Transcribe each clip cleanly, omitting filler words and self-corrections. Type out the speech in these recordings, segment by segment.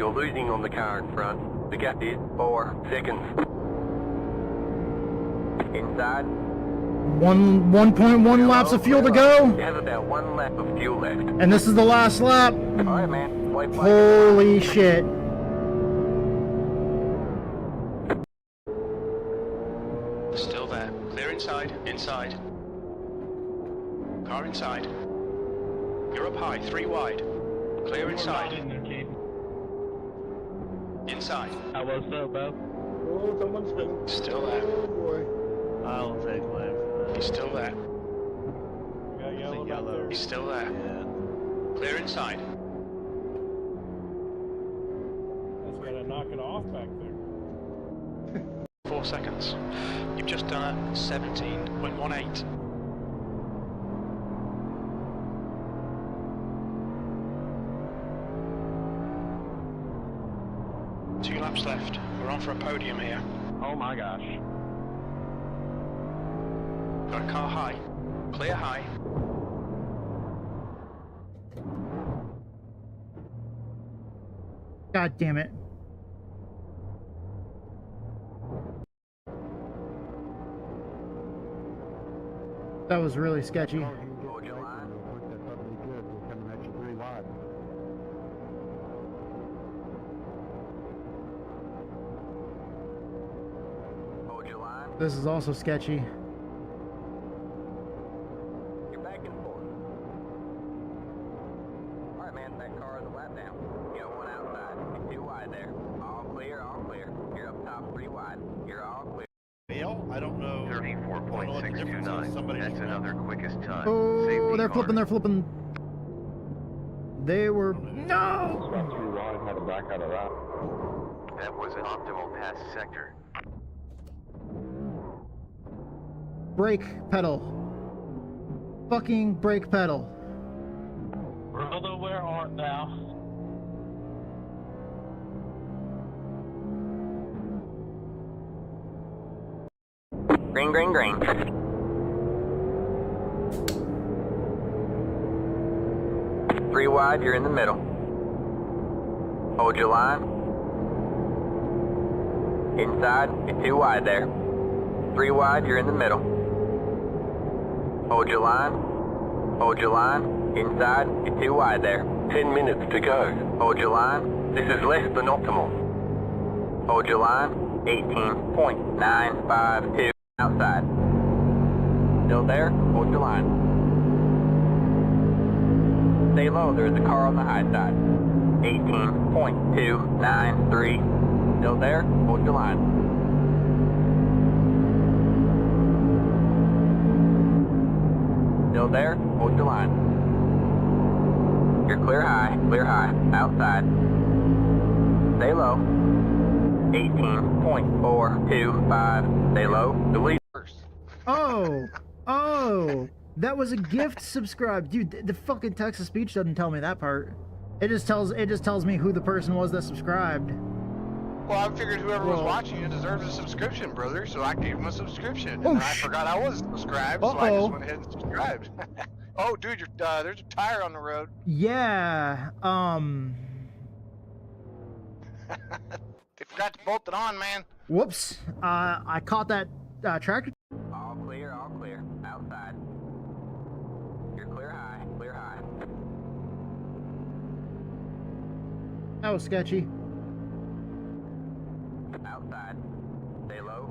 You're losing on the car in front. The gap is 4 seconds. Inside. 1.1 laps of fuel to go. You have about 1 lap of fuel left. And this is the last lap. Alright, man. Holy shit. Still there. Clear inside. Inside. Car inside. You're up high. 3 wide. Clear inside. Inside. How was that, Bob? Oh, someone's spinning. Still there. Oh boy. I'll take left. He's still there. We got yellow back there. He's still there. Yeah. Clear inside. That's gotta knock it off back there. 4 seconds. You've just done a 17.18. Two laps left. We're on for a podium here. Oh my gosh. Got a car high. Clear high. God damn it. That was really sketchy. Hold your line. Hold your line. This is also sketchy. You're back and forth. Alright, man. That car is a lap down. You got one outside. You're too wide there. All clear, all clear. You're up top 3 wide. You're all clear. Fail? I don't know. 34.629. That's another quickest time. Oh, Safety they're car. flipping, they're flipping. They were... No! That was an optimal pass sector. Brake pedal. Fucking brake pedal. Brother, where art thou? Green, green, green. Three wide, you're in the middle. Hold your line. Inside, you're 2 wide there. 3 wide, you're in the middle. Hold your line. Hold your line. Inside, you're 2 wide there. 10 minutes to go. Hold your line. This is less than optimal. Hold your line. 18.952. Outside. Still there? Hold your line. Stay low, there's a car on the high side. 18.293. Still there? Hold your line. Still there? Hold your line. You're clear high, outside. Stay low. 18.425. Stay low. Delete. Oh! Oh! That was a gift subscribe. Dude, the fucking text-to-speech doesn't tell me that part. It just tells me who the person was that subscribed. Well, I figured whoever was watching you deserves a subscription, brother, so I gave him a subscription. Oh, And I forgot I was subscribed, so I just went ahead and subscribed. Oh, dude, there's a tire on the road. Yeah, They forgot to bolt it on, man. whoops. I caught that tractor. All clear, outside. You're clear high. That was sketchy. Outside. Stay low.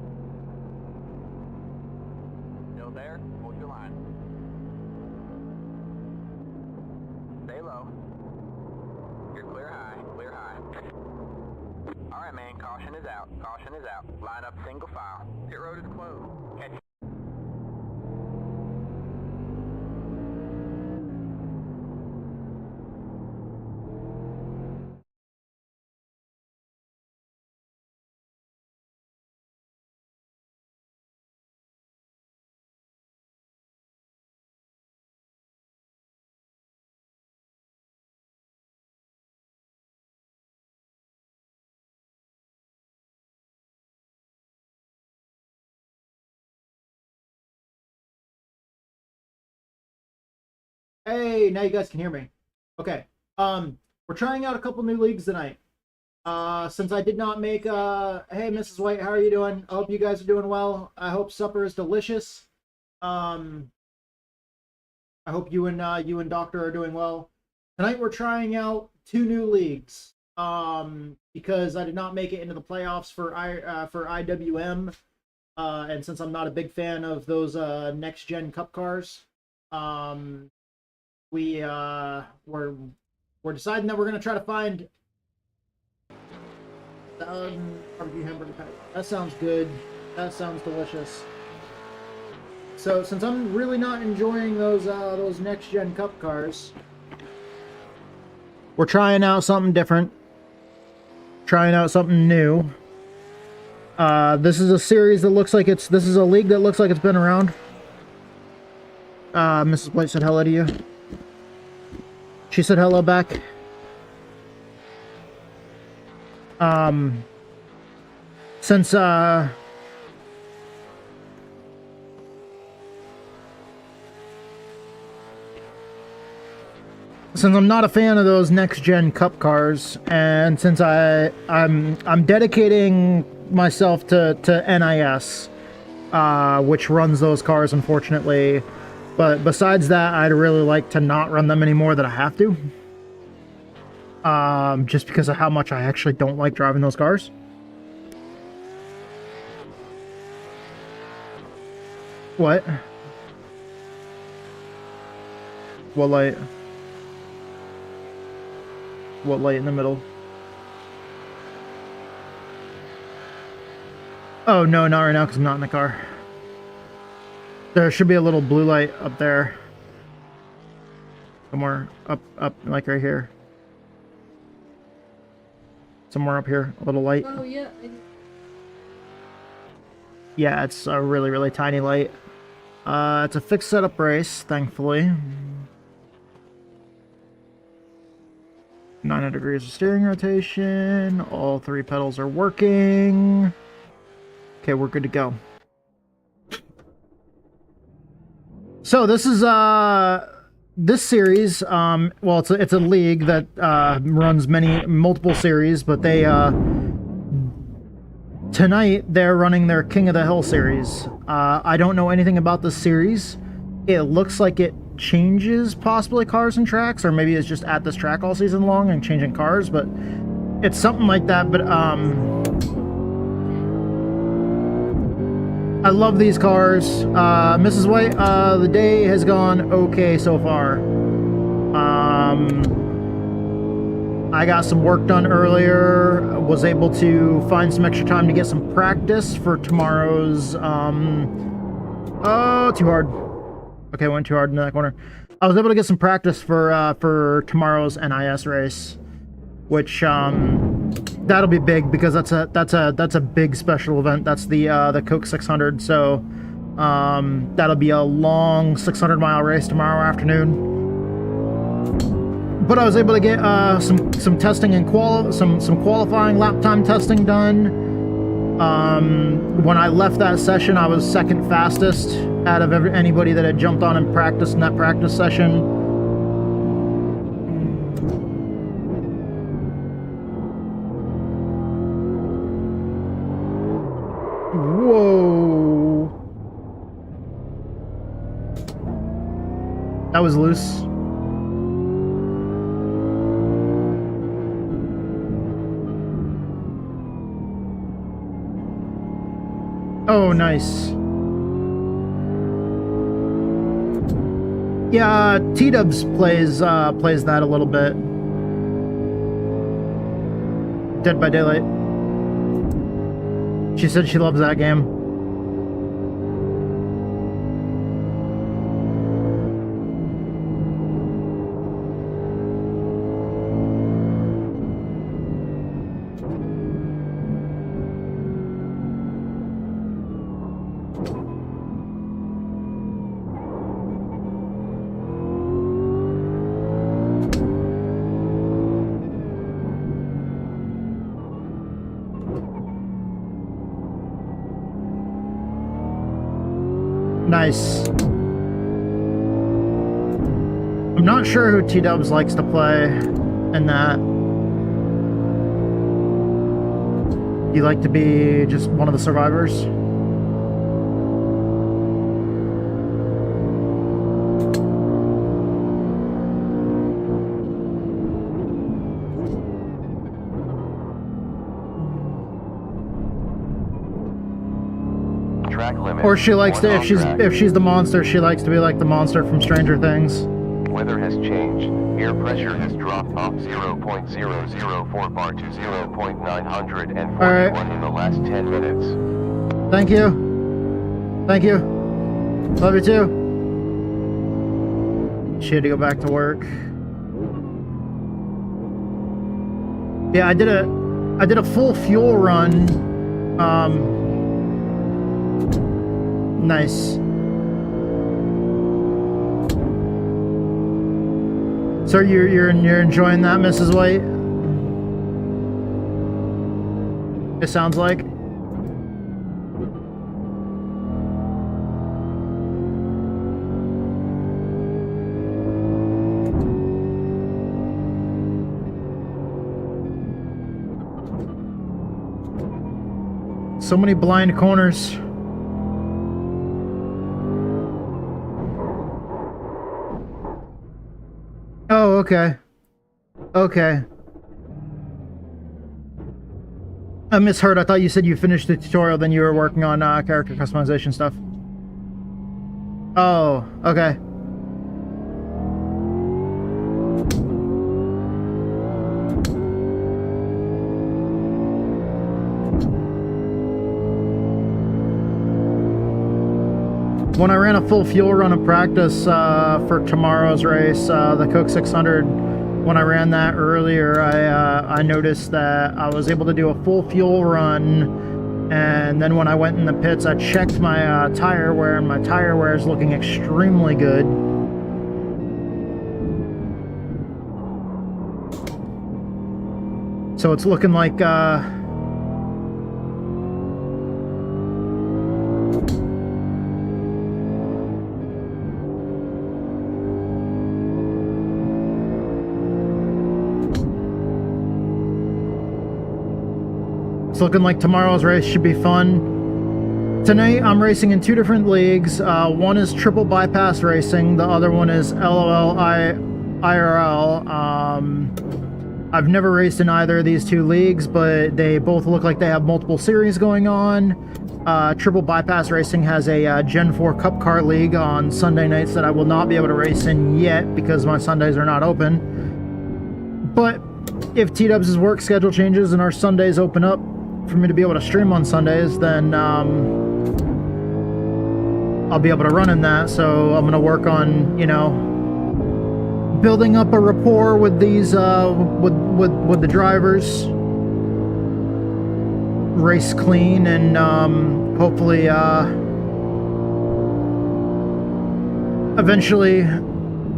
Still there? Hold your line. Stay low. You're clear high. Alright, man, caution is out. Line up single file. Pit road is closed. Catch you. Hey, now you guys can hear me. Okay. We're trying out a couple new leagues tonight. Since I did not make, hey, Mrs. White, how are you doing? I hope you guys are doing well. I hope supper is delicious. I hope you and Doctor are doing well. Tonight we're trying out 2 new leagues. Because I did not make it into the playoffs for IWM. And since I'm not a big fan of those next gen cup cars, we're deciding that we're gonna try to find barbecue hamburger patty. That sounds good. That sounds delicious. So since I'm really not enjoying those next gen cup cars, we're trying out something different. Trying out something new. This is a series that looks like this is a league that looks like it's been around. Mrs. White said hello to you. She said hello back. Since I'm not a fan of those next-gen cup cars, and since I'm dedicating myself to NIS, which runs those cars, unfortunately. But besides that, I'd really like to not run them anymore than I have to. Just because of how much I actually don't like driving those cars. What? What light? What light in the middle? Oh, no, not right now because I'm not in the car. There should be a little blue light up there. Somewhere up, like right here. Somewhere up here, a little light. Oh, yeah. Yeah, it's a really, really tiny light. It's a fixed setup race, thankfully. 900 degrees of steering rotation. All 3 pedals are working. Okay, we're good to go. So this is this series. Well, it's a league that runs multiple series, but they tonight they're running their King of the Hill series. I don't know anything about this series. It looks like it changes possibly cars and tracks, or maybe it's just at this track all season long and changing cars, but it's something like that. But I love these cars. Mrs. White, the day has gone okay so far. I got some work done earlier, was able to find some extra time to get some practice for tomorrow's oh, too hard. Okay, went too hard in that corner. I was able to get some practice for tomorrow's NIS race, which that'll be big because that's a big special event. That's the Coke 600. So that'll be a long 600-mile race tomorrow afternoon. But I was able to get some testing and some qualifying lap time testing done. When I left that session, I was second fastest out of anybody that had jumped on and practiced in that practice session. Whoa. That was loose. Oh, nice. Yeah, T-Dubs plays that a little bit. Dead by Daylight. She said she loves that game. Nice. I'm not sure who T-Dubs likes to play in that. You like to be just one of the survivors? Track limit. Or she likes to, One off track. if she's the monster, she likes to be like the monster from Stranger Things. Weather has changed. Air pressure has dropped off 0.004 bar to 0.941 Alright. in the last 10 minutes. Thank you. Thank you. Love you too. She had to go back to work. Yeah, I did a full fuel run. Nice. So you're enjoying that, Mrs. White? It sounds like. So many blind corners. Oh, okay. Okay. I misheard. I thought you said you finished the tutorial, then you were working on character customization stuff. Oh, okay. When I ran a full fuel run of practice for tomorrow's race, the Coke 600, when I ran that earlier, I noticed that I was able to do a full fuel run, and then when I went in the pits, I checked my tire wear, and my tire wear is looking extremely good. So it's looking like it's looking like tomorrow's race should be fun. Tonight I'm racing in two different leagues. One is triple bypass racing, the other one is LOL IRL. I've never raced in either of these two leagues, but they both look like they have multiple series going on. Triple bypass racing has a Gen 4 Cup Car League on Sunday nights that I will not be able to race in yet because my Sundays are not open. But if T-Dubs' work schedule changes and our Sundays open up for me to be able to stream on Sundays, then I'll be able to run in that. So I'm gonna work on, you know, building up a rapport with these with the drivers, race clean, and hopefully eventually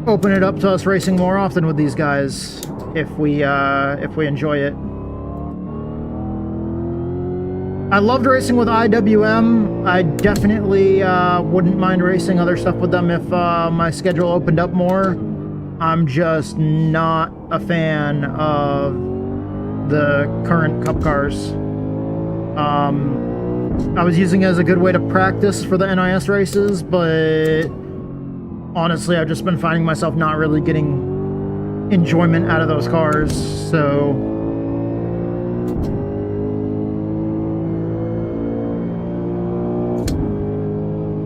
open it up to us racing more often with these guys if we enjoy it. I loved racing with IWM. I definitely wouldn't mind racing other stuff with them if my schedule opened up more. I'm just not a fan of the current Cup cars. I was using it as a good way to practice for the NIS races, but honestly, I've just been finding myself not really getting enjoyment out of those cars, so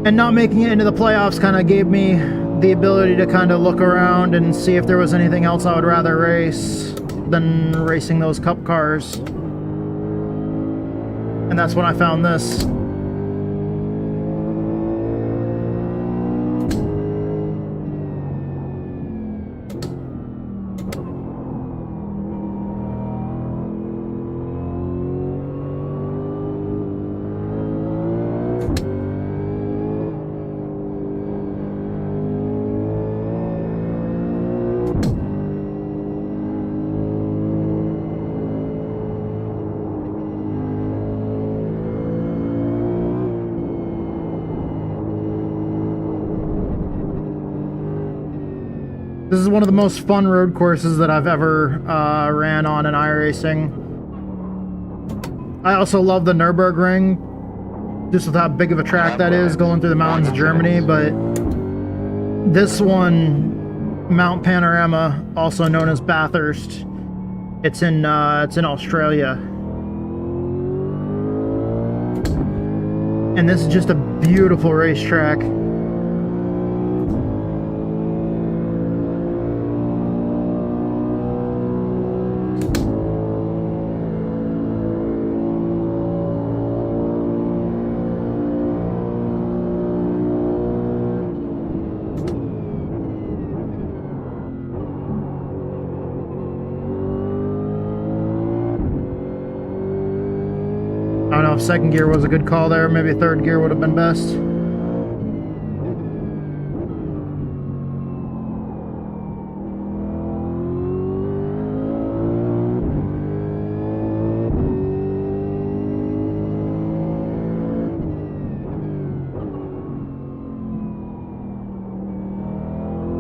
and not making it into the playoffs kind of gave me the ability to kind of look around and see if there was anything else I would rather race than racing those Cup cars. And that's when I found this. This is one of the most fun road courses that I've ever ran on in iRacing. I also love the Nürburgring, just with how big of a track that is going through the mountains of Germany, but this one, Mount Panorama, also known as Bathurst, it's in Australia. And this is just a beautiful racetrack. I don't know if second gear was a good call there. Maybe third gear would have been best.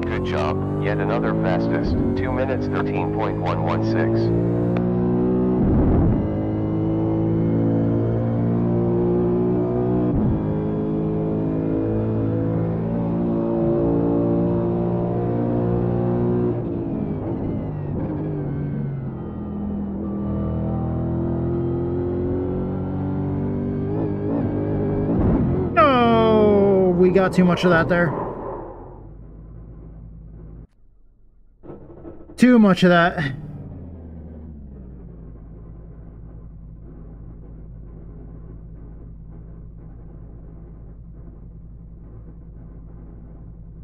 Good job. Yet another fastest. 2 minutes 13.116. We got too much of that there. Too much of that.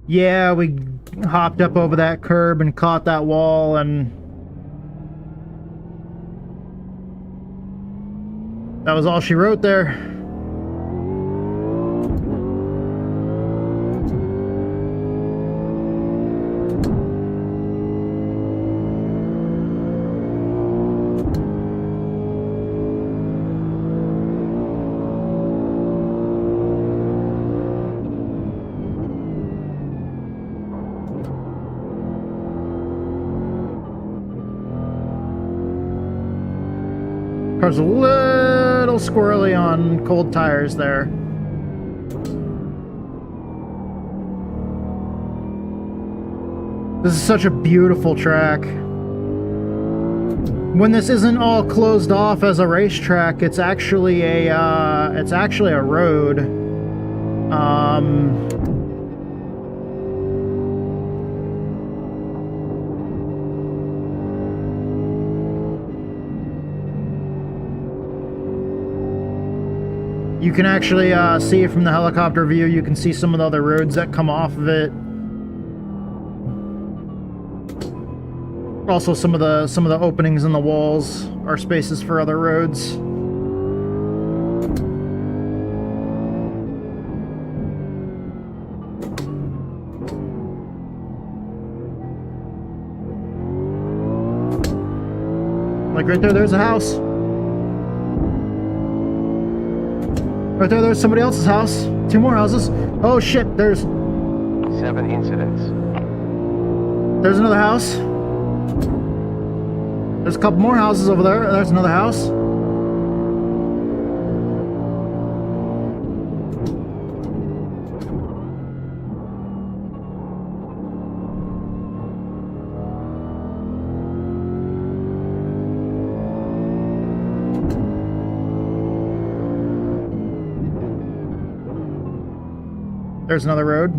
Yeah, we hopped up over that curb and caught that wall, and that was all she wrote there. Car's a little squirrely on cold tires there. This is such a beautiful track. When this isn't all closed off as a racetrack, it's actually a road. You can actually see it from the helicopter view. You can see some of the other roads that come off of it. Also, some of the openings in the walls are spaces for other roads. Like right there, there's a house. Right there, there's somebody else's house. 2 more houses. Oh shit, there's 7 incidents. There's another house. There's a couple more houses over there. There's another house. There's another road.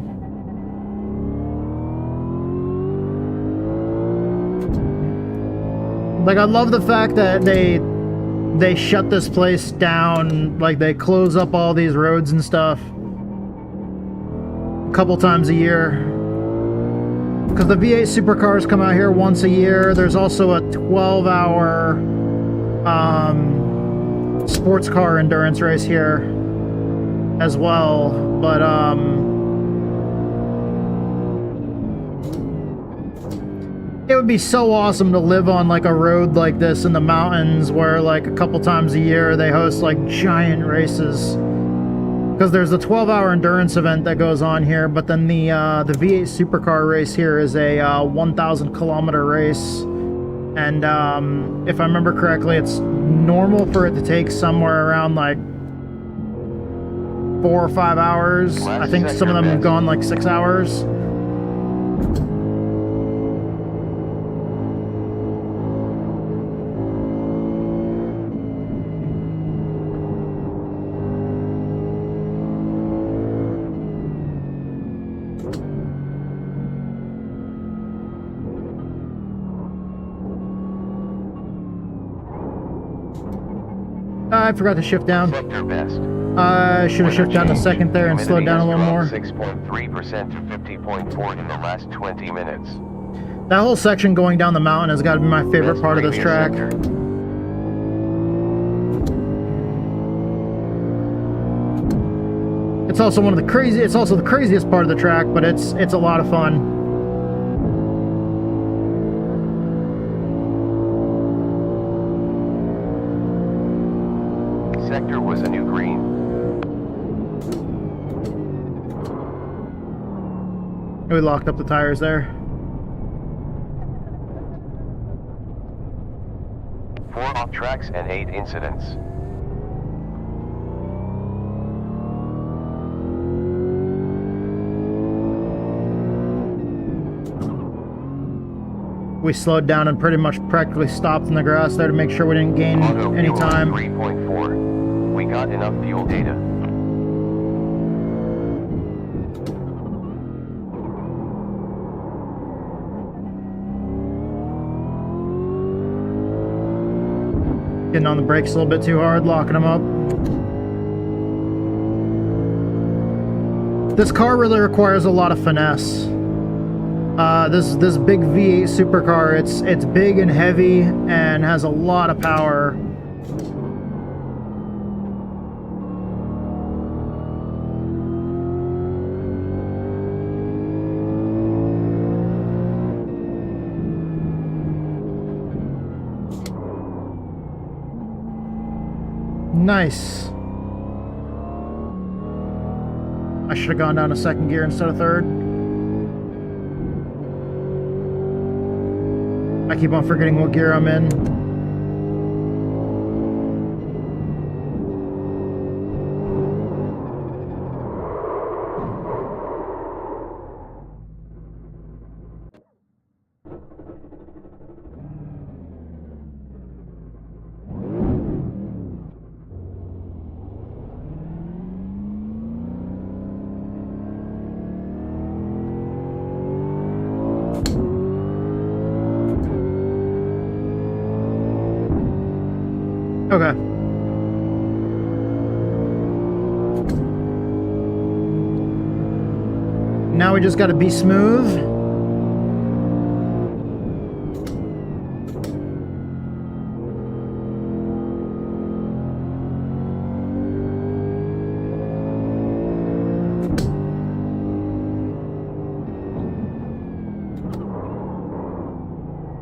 Like, I love the fact that they shut this place down. Like, they close up all these roads and stuff a couple times a year. Because the V8 supercars come out here once a year. There's also a 12-hour sports car endurance race here as well. But it would be so awesome to live on like a road like this in the mountains where like a couple times a year they host like giant races. Because there's a 12-hour endurance event that goes on here, but then the V8 supercar race here is a 1,000 kilometer race. And if I remember correctly, it's normal for it to take somewhere around like 4 or 5 hours. I think some of them have gone like 6 hours. I forgot to shift down. Sector best. I should have shifted down a second there and slowed down a little more. 6.3% to 50.4 in the last 20 minutes. That whole section going down the mountain has got to be my favorite part of this track. It's also one of the crazy. It's also the craziest part of the track, but it's a lot of fun. Sector was a new green. We locked up the tires there. 4 off tracks and 8 incidents. We slowed down and pretty much practically stopped in the grass there to make sure we didn't gain any time. 3.4. We got enough fuel data. Getting on the brakes a little bit too hard, locking them up. This car really requires a lot of finesse. This big V8 supercar, it's big and heavy and has a lot of power. Nice. I should have gone down to second gear instead of third. I keep on forgetting what gear I'm in. Okay. Now we just gotta be smooth.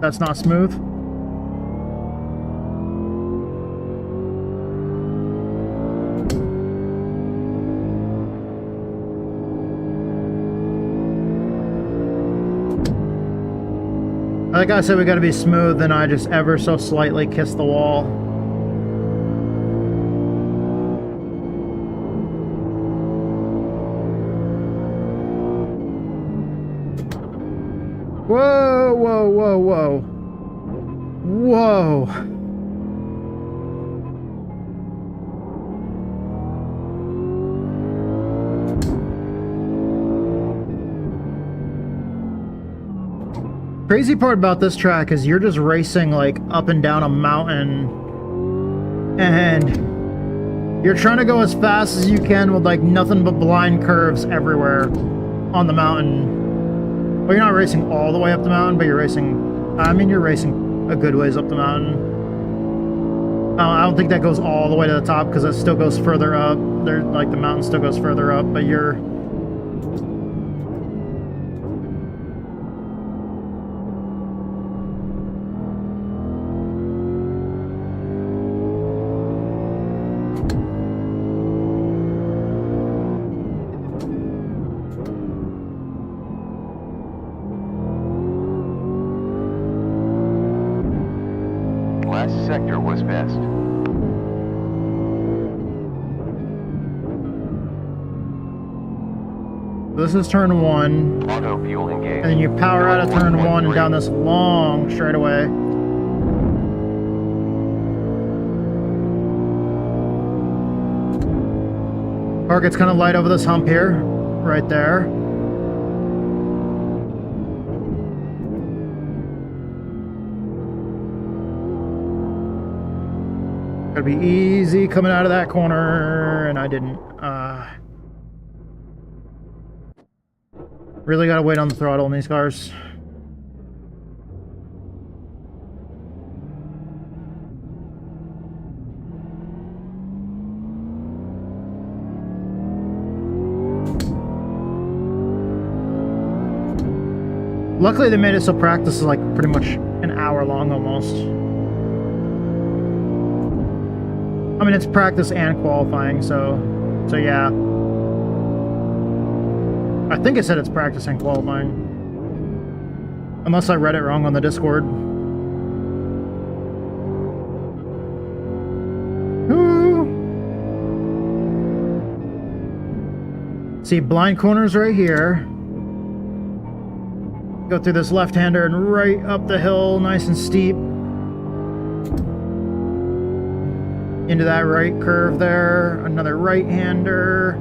That's not smooth. Like I said, we gotta be smooth, and I just ever so slightly kiss the wall. Whoa, whoa, whoa, whoa. Whoa. Crazy part about this track is you're just racing like up and down a mountain, and you're trying to go as fast as you can with like nothing but blind curves everywhere on the mountain. Well, you're not racing all the way up the mountain, but you're racing, I mean, you're racing a good ways up the mountain. I don't think that goes all the way to the top because it still goes further up. There, like the mountain still goes further up, but you're sector was best. This is turn 1. Auto fuel engaged. And then you power out of turn 1 and down this long straightaway. Car gets kind of light over this hump here, right there. Gotta be easy coming out of that corner, and I didn't. Really gotta wait on the throttle in these cars. Luckily they made it so practice is like pretty much an hour long almost. I mean, it's practice and qualifying, so yeah. I think it said it's practice and qualifying. Unless I read it wrong on the Discord. Ooh. See, blind corners right here. Go through this left-hander and right up the hill, nice and steep. Into that right curve there, another right-hander.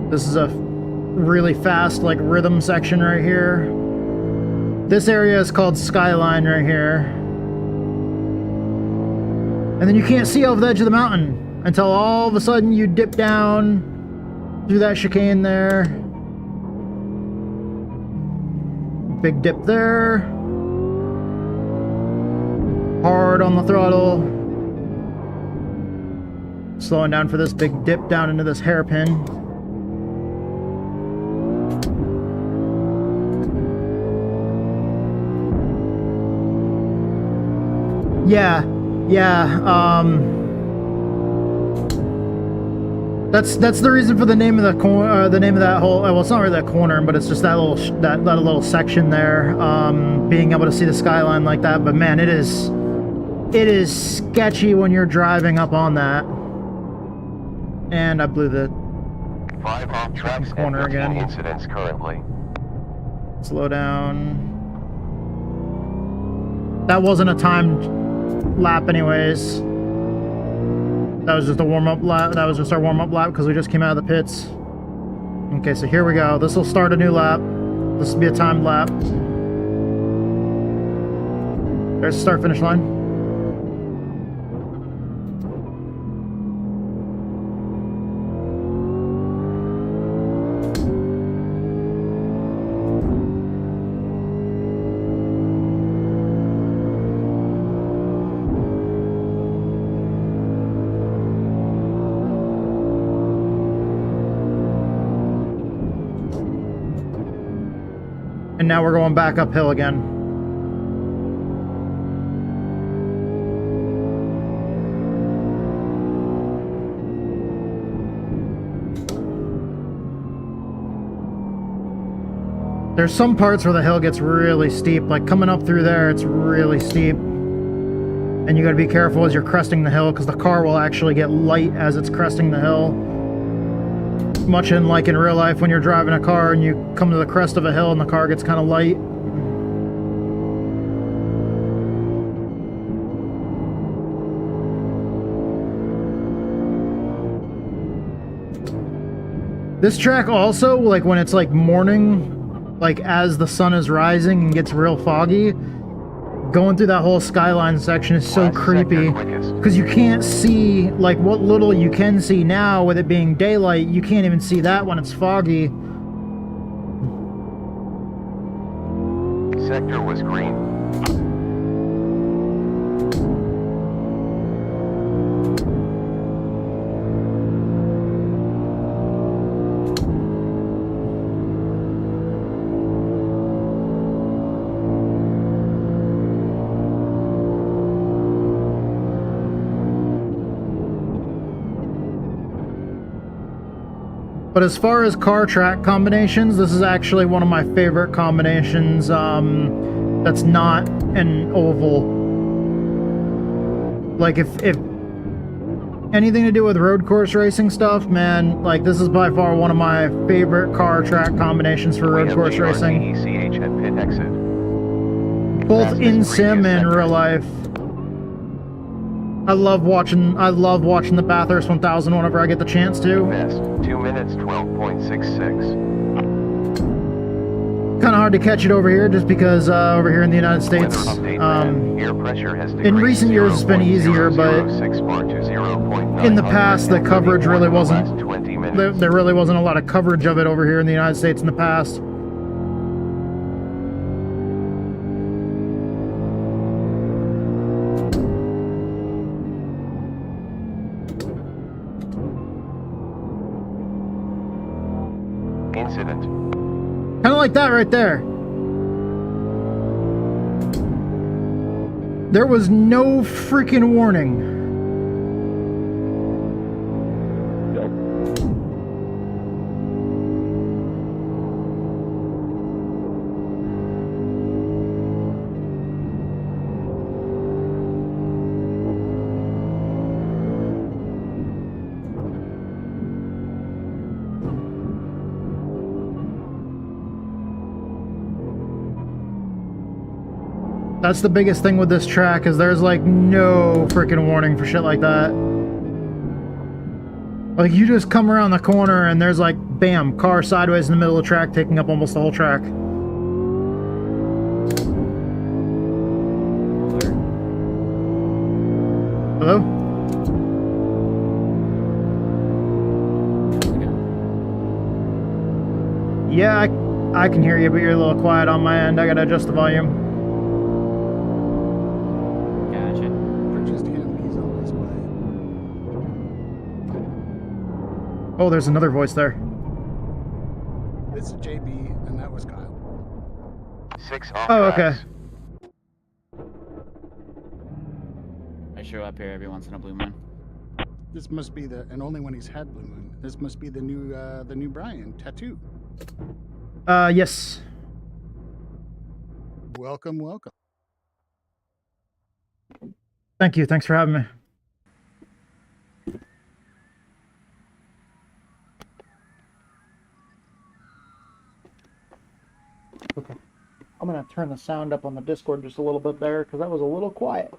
This is a really fast, like, rhythm section right here. This area is called Skyline right here. And then you can't see over the edge of the mountain until all of a sudden you dip down through that chicane there. Big dip there. Hard on the throttle. Slowing down for this big dip down into this hairpin. Yeah. That's the reason for the name of the name of that whole. Well, it's not really that corner, but it's just that little that little section there. Being able to see the skyline like that, but man, it is sketchy when you're driving up on that. And I blew the 5 off tracks corner and 15 again. incidents currently. Slow down. That wasn't a timed lap anyways. That was just a warm-up lap. That was just our warm-up lap because we just came out of the pits. Okay, so here we go. This will start a new lap. This will be a timed lap. There's the start-finish line. And now we're going back uphill again. There's some parts where the hill gets really steep, like coming up through there, it's really steep. And you gotta be careful as you're cresting the hill because the car will actually get light as it's cresting the hill. Much in like in real life when you're driving a car and you come to the crest of a hill and the car gets kind of light. This track also, like when it's like morning, like as the sun is rising and gets real foggy, going through that whole skyline section is so creepy because you can't see like what little you can see now with it being daylight. You can't even see that when it's foggy. Sector was green. But as far as car track combinations, this is actually one of my favorite combinations. That's not an oval. Like if anything to do with road course racing stuff, man, like this is by far one of my favorite car track combinations for road course racing. ECH at pit exit. Both in sim and real life. I love watching the Bathurst 1000 whenever I get the chance to. Best 2 minutes 12.66. Kind of hard to catch it over here, just because over here in the United States, Air pressure has in recent years it's been easier, but in the past the coverage really wasn't. There really wasn't a lot of coverage of it over here in the United States in the past. Incident. Kind of like that right there. There was no freaking warning. That's the biggest thing with this track, is there's like no freaking warning for shit like that. Like you just come around the corner and there's like, bam, car sideways in the middle of the track taking up almost the whole track. Hello? Yeah, I can hear you, but you're a little quiet on my end. I gotta adjust the volume. Oh, there's another voice there. This is JB, and that was Kyle. 6 off. Oh, okay. I show up here every once in a blue moon. This must be and only when he's had Blue Moon. This must be the new Brian tattoo. Yes. Welcome, welcome. Thank you. Thanks for having me. Okay. I'm going to turn the sound up on the Discord just a little bit there, because that was a little quiet.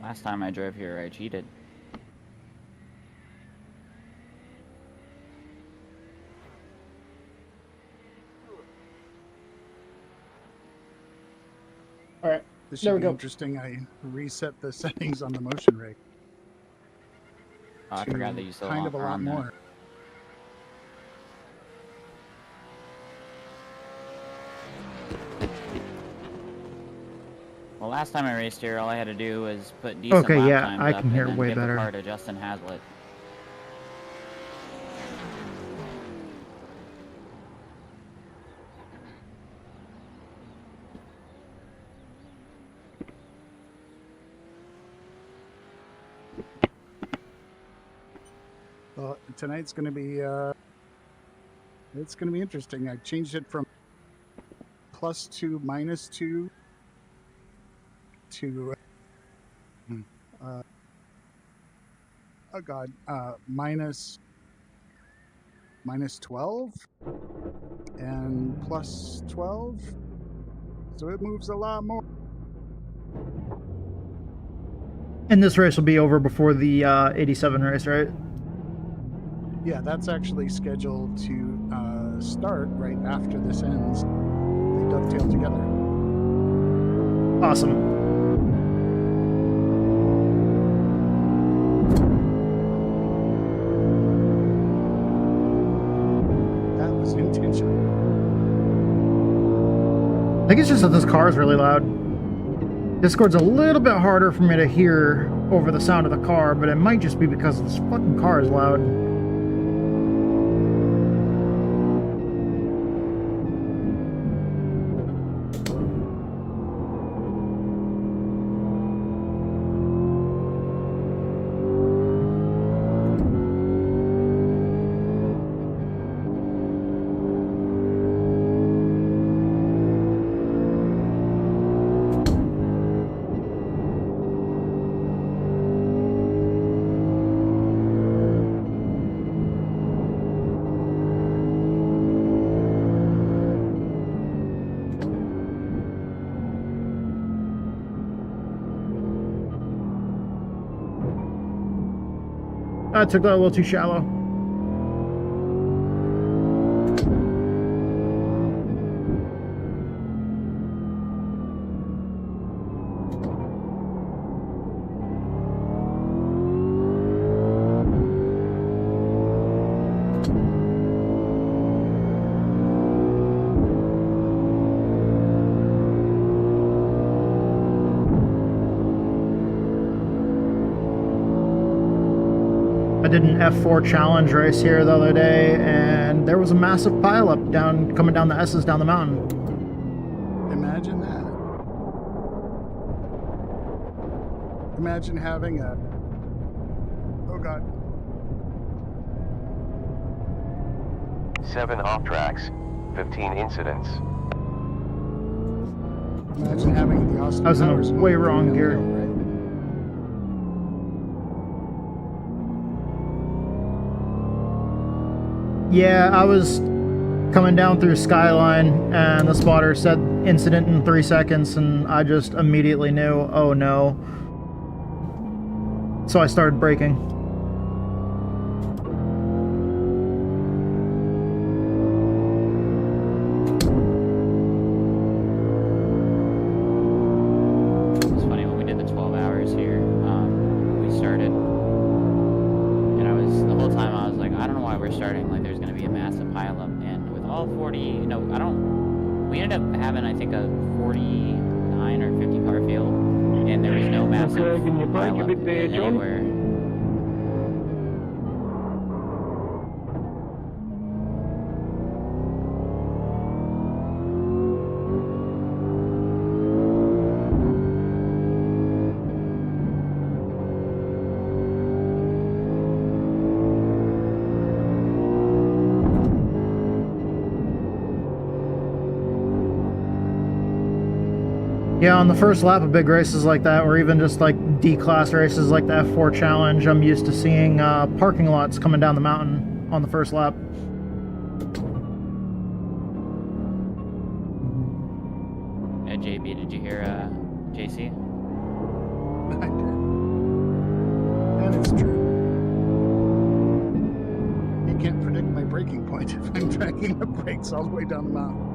Last time I drove here, I cheated. All right, This there should we be go. interesting. I reset the settings on the motion rig. Oh, I forgot that you still kind of a are lot on that. more. Well, last time I raced here, all I had to do was put decent Okay, lap yeah, times I up can hear and then way give better. the car to Justin Hazlitt. Well, tonight's going to be it's going to be interesting. I changed it from +2, -2 to oh god, -12 and +12. So it moves a lot more. And this race will be over before the 87 race, right? Yeah, that's actually scheduled to start right after this ends. They dovetail together. Awesome. That was intentional. I think it's just that this car is really loud. Discord's a little bit harder for me to hear over the sound of the car, but it might just be because this fucking car is loud. I took that a little too shallow. I did an F4 challenge race here the other day, and there was a massive pileup coming down the S's down the mountain. Imagine that. Imagine having a... Oh god. 7 off tracks, 15 incidents. Imagine having the Austin I was in Powers a way movie wrong down gear. there, right? Yeah, I was coming down through Skyline, and the spotter said incident in 3 seconds, and I just immediately knew, oh no. So I started braking. It's funny, when we did the 12 hours here, we started, and the whole time I was like, I don't know why we're starting, like there's going to be a massive pileup, and with all 40, we ended up having, I think, a 49 or 50 car field, and there was no massive pileup anywhere. Yeah, on the first lap of big races like that, or even just like D-class races like the F4 Challenge, I'm used to seeing parking lots coming down the mountain on the first lap. Yeah, JB, did you hear JC? I did. That is true. You can't predict my braking point if I'm dragging the brakes all the way down the mountain.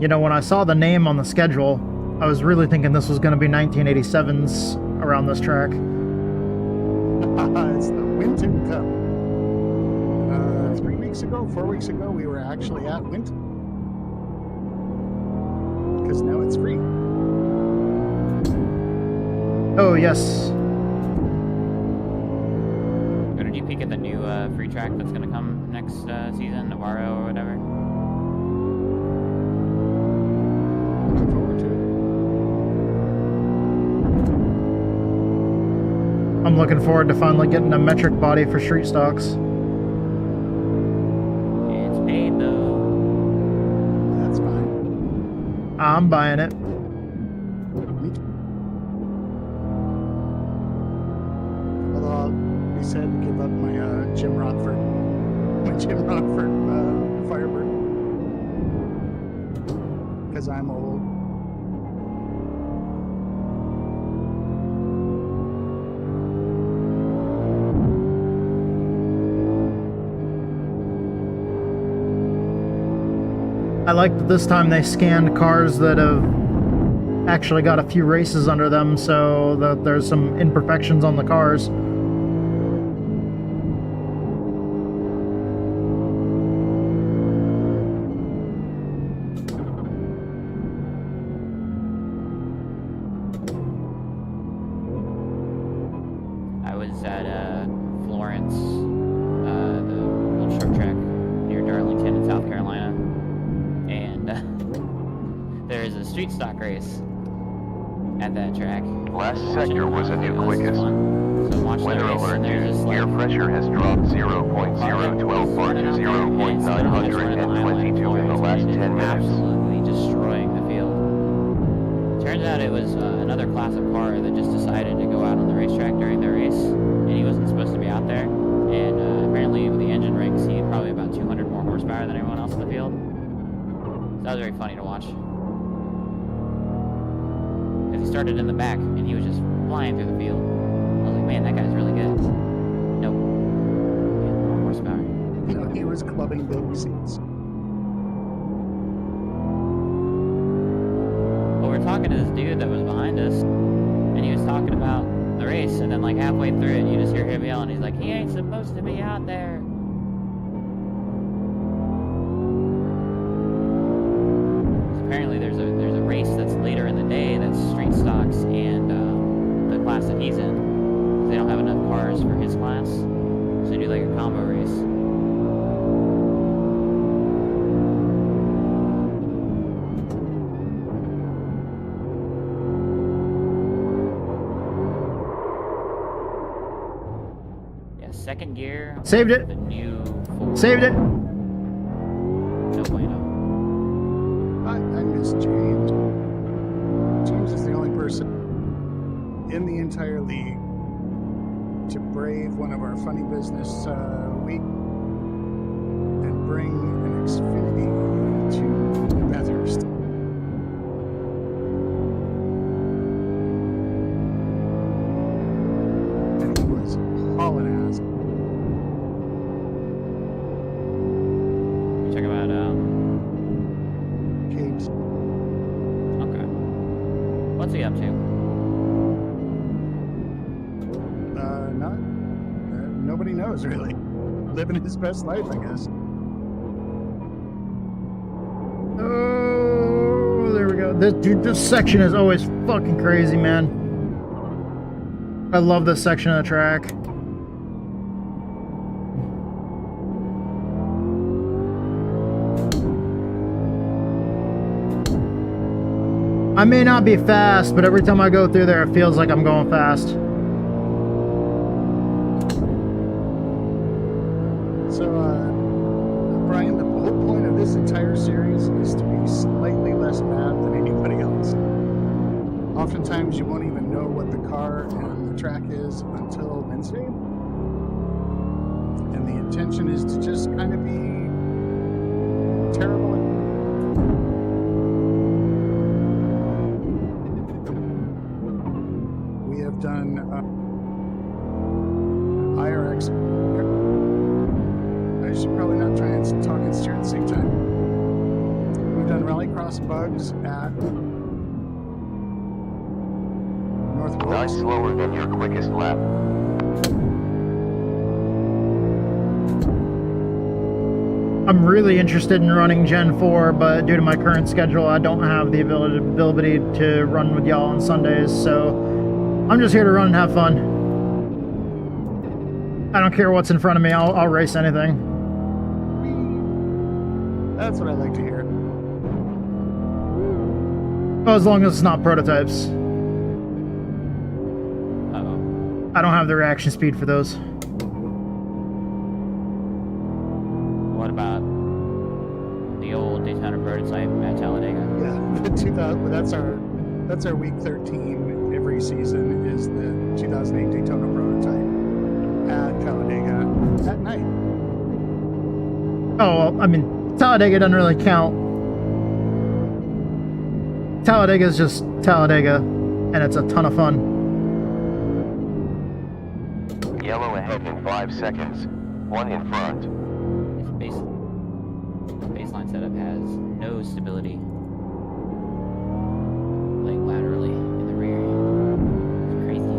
You know, when I saw the name on the schedule, I was really thinking this was going to be 1987's around this track. It's the Winton Cup. 3 weeks ago, 4 weeks ago, we were actually at Winton. Because now it's free. Oh, yes. Did you peek at the new free track that's going to come next season, Navarro or whatever? Looking forward to it. I'm looking forward to finally getting a metric body for street stocks. It's paid though. That's fine. I'm buying it. Me too. Although I'll be sad to give up my Jim Rockford Firebird. Because I'm old. I like that this time they scanned cars that have actually got a few races under them, so that there's some imperfections on the cars. I was at Florence, the old short track near Darlington in South Carolina, and there is a street stock race at that track. Last sector was a new It was quickest. fun. So I'm watching the Weather race, alert and there's news. just Air like pressure has dropped 0.012 bar to 0.922 in the last 10 minutes. Absolutely destroying the field. Turns out it was another class of car that just decided to go out on the racetrack during the race, and he wasn't supposed to be out there. And apparently, with the engine rigs, he had probably about 200 more horsepower than everyone else in the field. So that was very funny to watch. Because he started in the back, and he was just flying through the field. I was like, man, that guy's really good. Nope. He had more horsepower. No, he was clubbing big seats. Well, we're talking to this dude that was behind us, and he was talking about the race, and then like halfway through it, you just hear him yelling. He's like, he ain't supposed to be out there. Apparently there's a race that's later in the day that's street stocks and the class that he's in. They don't have enough cars for his class, so they do like a combo race. Yeah, second gear. Saved it. The new Ford. Saved it. No bueno. I miss James. James is the only person in the entire league to brave one of our funny business week and bring an Xfinity to Bathurst. And he was hauling ass. You talking about James. okay. What's he up to? Nobody knows really. Living his best life, I guess. Oh, there we go. This section is always fucking crazy, man. I love this section of the track. I may not be fast, but every time I go through there, it feels like I'm going fast. So, Brian, the whole point of this entire series is to be slightly less bad than anybody else. Oftentimes, you won't even know what the car and the track is until Wednesday. And the intention is to just kind of be terrible. We have done IRX. I should probably not try and talk and steer at the same time. We've done rallycross bugs at North Nine Wilkes. slower than your quickest lap. I'm really interested in running Gen 4, but due to my current schedule, I don't have the ability to run with y'all on Sundays, so I'm just here to run and have fun. I don't care what's in front of me, I'll race anything. That's what I like to hear. Well, as long as it's not prototypes. Uh-oh. I don't have the reaction speed for those. What about the old Daytona prototype at Talladega? Yeah, the 2000. That's our week 13 every season is the 2008 Daytona prototype at Talladega at night. Oh, well, I mean, Talladega doesn't really count. Talladega is just Talladega, and it's a ton of fun. Yellow ahead in 5 seconds. One in front. It's basically baseline setup has no stability, like laterally in the rear. It's crazy.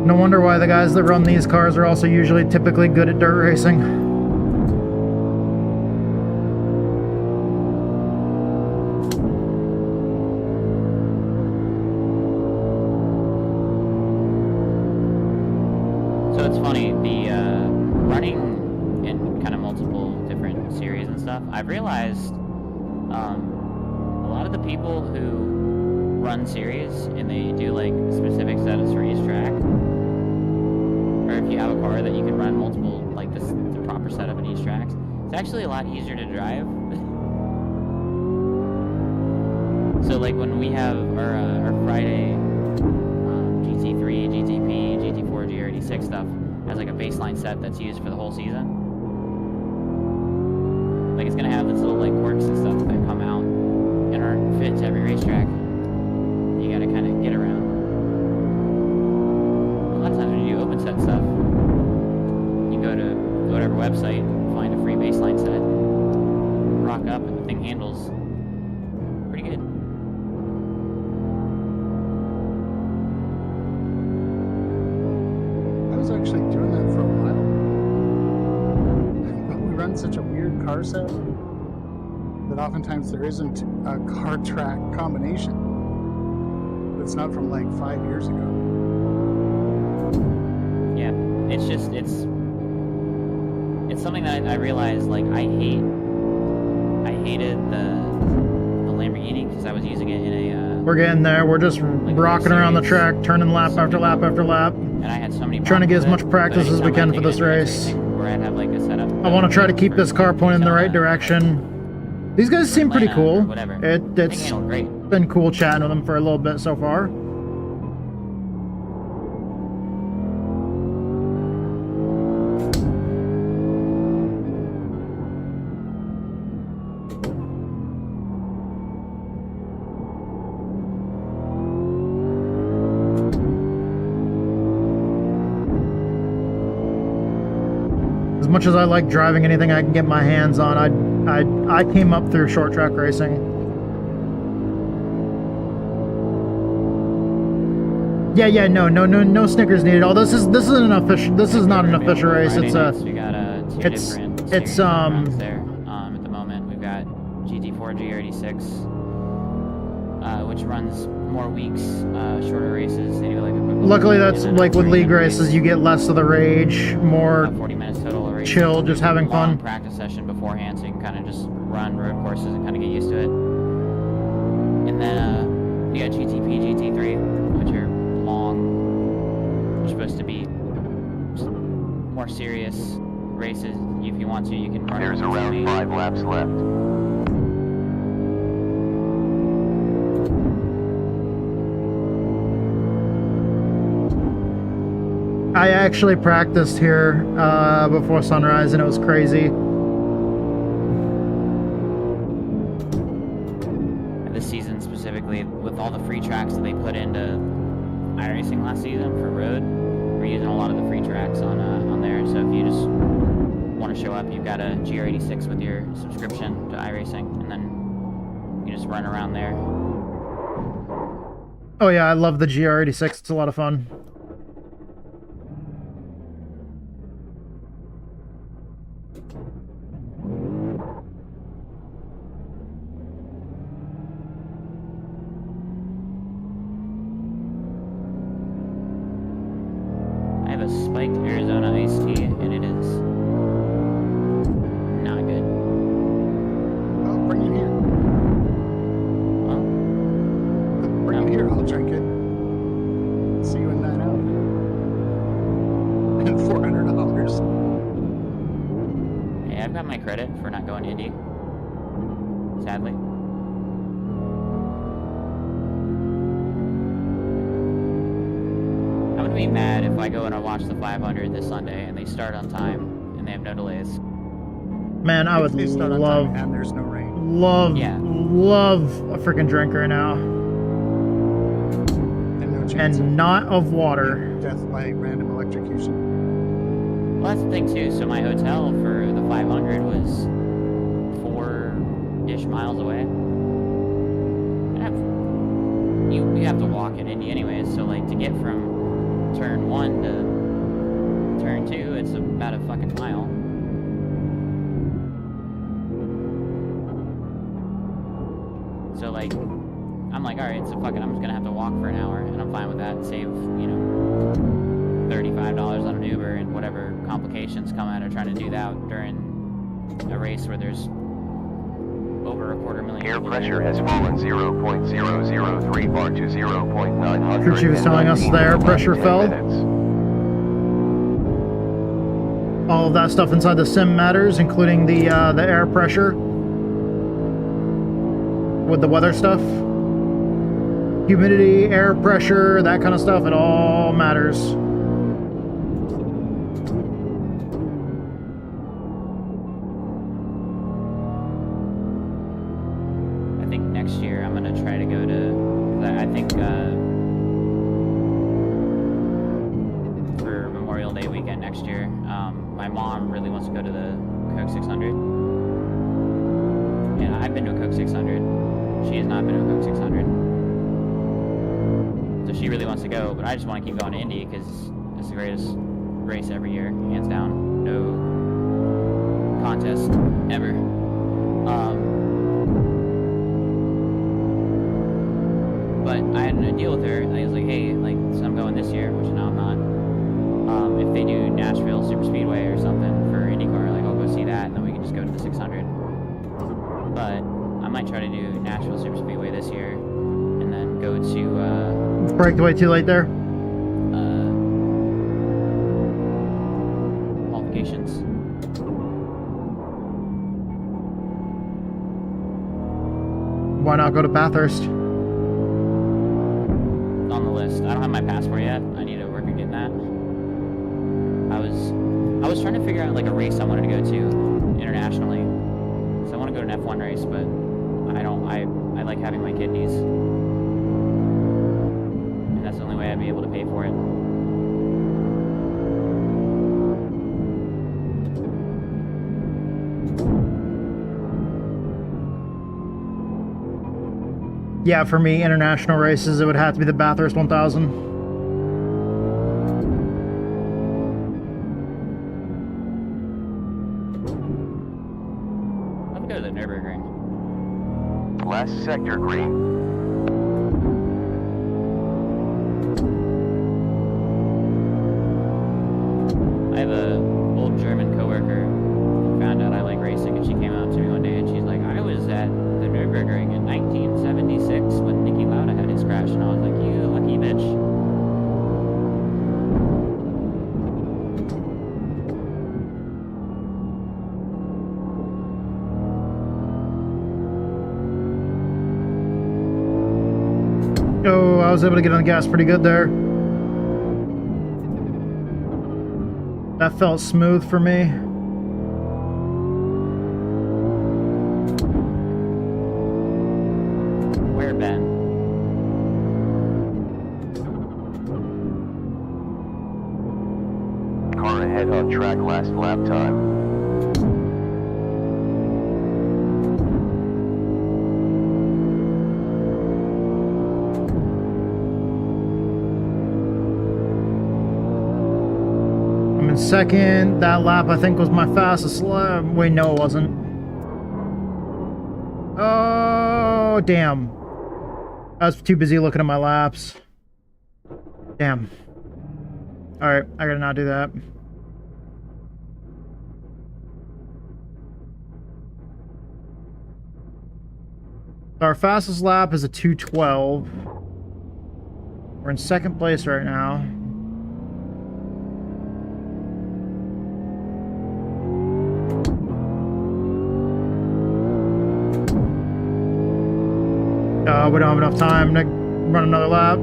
No wonder why the guys that run these cars are also usually typically good at dirt racing. So it's funny, the running in kind of multiple different series and stuff, I've realized a lot of the people who run series and they do like specific setups for each track, or if you have a car that you can run multiple, like this, the proper setup in each track, it's actually a lot easier to drive. So like when we have our Friday GT3, GTP, GT4, GR86 stuff as like a baseline set that's used for the whole season. Like it's gonna have this little like quirks and stuff that come out and aren't fit to every racetrack. You gotta kind of get around. A lot of times when you do open set stuff, you go to whatever website, find a free baseline set, rock up, and the thing handles pretty good. I was actually doing that for a while. But we run such a weird car set that oftentimes there isn't a car track combination that's not from like 5 years ago. Yeah, it's just, it's something that I realized, like, I hated the Lamborghini because I was using it in a... We're getting there. We're just like rocking around the track, turning lap after lap after lap. And I had so many Trying to get as problems much with it, practice but as we anytime can I for this take it into race. racing, where I'd have, like, a setup, I want to try to keep for this car pointed in the right Arizona direction. These guys seem pretty Atlanta or cool. whatever. It's They handle great. been cool chatting with them for a little bit so far. As much as I like driving anything I can get my hands on, I came up through short track racing. Yeah, no Snickers needed. Oh, this is not an official race. Friday It's nights, we got two it's- different it's, series of runs there. At the moment, we've got GT4, GR86, which runs more weeks, shorter races. Maybe like luckily that's like with league races, you get less of the rage, more 40 minutes total of racing. chill, just having Long fun. practice session beforehand, so you can kind of just run road courses and kind of get used to it. And then we got GTP, GT3, which are long. They're supposed to be more serious races. If you want to, you can run. There's them around easily. 5 laps left. I actually practiced here before sunrise, and it was crazy. And this season specifically, with all the free tracks that they put into iRacing last season for road, we're using a lot of the free tracks on there. So if you just want to show up, you've got a GR86 with your subscription to iRacing, and then you just run around there. Oh yeah, I love the GR86. It's a lot of fun. I have a spiked Arizona iced tea, and it is not good. I'll bring it here. Well, Bring it here. I'll drink it. See you in 9 hours. And $400. hey, I've got my credit for not going to Indy. Sadly. I would be mad if I go and I watch the 500 this Sunday and they start on time and they have no delays. Man, I would They start on love, time and there's no rain. love Yeah. a freaking drink right now. chance and of not of water. death by random electrocution. Well, that's the thing too. So my hotel for the 500 was 4-ish miles away. And you have to walk in Indy anyways. So like to get from turn 1 to turn 2, it's about a fucking mile. So like, I'm like, all right, so fuck it, I'm just gonna have to walk for an hour, and I'm fine with that. And save, you know, $35 on an Uber and whatever complications come out of trying to do that during a race where there's over 250,000 Air people pressure there. has fallen 0.003 bar to 0.900. Crew chief was telling us the air pressure fell. All of that stuff inside the sim matters, including the air pressure with the weather stuff. Humidity, air pressure, that kind of stuff, it all matters. I think next year I'm gonna try to go to, I think for Memorial Day weekend next year, my mom really wants to go to the Coke 600. And I've been to a Coke 600. She has not been to a Coke 600. So she really wants to go, but I just want to keep going to Indy because it's the greatest race every year, hands down. No contest ever. But I had a deal with her. I was like, hey, like, so I'm going this year, which now I'm not. If they do Nashville Super Speedway or something for IndyCar, like, I'll go see that, and then we can just go to the 600. But I might try to do Nashville Super Speedway this year, and then go to, Break the way too late there. qualifications. Why not go to Bathurst? On the list. I don't have my passport yet. I need to work on getting that. I was trying to figure out like a race I wanted to go to internationally. So I want to go to an F1 race, but I like having my kidneys. And that's the only way I'd be able to pay for it. Yeah, for me, international races, it would have to be the Bathurst 1000. I'd go to the Nürburgring. Last sector green. I have a old German coworker who found out I like racing, and she came out to me one day and she's like, I was at the Nürburgring in 1976 when Niki Lauda had his crash, and I was like, you lucky bitch. Oh, I was able to get on the gas pretty good there. That felt smooth for me. Where, Ben? Car ahead on track last lap time. I'm in second. That lap, I think, was my fastest lap. Wait, no, it wasn't. Oh, damn. I was too busy looking at my laps. Damn. Alright, I gotta not do that. Our fastest lap is a 2:12. We're in second place right now. We don't have enough time to run another lap.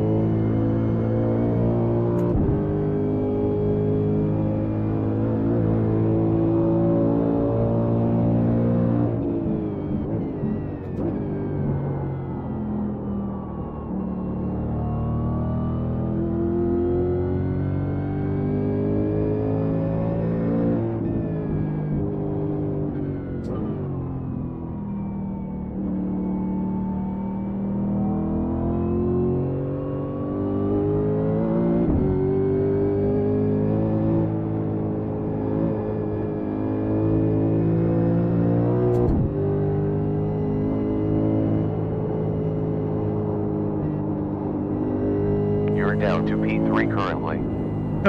3 currently.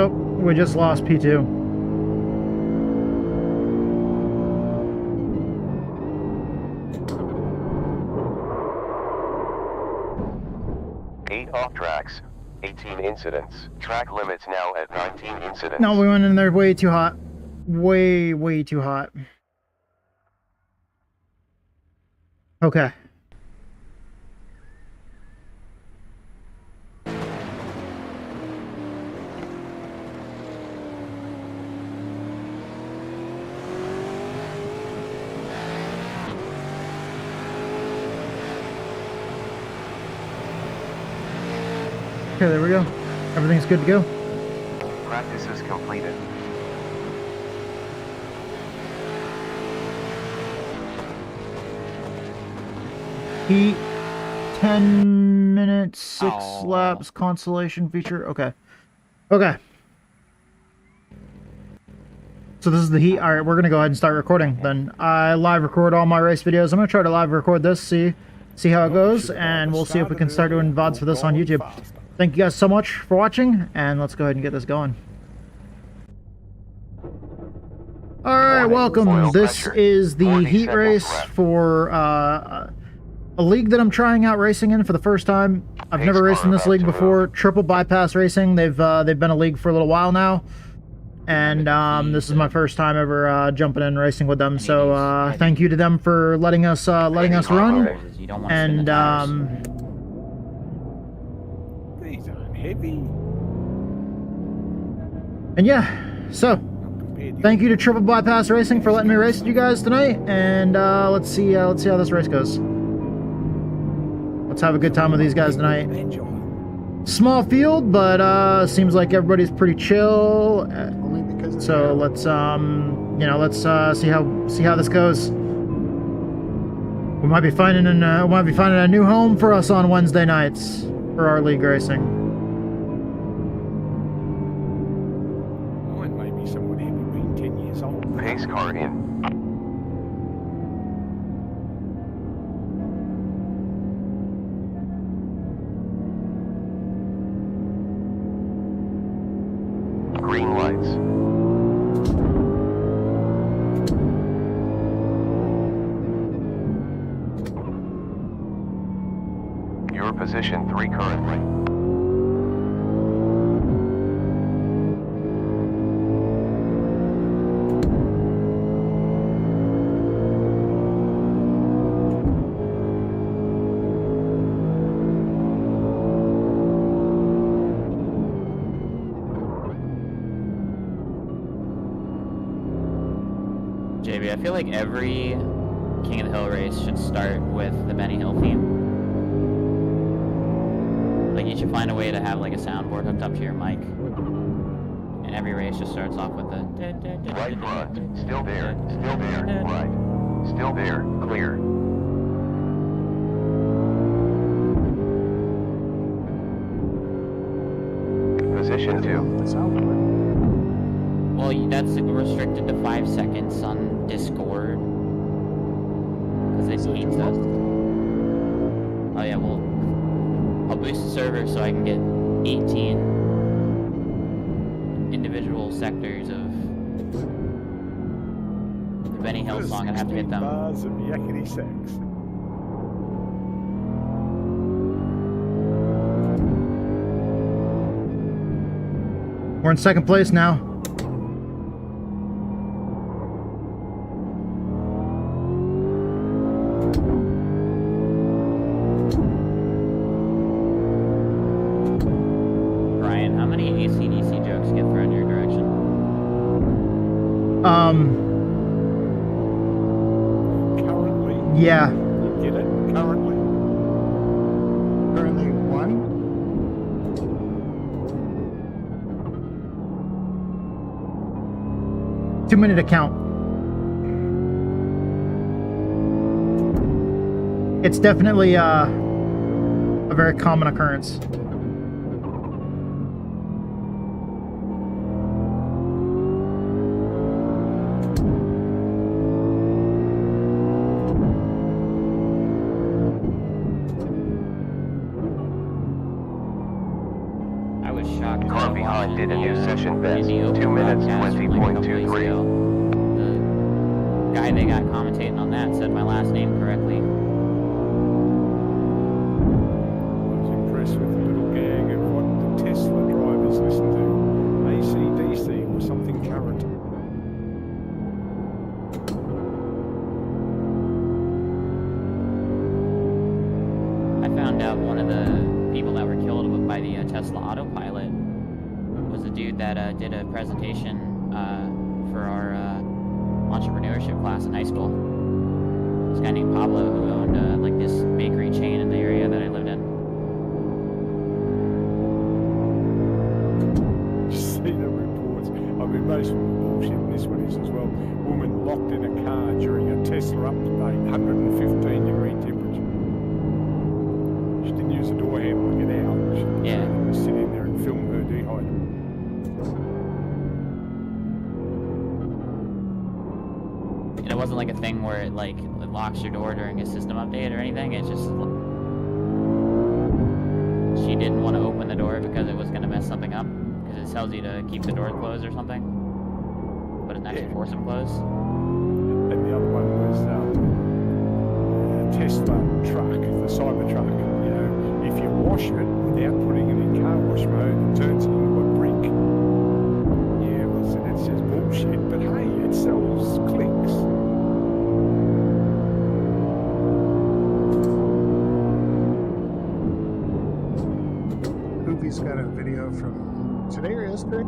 Oh, we just lost P2. Off tracks, 18 incidents. Track limits now at 19 incidents. No, we went in there way too hot. Way too hot. Okay. Okay, there we go. Everything's good to go. Practice is completed. Heat, 10 minutes, 6 laps, consolation feature. Okay. Okay. So this is the heat. All right, we're going to go ahead and start recording then. I live record all my race videos. I'm going to try to live record this, see how it goes, and we'll see if we can start doing VODs for this on YouTube. Thank you guys so much for watching, and let's go ahead and get this going. Alright, welcome. This is the heat race for a league that I'm trying out racing in for the first time. I've never raced in this league before. Triple Bypass Racing. They've been a league for a little while now, and this is my first time ever jumping in racing with them. So thank you to them for letting us run, and and yeah, so thank you to Triple Bypass Racing for letting me race with you guys tonight, and let's see how this race goes. Let's have a good time with these guys tonight. Small field, but seems like everybody's pretty chill. So let's you know, let's see how this goes. We might be finding a new home for us on Wednesday nights for our league racing. Pace car in. Green lights. Your position 3 currently. JB, I feel like every King of the Hill race should start with the Benny Hill theme. Like, you should find a way to have like a soundboard hooked up to your mic, and every race just starts off with the right front, still there, right, still there, clear. Position 2. Well, that's restricted to 5 seconds on Discord, because it hates us. Oh yeah, well, I'll boost the server so I can get 18 individual sectors of the Benny Hill song. I have to get them. Bars of yakety sex. We're in second place now. Currently. Yeah. Get it? Currently. Currently 1. Two-minute account. It's definitely a very common occurrence. I was shocked. created a new session best. in the open 2 minutes, broadcast from, like, a couple weeks 20.23. ago. The guy they got commentating on that said my last name correctly. I was impressed with the little gang of what the Tesla drivers listen to. AC/DC or something current. I found out one of the people that were killed by the Tesla autopilot was the dude that did a presentation for our entrepreneurship class in high school. This guy named Pablo who owned like this bakery chain in the area that I lived in. See the reports. I mean, most bullshit this one is as well. Woman locked in a car during a Tesla update, 115-degree temperature. She didn't use the door handle to get out. She was sitting there and film her dehydrated. And it wasn't like a thing where it like it locks your door during a system update or anything. It's just she didn't want to open the door because it was going to mess something up. Because it tells you to keep the door closed or something, but it actually force them closed. And the other one was a Tesla truck, the Cybertruck. You know, if you wash it without putting it in car wash mode, it turns into a brick. Yeah, well, so that's just bullshit. But hey, it sells clicks. Hoopy's got a video from today or yesterday?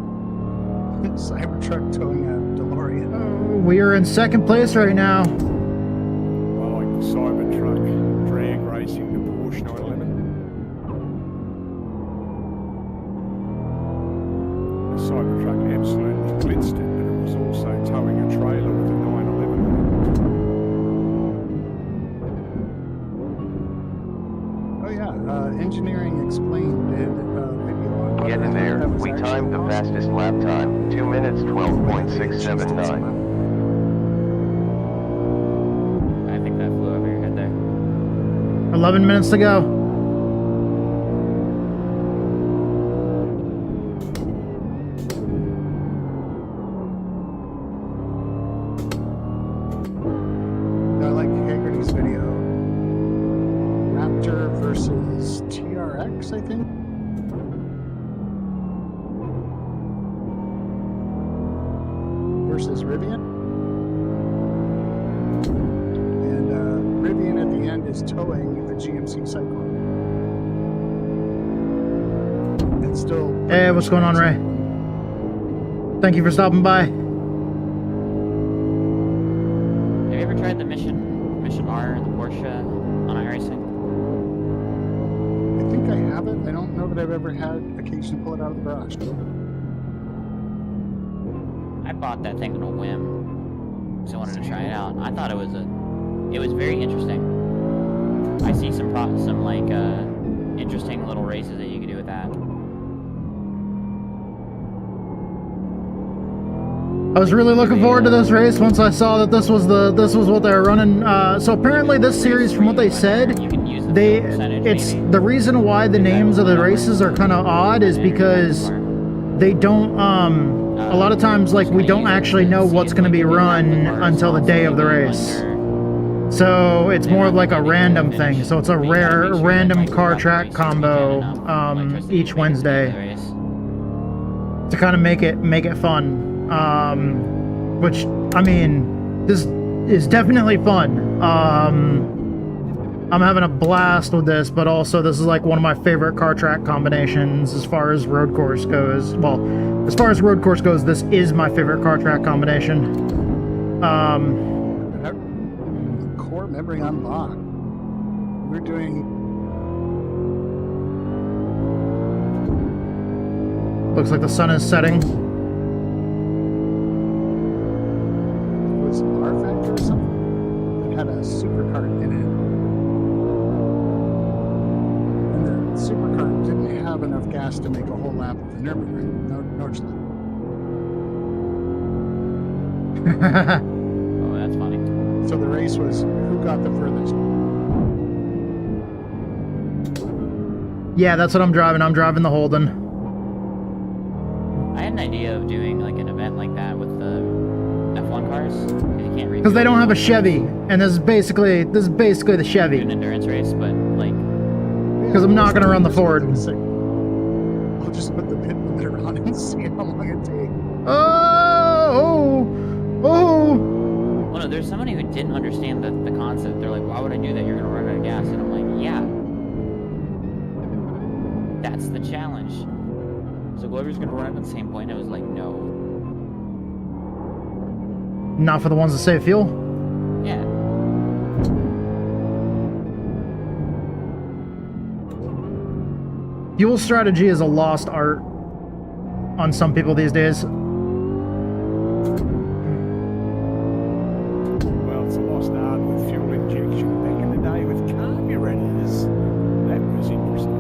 Cybertruck towing a DeLorean. We are in second place right now. I like the Cybertruck drag racing the Porsche 911. The Cybertruck absolutely blitzed it, but it was also towing a trailer with a 911 on it. Oh yeah, Engineering Explained did a video on what Get in there. that was We actually timed the possible. fastest lap time. 2 minutes, 12.679. I think that flew over your head there. 11 minutes to go. I like Haggerty's video. Raptor versus TRX, I think. Versus Rivian. And Rivian at the end is towing the GMC Cyclone. It's still. Hey, what's going on, Ray? Thank you for stopping by. Have you ever tried the Mission R, the Porsche on iRacing? I think I have it. I don't know that I've ever had occasion to pull it out of the garage. I bought that thing on a whim, so I wanted to try it out. I thought it was very interesting. I see some interesting little races that you can do with that. I was really looking forward to this race once I saw that this was what they were running. So apparently this series, from what they said, You can use the they fuel percentage, it's maybe. the reason why the names of the races are kind of odd is because they don't a lot of times like we don't actually know what's going to be run until the day of the race. So it's more like a random thing. So it's a random car track combo each Wednesday to kind of make it fun. Which, I mean, this is definitely fun. I'm having a blast with this, but also this is like one of my favorite car track combinations as far as road course goes. Well, as far as road course goes, this is my favorite car track combination. Core memory unlocked. We're doing. Looks like the sun is setting. Was it R Factor or something? It had a supercar in it. And the supercar didn't have enough gas to make a whole lap of the Nürburgring, Nordschleife. Oh, that's funny. So the race was who got the furthest. Yeah, that's what I'm driving. I'm driving the Holden. Because they don't have a Chevy, and this is basically the Chevy. an endurance race, but like, Because I'm not gonna run the Ford. I'll just put the pit limiter on and see how long it takes. Oh! well, no, there's somebody who didn't understand the concept. They're like, why would I do that? You're gonna run out of gas, and I'm like, yeah, that's the challenge. So Glover's gonna run at the same point. I was like, no. Not for the ones that save fuel. Yeah. Fuel strategy is a lost art on some people these days. Well, it's a lost art with fuel injection. Back in the day with carburetors, that was interesting.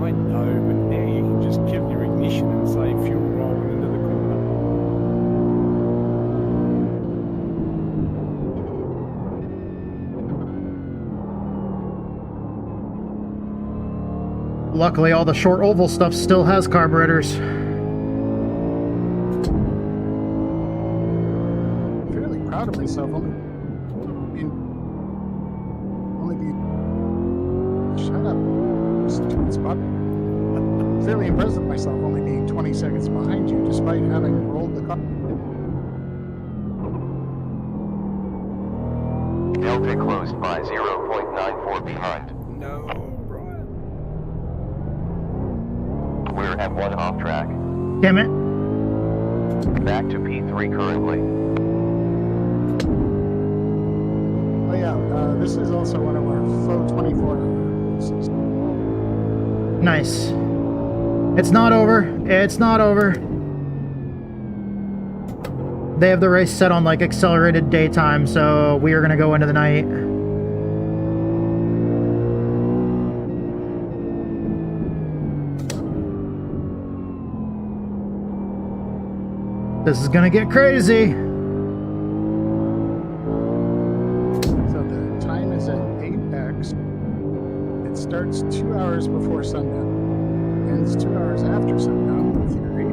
I know, but now you can just kill your ignition and say fuel rolling into the corner. Luckily, all the short oval stuff still has carburetors. I'm fairly proud of myself. Shut up. Stupid spot. I'm fairly impressed with myself only being 20 seconds behind you, despite having rolled the car. Delta closed by 0.94 behind. No, Brian. We're at 1 off track. Damn it. Back to P3 currently. Oh yeah, this is also one of our faux 24 races. Nice. It's not over. It's not over. They have the race set on like accelerated daytime, so we are going to go into the night. This is going to get crazy. So the time is at 8x. It starts 2 hours before sundown. Ends 2 hours after sundown, in theory.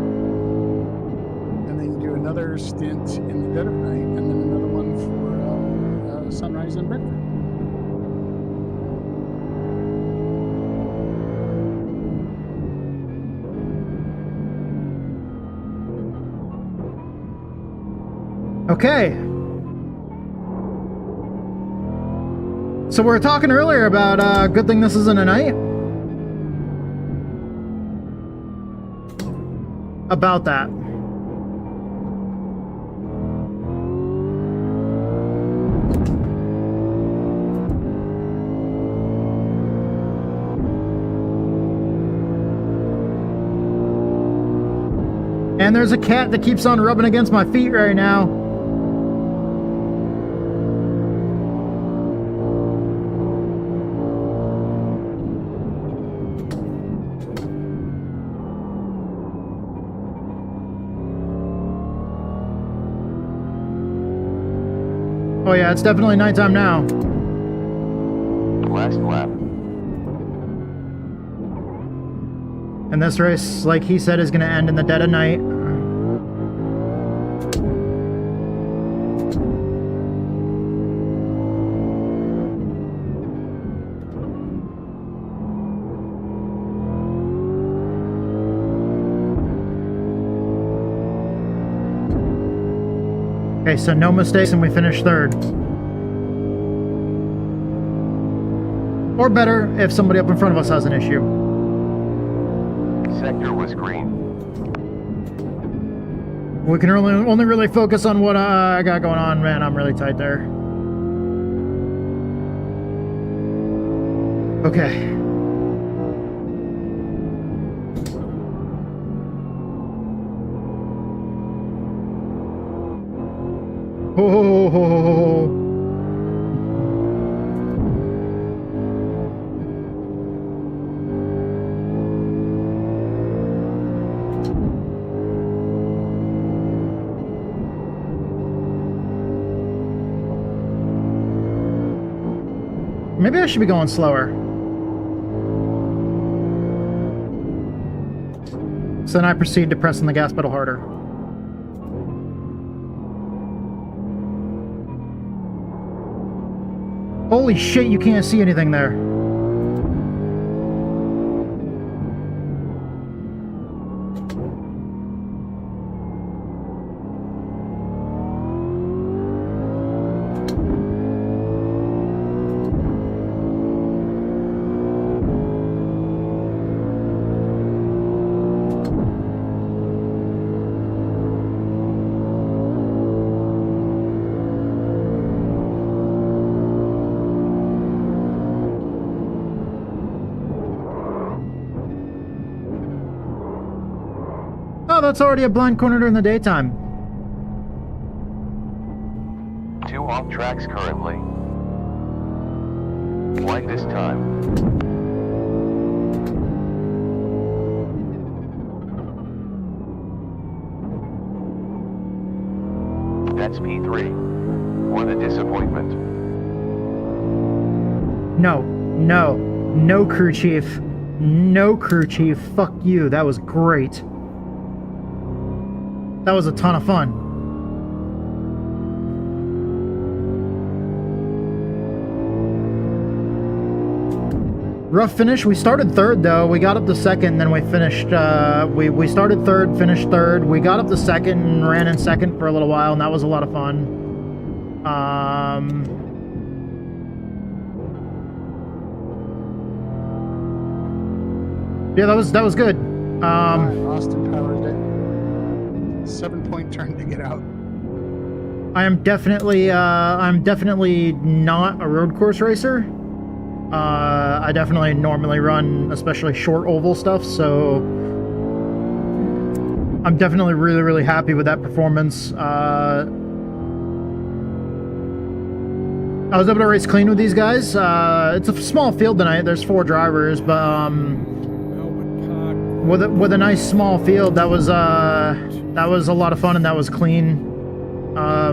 And then you do another stint in the dead of night, and then another one for sunrise and breakfast. Okay. So we were talking earlier about good thing this isn't a night. About that. And there's a cat that keeps on rubbing against my feet right now. Oh yeah, it's definitely nighttime now. Last lap. And this race, like he said, is going to end in the dead of night. Okay, so no mistakes and we finish third. Or better, if somebody up in front of us has an issue. Sector was green. We can only really focus on what I got going on. Man, I'm really tight there. Okay. Oh. Maybe I should be going slower. So then I proceed to pressing the gas pedal harder. Holy shit, you can't see anything there. Oh, that's already a blind corner during the daytime. 2 off tracks currently. Wide this time. That's P3. What a disappointment. No crew chief. No crew chief. Fuck you. That was great. That was a ton of fun. Rough finish. We started third though. We got up to second, then we finished. We started third, finished third. We got up to second and ran in second for a little while, and that was a lot of fun. Yeah, that was good. Austin powered it. 7-point turn to get out. I'm definitely not a road course racer. I definitely normally run especially short oval stuff, so I'm definitely really happy with that performance. I was able to race clean with these guys. It's a small field tonight. There's 4 drivers, but with a nice small field, that was a lot of fun and that was clean. I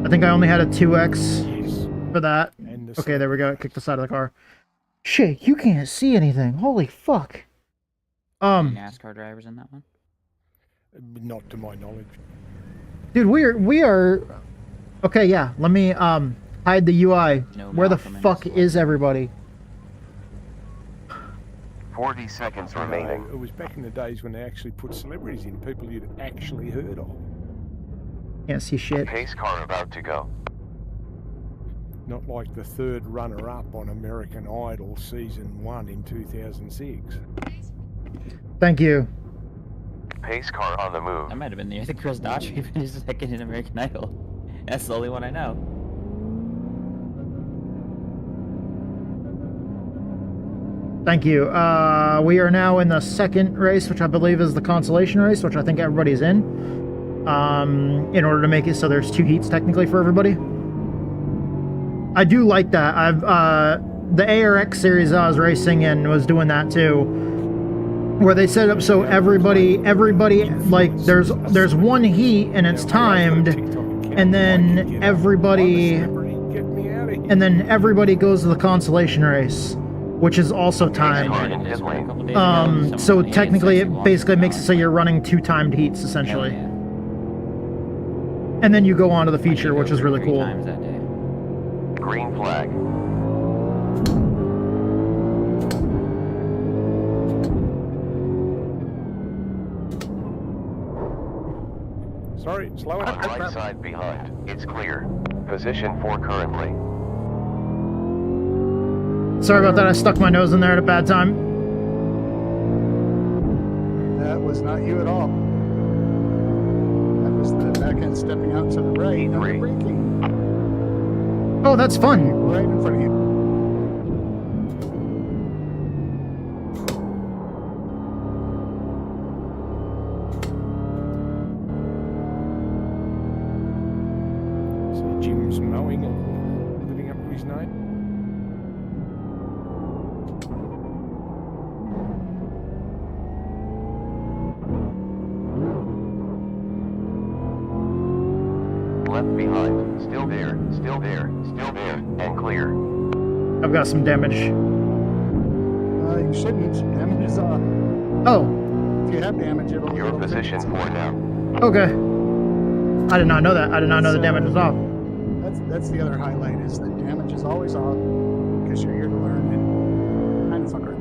think I only had a 2X for that. Okay, there we go. It kicked the side of the car. Shit, you can't see anything. Holy fuck. NASCAR drivers in that one? Not to my knowledge. Dude, we are. Okay, yeah. Let me hide the UI. No, where the Malcolm fuck is everybody? 40 seconds remaining. It was back in the days when they actually put celebrities in, people you'd actually heard of. Can't see shit. Pace car about to go. Not like the 3rd runner-up on American Idol Season 1 in 2006. Thank you. Pace car on the move. That might have been the year that Chris Daughtry finished second in American Idol. That's the only one I know. Thank you. We are now in the second race, which I believe is the consolation race, which I think everybody's in order to make it so there's 2 heats technically for everybody. I do like that. The ARX series I was racing in was doing that too, where they set up so everybody like there's one heat and it's timed, and then everybody goes to the consolation race, which is also timed. So technically it basically makes it so you're running 2 timed heats essentially. And then you go on to the feature, which is really cool. Green flag. Sorry, slow it On up. right side behind. It's clear. Position 4 currently. Sorry about that, I stuck my nose in there at a bad time. That was not you at all. That was the back end stepping out to the right and the braking. Oh, that's fun. Right in front of you. So Jim's mowing and living up to his name. Left behind. Still there. Still there. Still there. And clear. I've got some damage. You shouldn't. Damage is off. Oh. If you have damage, it'll... Your position 4 now. Okay. I did not know that. I did not know the damage was off. That's the other highlight, is that damage is always off because you're here to learn and kind of fuck around.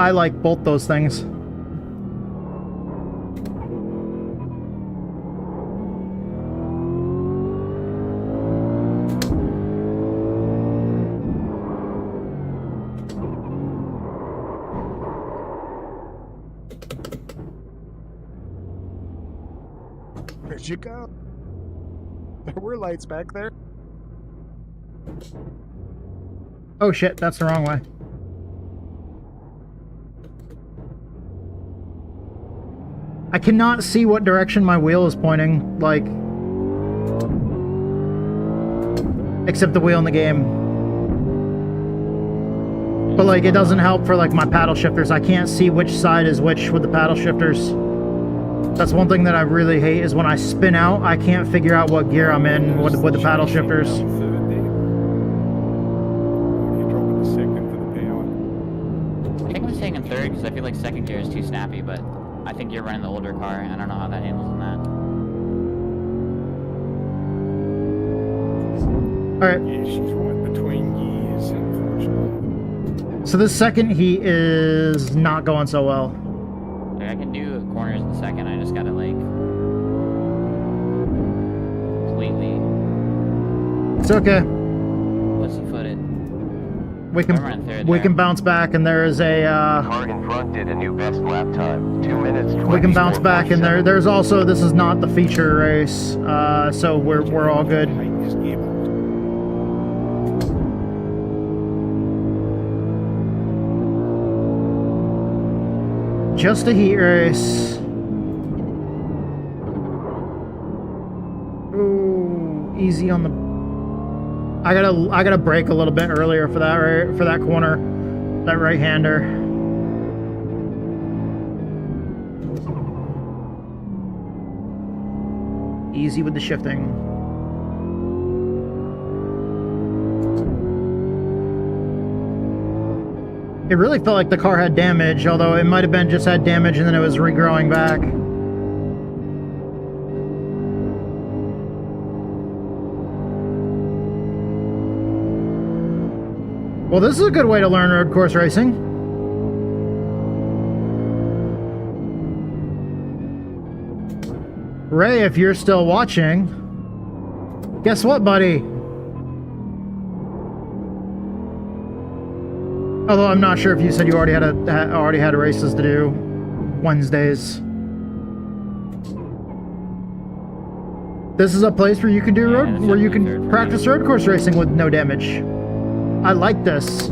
I like both those things. Where'd you go? There were lights back there. Oh shit, that's the wrong way. I cannot see what direction my wheel is pointing, like, except the wheel in the game. But like, it doesn't help for like my paddle shifters. I can't see which side is which with the paddle shifters. That's one thing that I really hate, is when I spin out, I can't figure out what gear I'm in with the paddle shifters. I think I'm staying in third because I feel like second gear is too snappy, but I think you're running the older car. I don't know how that handles in that. Alright. Yeah, she's right between years, unfortunately. So this second heat is not going so well. Like, I can do corners in the second. I just gotta like completely. It's okay. Pussy foot it. We can bounce back, and there is a Car in front did a new best lap time. 2 minutes. we can bounce back, and there's also, this is not the feature race, so we're all good. Just a heat race. Ooh, easy on the. I gotta brake a little bit earlier for that, right, for that corner, that right-hander. Easy with the shifting. It really felt like the car had damage, although it might have been just had damage and then it was regrowing back. Well, this is a good way to learn road course racing. Ray, if you're still watching, guess what, buddy? Although I'm not sure if you said you already had races to do Wednesdays. This is a place where you can do practice road course racing with no damage. I like this,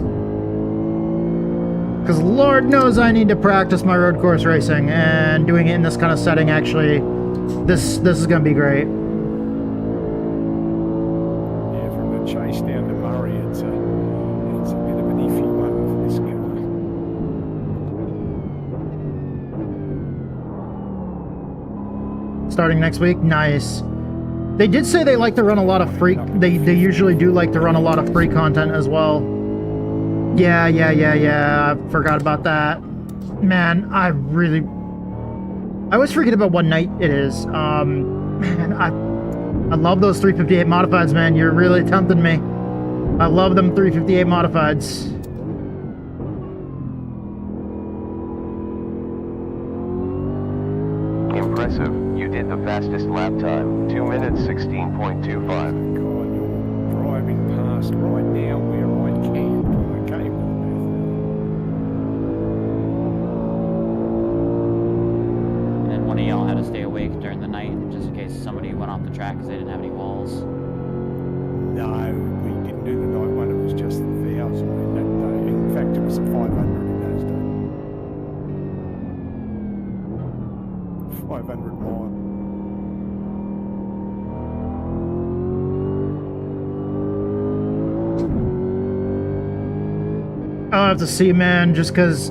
because Lord knows I need to practice my road course racing, and doing it in this kind of setting, actually, this is gonna be great. Yeah, from the chase down to Murray, it's a bit of an iffy one for this guy. Starting next week, nice. They did say they like to run a lot of free. They usually do like to run a lot of free content as well. Yeah. I forgot about that. Man, I always forget about what night it is. Man, I love those 358 modifieds, man. You're really tempting me. I love them 358 modifieds. Impressive. You did the fastest lap time. 2 minutes 16.25. God, you're driving past right now where I camped when I came to the And then one of y'all had to stay awake during the night just in case somebody went off the track because they didn't have any walls. No, we didn't do the night one. It was just the 1,000 in that day. In fact, it was 500 in those days. 500 miles. I'll have to see, man, just because.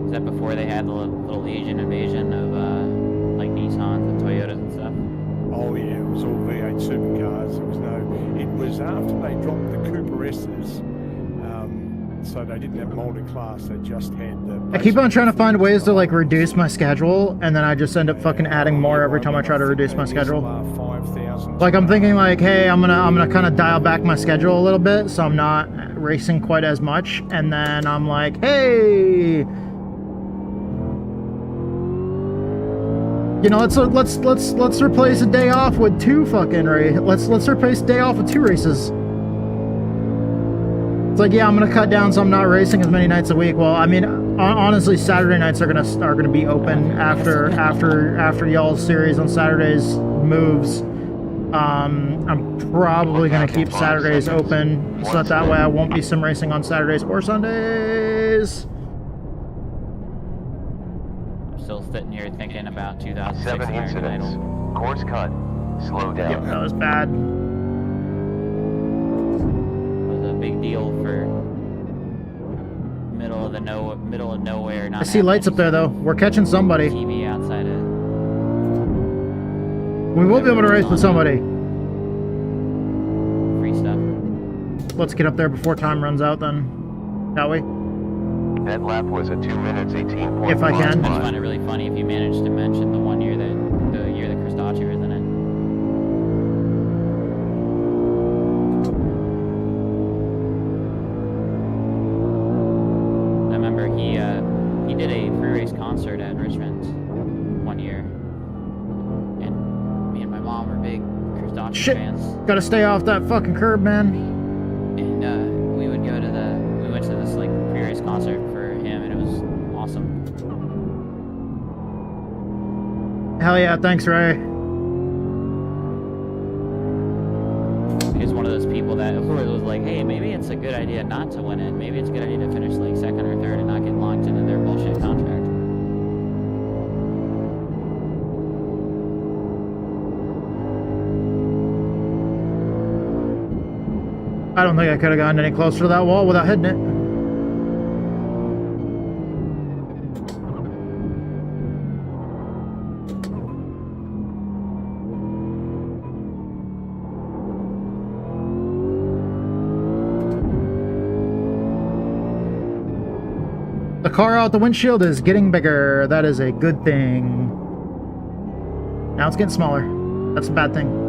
Is that before they had the little Asian invasion of like Nissans and Toyotas and stuff? Oh yeah, it was all V8 supercars. It was after they dropped the Cooper S's. so they didn't have multi-class. They just had the. I keep on trying to find ways to like reduce my schedule, and then I just end up fucking adding more every time I try to reduce my schedule. 5,000. Like I'm thinking like, hey, I'm gonna kind of dial back my schedule a little bit, so I'm not racing quite as much. And then I'm like, hey, you know, let's replace a day off with two fucking races. Let's replace a day off with two races. It's like, yeah, I'm gonna cut down, so I'm not racing as many nights a week. Well, I mean, honestly, Saturday nights are gonna be open after y'all's series on Saturdays moves. I'm probably gonna keep Saturdays open so that way I won't be sim racing on Saturdays or Sundays. I'm still sitting here thinking about 2006 7 American incidents. Idol. Course cut. Slow down. Yep, that was bad. It was a big deal for middle of nowhere. Not I see lights up there though. We're catching somebody. TV outside of. We will be able to race with somebody. Free stuff. Let's get up there before time runs out then, shall we? That lap was a 2 minutes 18.5. If I can. I just find it really funny if you manage to mention the year that Chris Daughtry was in it. I remember he did a pre-race concert at Richmond one year, and me and my mom were big Chris Daughtry Shit. fans. Gotta stay off that fucking curb, man. And we went to this like pre-race concert for him, and it was awesome. Hell yeah, thanks, Ray. He's one of those people that was like, hey, maybe it's a good idea not to win it. Maybe it's a good idea to finish like second or third and not get locked into their bullshit contract. I don't think I could have gotten any closer to that wall without hitting it. The car out the windshield is getting bigger. That is a good thing. Now it's getting smaller. That's a bad thing.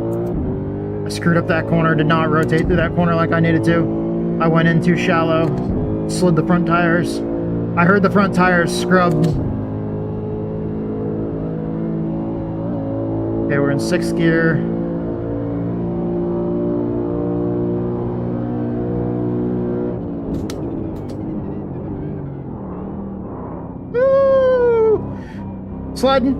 I screwed up that corner, did not rotate through that corner like I needed to. I went in too shallow, slid the front tires. I heard the front tires scrub. Okay, we're in 6th gear. Woo! Sliding.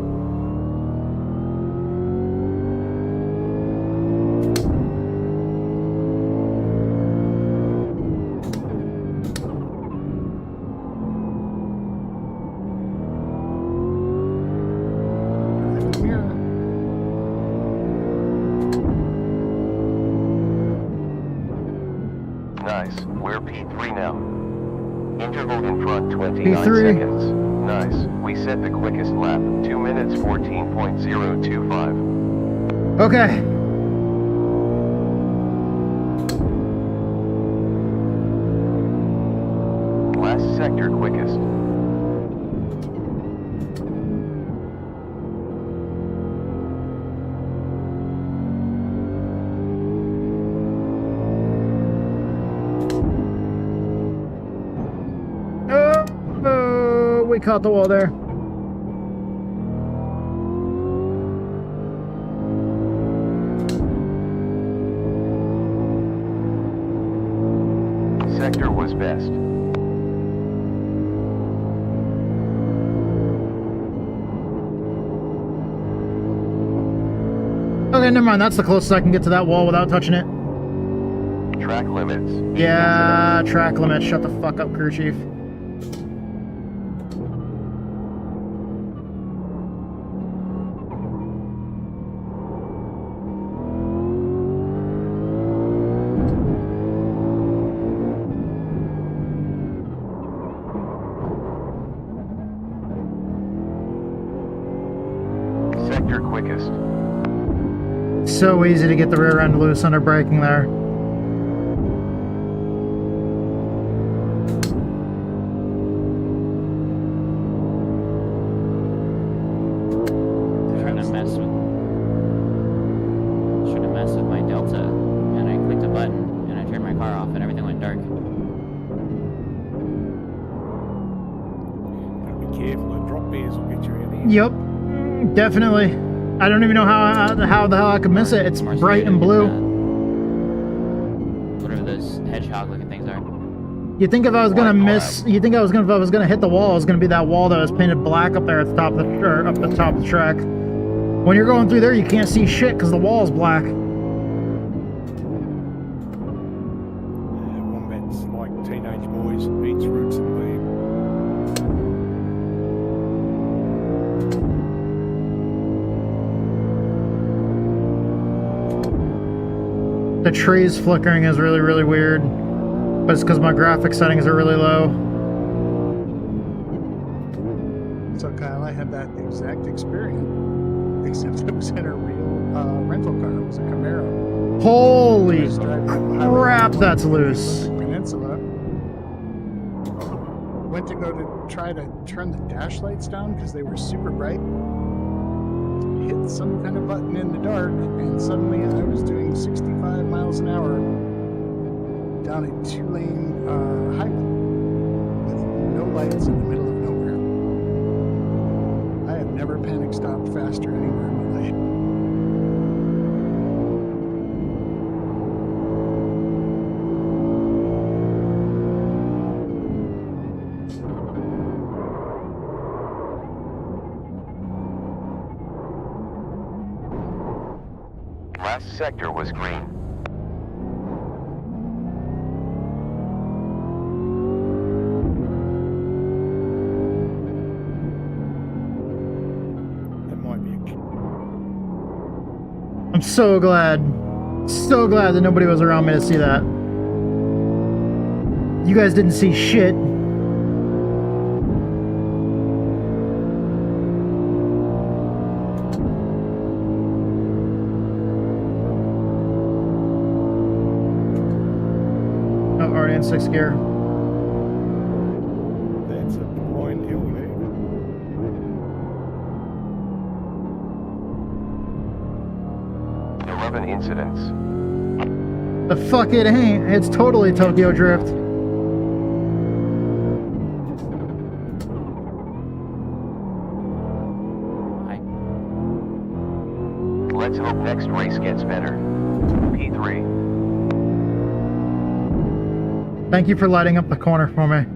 Nice. We're P3 now. Interval in front 29 P3. seconds. Nice. We set the quickest lap. 2 minutes 14.025. Okay. Last sector quickest. Oh, we caught the wall there. Sector was best. Okay, never mind. That's the closest I can get to that wall without touching it. Track limits. Yeah, track limit. Shut the fuck up, crew chief. Sector quickest. So easy to get the rear end loose under braking there. careful. The drop bears will get you out here. Yep, definitely. I don't even know how the hell I could miss it. It's More bright and suited, blue. Whatever those hedgehog-looking things are. You think if I was gonna miss? You think if I was gonna hit the wall, it was gonna be that wall that was painted black up there at the top of up the top of the track. When you're going through there, you can't see shit because the wall is black. Wombats like teenage boys, eats roots and leaves. The trees flickering is really, really weird. But it's because my graphic settings are really low. So Kyle, I had that exact experience, except it was in a real rental car. It was a Camaro. Holy I was driving down the highway crap, on that's the loose. Peninsula. Went to go to try to turn the dash lights down because they were super bright. Hit some kind of button in the dark, and suddenly I was doing 65 miles an hour down a two-lane highway with no lights in the middle of nowhere. I have never panic stopped faster anywhere in my life. Last sector was green. I'm so glad that nobody was around me to see that. You guys didn't see shit. Oh, already in 6th gear. That's a blind hill there. Incidents. The fuck it ain't. It's totally Tokyo Drift. Let's hope next race gets better. P3. Thank you for lighting up the corner for me.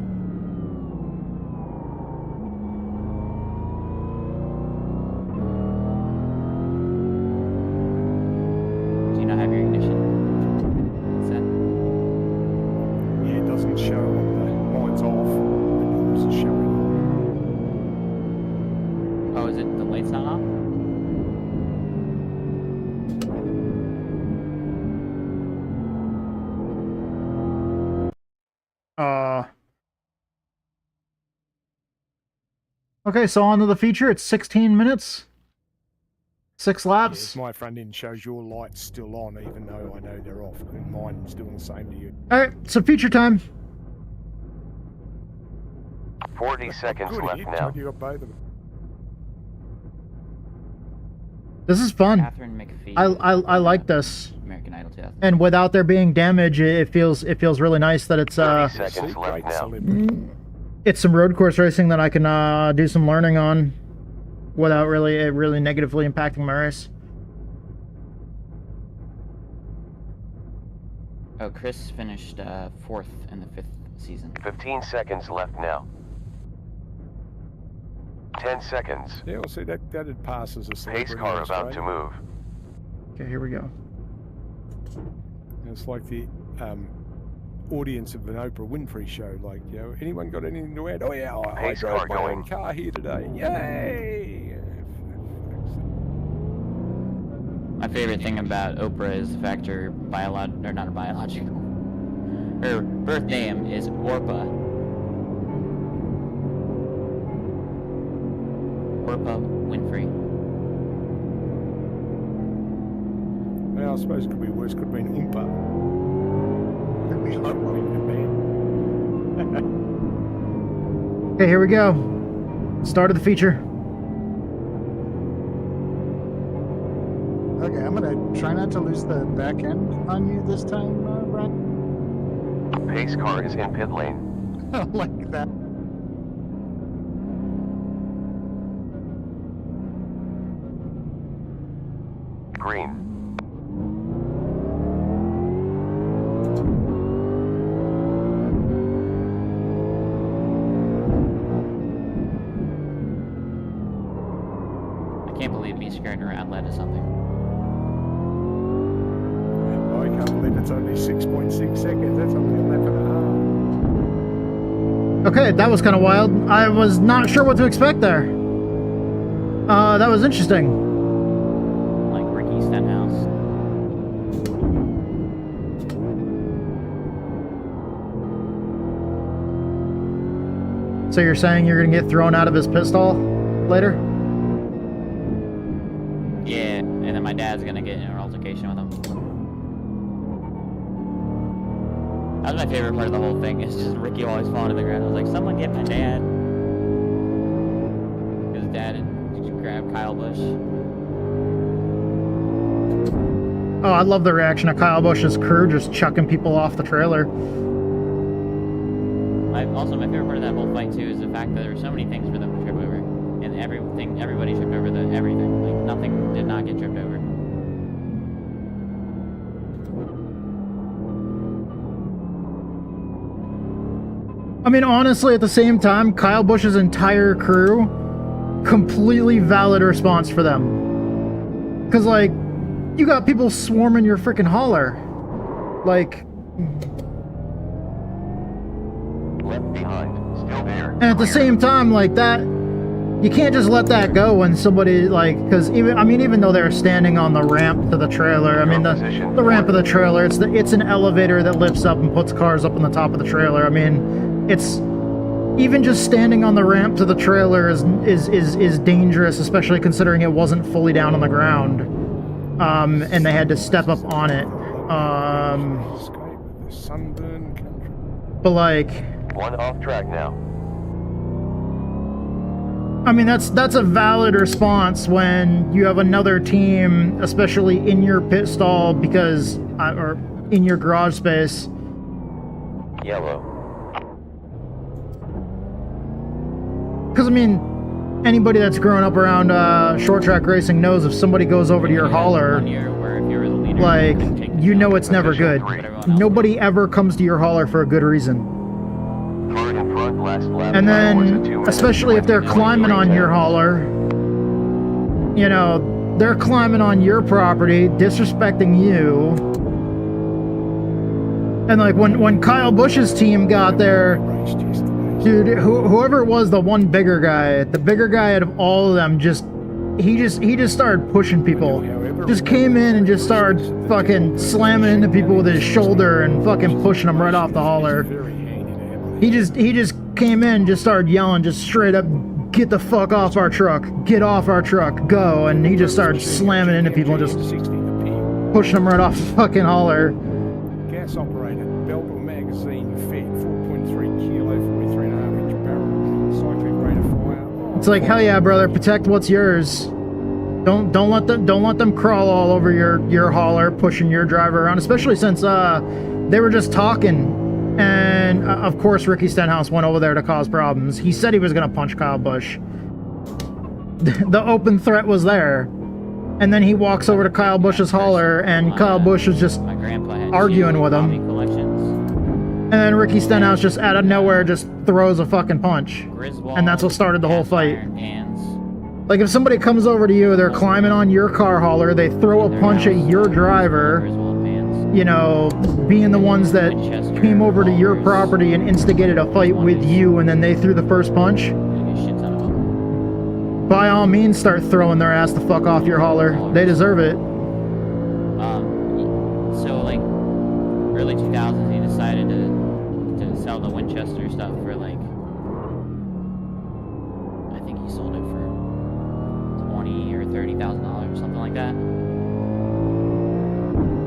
Okay, so on to the feature. It's 16 minutes. 6 laps. Yeah, my front end shows your light's still on, even though I know they're off, and mine's doing the same to you. Alright, so feature time. 40 seconds left now. You got both of them. This is fun. Catherine McPhee. I like this. American Idol 2000. And without there being damage, it feels really nice that it's 30 seconds left now. It's some road course racing that I can do some learning on without really negatively impacting my race. Oh, Chris finished 4th in the 5th season. 15 seconds left now. 10 seconds. Yeah, well, see, that'd pass as a pace car about to move. Okay, here we go. It's like the audience of an Oprah Winfrey show. Like, you know, anyone got anything to add? Oh yeah, I drove my own car here today. Yay! My favorite thing about Oprah is the fact her her birth name is Orpah. Orpah Winfrey. Well, I suppose it could be worse. Could have been Oompa. Could be Okay, here we go. Start of the feature. Okay, I'm gonna try not to lose the back end on you this time, Brian. Pace car is in pit lane. Like that. screen. I can't believe me skirting around led to something. I can't believe it's only 6.6 seconds. That's only a lap and a half. Okay, that was kind of wild. I was not sure what to expect there. That was interesting. Like Ricky Stenhouse. So you're saying you're gonna get thrown out of his pit stall later? Yeah, and then my dad's gonna get in an altercation with him. That was my favorite part of the whole thing. It's just Ricky always falling to the ground. I was like, someone get my dad. His dad had grabbed Kyle Busch. Oh, I love the reaction of Kyle Busch's crew just chucking people off the trailer. Also, my favorite part of that whole fight too is the fact that there were so many things for them to trip over, and everybody tripped over everything. Like nothing did not get tripped over. I mean, honestly, at the same time, Kyle Busch's entire crew, completely valid response for them. Because, like, you got people swarming your freaking hauler. Like... Left behind, still there. And at the same time, like, that... You can't just let that go when somebody, like... Because, even though they're standing on the ramp to the trailer, I mean, the ramp of the trailer, it's an elevator that lifts up and puts cars up on the top of the trailer. I mean... It's even just standing on the ramp to the trailer is dangerous, especially considering it wasn't fully down on the ground, and they had to step up on it. But like, one off track now. I mean, that's a valid response when you have another team, especially in your pit stall because or in your garage space. Yellow. Because, I mean, anybody that's grown up around short track racing knows if somebody goes over to your hauler, like, you know it's never good. Nobody ever comes to your hauler for a good reason. And then, especially if they're climbing on your hauler, you know, they're climbing on your property, disrespecting you. And, like, when Kyle Busch's team got there... Dude, whoever it was, the one bigger guy, the bigger guy out of all of them, he just started pushing people. Just came in and just started fucking slamming into people with his shoulder and fucking pushing them right off the hauler. He just came in and just started yelling, just straight up, get the fuck off our truck, get off our truck, go. And he just started slamming into people and just pushing them right off the fucking hauler. Gas operated, Belville magazine fed, 4.3 kilo, 43.5-inch barrel, cycling rate of fire. It's like, hell yeah, brother, protect what's yours. Don't let them crawl all over your hauler, pushing your driver around, especially since they were just talking. And of course Ricky Stenhouse went over there to cause problems. He said he was gonna punch Kyle Busch. The open threat was there. And then he walks over to Kyle Busch's hauler, and Kyle Busch was just arguing with him. And then Ricky Stenhouse just out of nowhere just throws a fucking punch. And that's what started the whole fight. Like, if somebody comes over to you, they're climbing on your car hauler, they throw a punch at your driver, you know, being the ones that came over to your property and instigated a fight with you, and then they threw the first punch. By all means, start throwing their ass the fuck off your hauler. They deserve it. So, like, early 2000s, he decided to sell the Winchester stuff for, like, I think he sold it for $20,000 or $30,000 or something like that.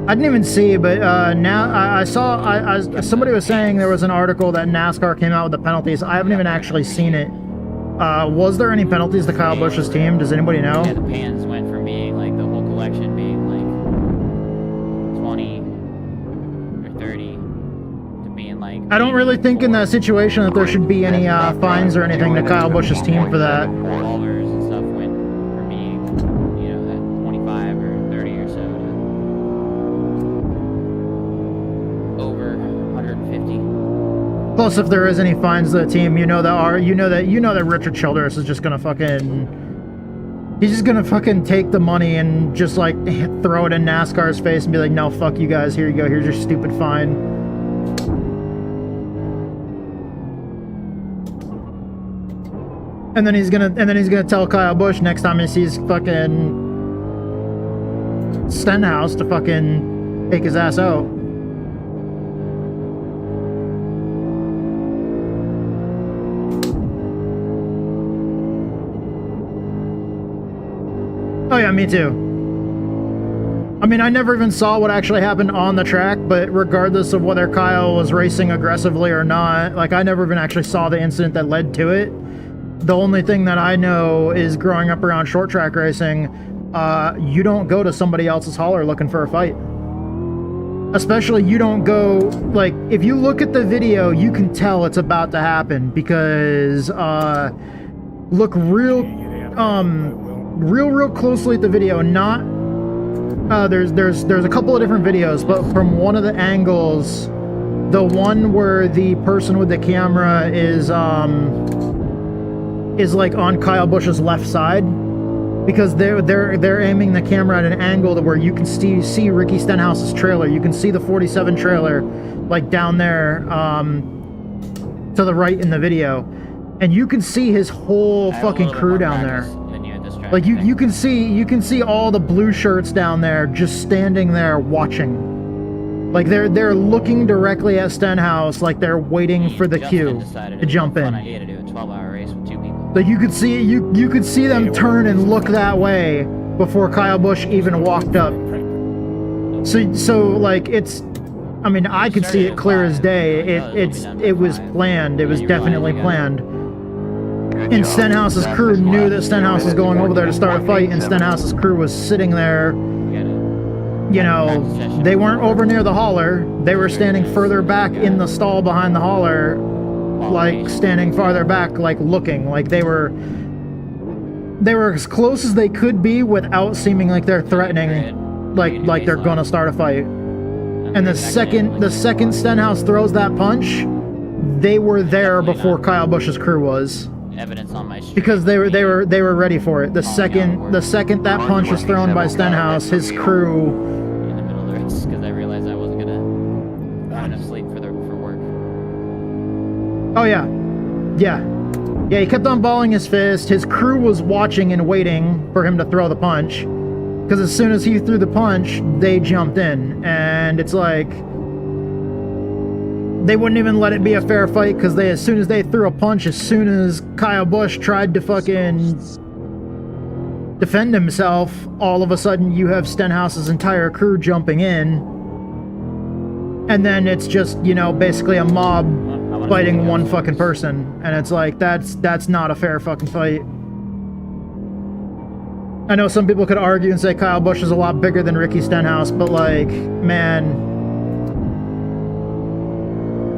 I didn't even see, but now I saw somebody was saying there was an article that NASCAR came out with the penalties. I haven't even actually seen it. Was there any penalties to Kyle Busch's team? Does anybody know? Yeah, the pans went from being like the whole collection being like 20 or 30 to being like. I don't really think in that situation that there should be any fines or anything to Kyle Busch's team for that. Revolvers and stuff went from being, you know, that 25 or 30 or Plus, if there is any fines to the team, you know that Richard Childress is just gonna fucking, he's just gonna fucking take the money and just like throw it in NASCAR's face and be like, no, fuck you guys, here you go, here's your stupid fine. And then he's gonna tell Kyle Busch next time he sees fucking Stenhouse to fucking take his ass out. Oh yeah, me too. I mean, I never even saw what actually happened on the track, but regardless of whether Kyle was racing aggressively or not, like, I never even actually saw the incident that led to it. The only thing that I know is growing up around short track racing, you don't go to somebody else's hauler looking for a fight. Especially you don't go, like, if you look at the video, you can tell it's about to happen because, look real closely at the video. Not, there's a couple of different videos, but from one of the angles, the one where the person with the camera is like on Kyle Busch's left side, because they're aiming the camera at an angle to where you can see Ricky Stenhouse's trailer. You can see the 47 trailer like down there to the right in the video, and you can see his whole fucking crew down there. Like you can see all the blue shirts down there just standing there watching. Like they're looking directly at Stenhouse, like they're waiting for the cue to jump in. Like you could see them turn and look that way before Kyle Busch even walked up. So like it's, I mean, I could see it clear as day. It was planned. It was definitely planned. And Stenhouse's crew knew that Stenhouse was going over there to start a fight, and Stenhouse's crew was sitting there. You know, they weren't over near the hauler. They were standing further back in the stall behind the hauler, like standing farther back, like looking, like they were as close as they could be without seeming like they're threatening, like they're gonna start a fight. And the second Stenhouse throws that punch, they were there before Kyle Busch's crew was. Evidence on my street. Because they were ready for it. The second that punch was thrown by Stenhouse, his crew. In the middle of the race, because I realized I wasn't gonna have enough sleep for work. Oh yeah, he kept on balling his fist. His crew was watching and waiting for him to throw the punch, because as soon as he threw the punch, they jumped in, and it's like they wouldn't even let it be a fair fight, because as soon as they threw a punch, as soon as Kyle Busch tried to fucking defend himself, all of a sudden you have Stenhouse's entire crew jumping in, and then it's just, you know, basically a mob fighting one fucking person, and it's like, that's not a fair fucking fight. I know some people could argue and say Kyle Busch is a lot bigger than Ricky Stenhouse, but like, man,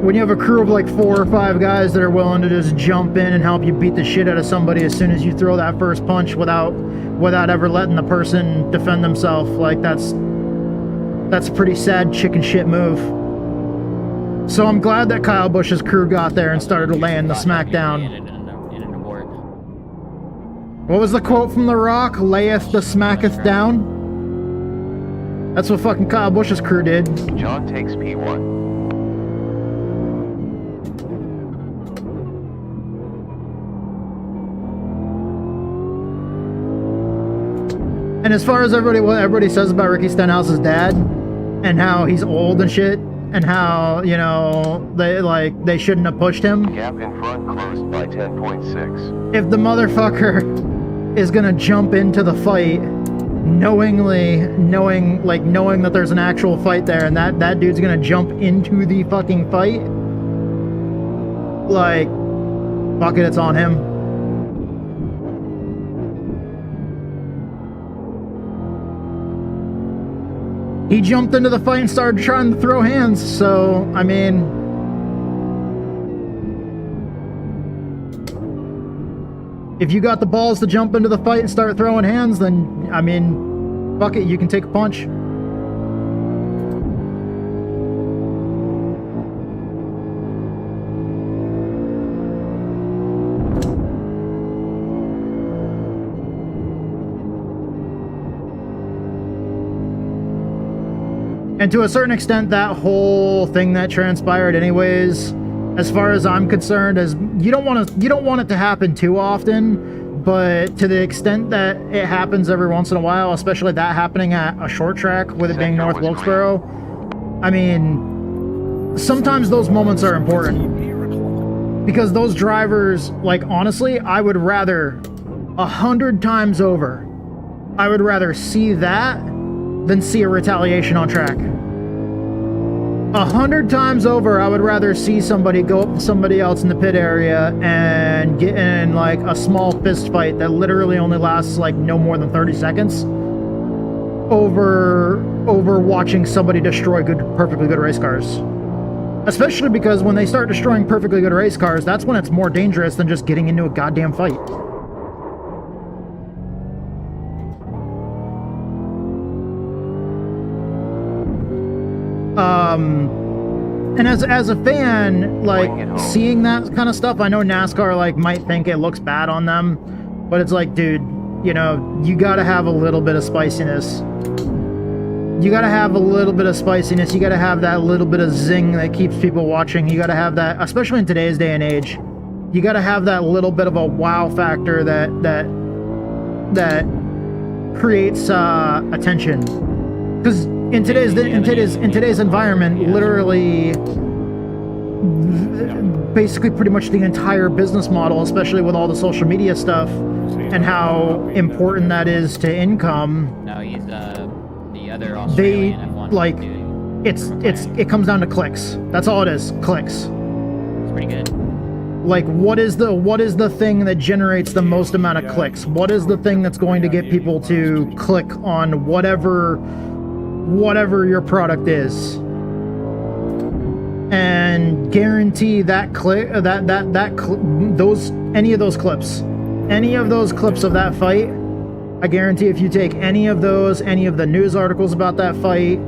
when you have a crew of like 4 or 5 guys that are willing to just jump in and help you beat the shit out of somebody as soon as you throw that first punch without ever letting the person defend themselves, like that's a pretty sad chicken shit move. So I'm glad that Kyle Busch's crew got there and started laying the smack down. What was the quote from The Rock? Layeth the smacketh down? That's what fucking Kyle Busch's crew did. John takes P1. And as far as what everybody says about Ricky Stenhouse's dad, and how he's old and shit, and how, you know, they shouldn't have pushed him. Gap in front closed by 10.6. If the motherfucker is gonna jump into the fight, knowing that there's an actual fight there, and that dude's gonna jump into the fucking fight, like, fuck it, it's on him. He jumped into the fight and started trying to throw hands, so, I mean, if you got the balls to jump into the fight and start throwing hands, then, I mean, fuck it, you can take a punch. And to a certain extent, that whole thing that transpired anyways, as far as I'm concerned, is you don't want it to happen too often, but to the extent that it happens every once in a while, especially that happening at a short track with it being North Wilkesboro, I mean, sometimes those moments are important. Because those drivers, like, honestly, I would rather 100 times over, I would rather see that than see a retaliation on track. 100 times over, I would rather see somebody go up to somebody else in the pit area and get in like a small fist fight that literally only lasts like no more than 30 seconds over watching somebody destroy perfectly good race cars. Especially because when they start destroying perfectly good race cars, that's when it's more dangerous than just getting into a goddamn fight. And as a fan, like, seeing that kind of stuff, I know NASCAR, like, might think it looks bad on them, but it's like, dude, you know, you gotta have a little bit of spiciness. You gotta have a little bit of spiciness. You gotta have that little bit of zing that keeps people watching. You gotta have that, especially in today's day and age. You gotta have that little bit of a wow factor that creates attention. Because in today's environment, literally, basically pretty much the entire business model, especially with all the social media stuff and how important that is to income. No, he's the other Australian F1 like, dude. it comes down to clicks. That's all it is, clicks. It's pretty good. Like, what is the thing that generates the most amount of clicks? What is the thing that's going to get people to click on whatever your product is? And guarantee that any of those clips of that fight, I guarantee if you take any of the news articles about that fight,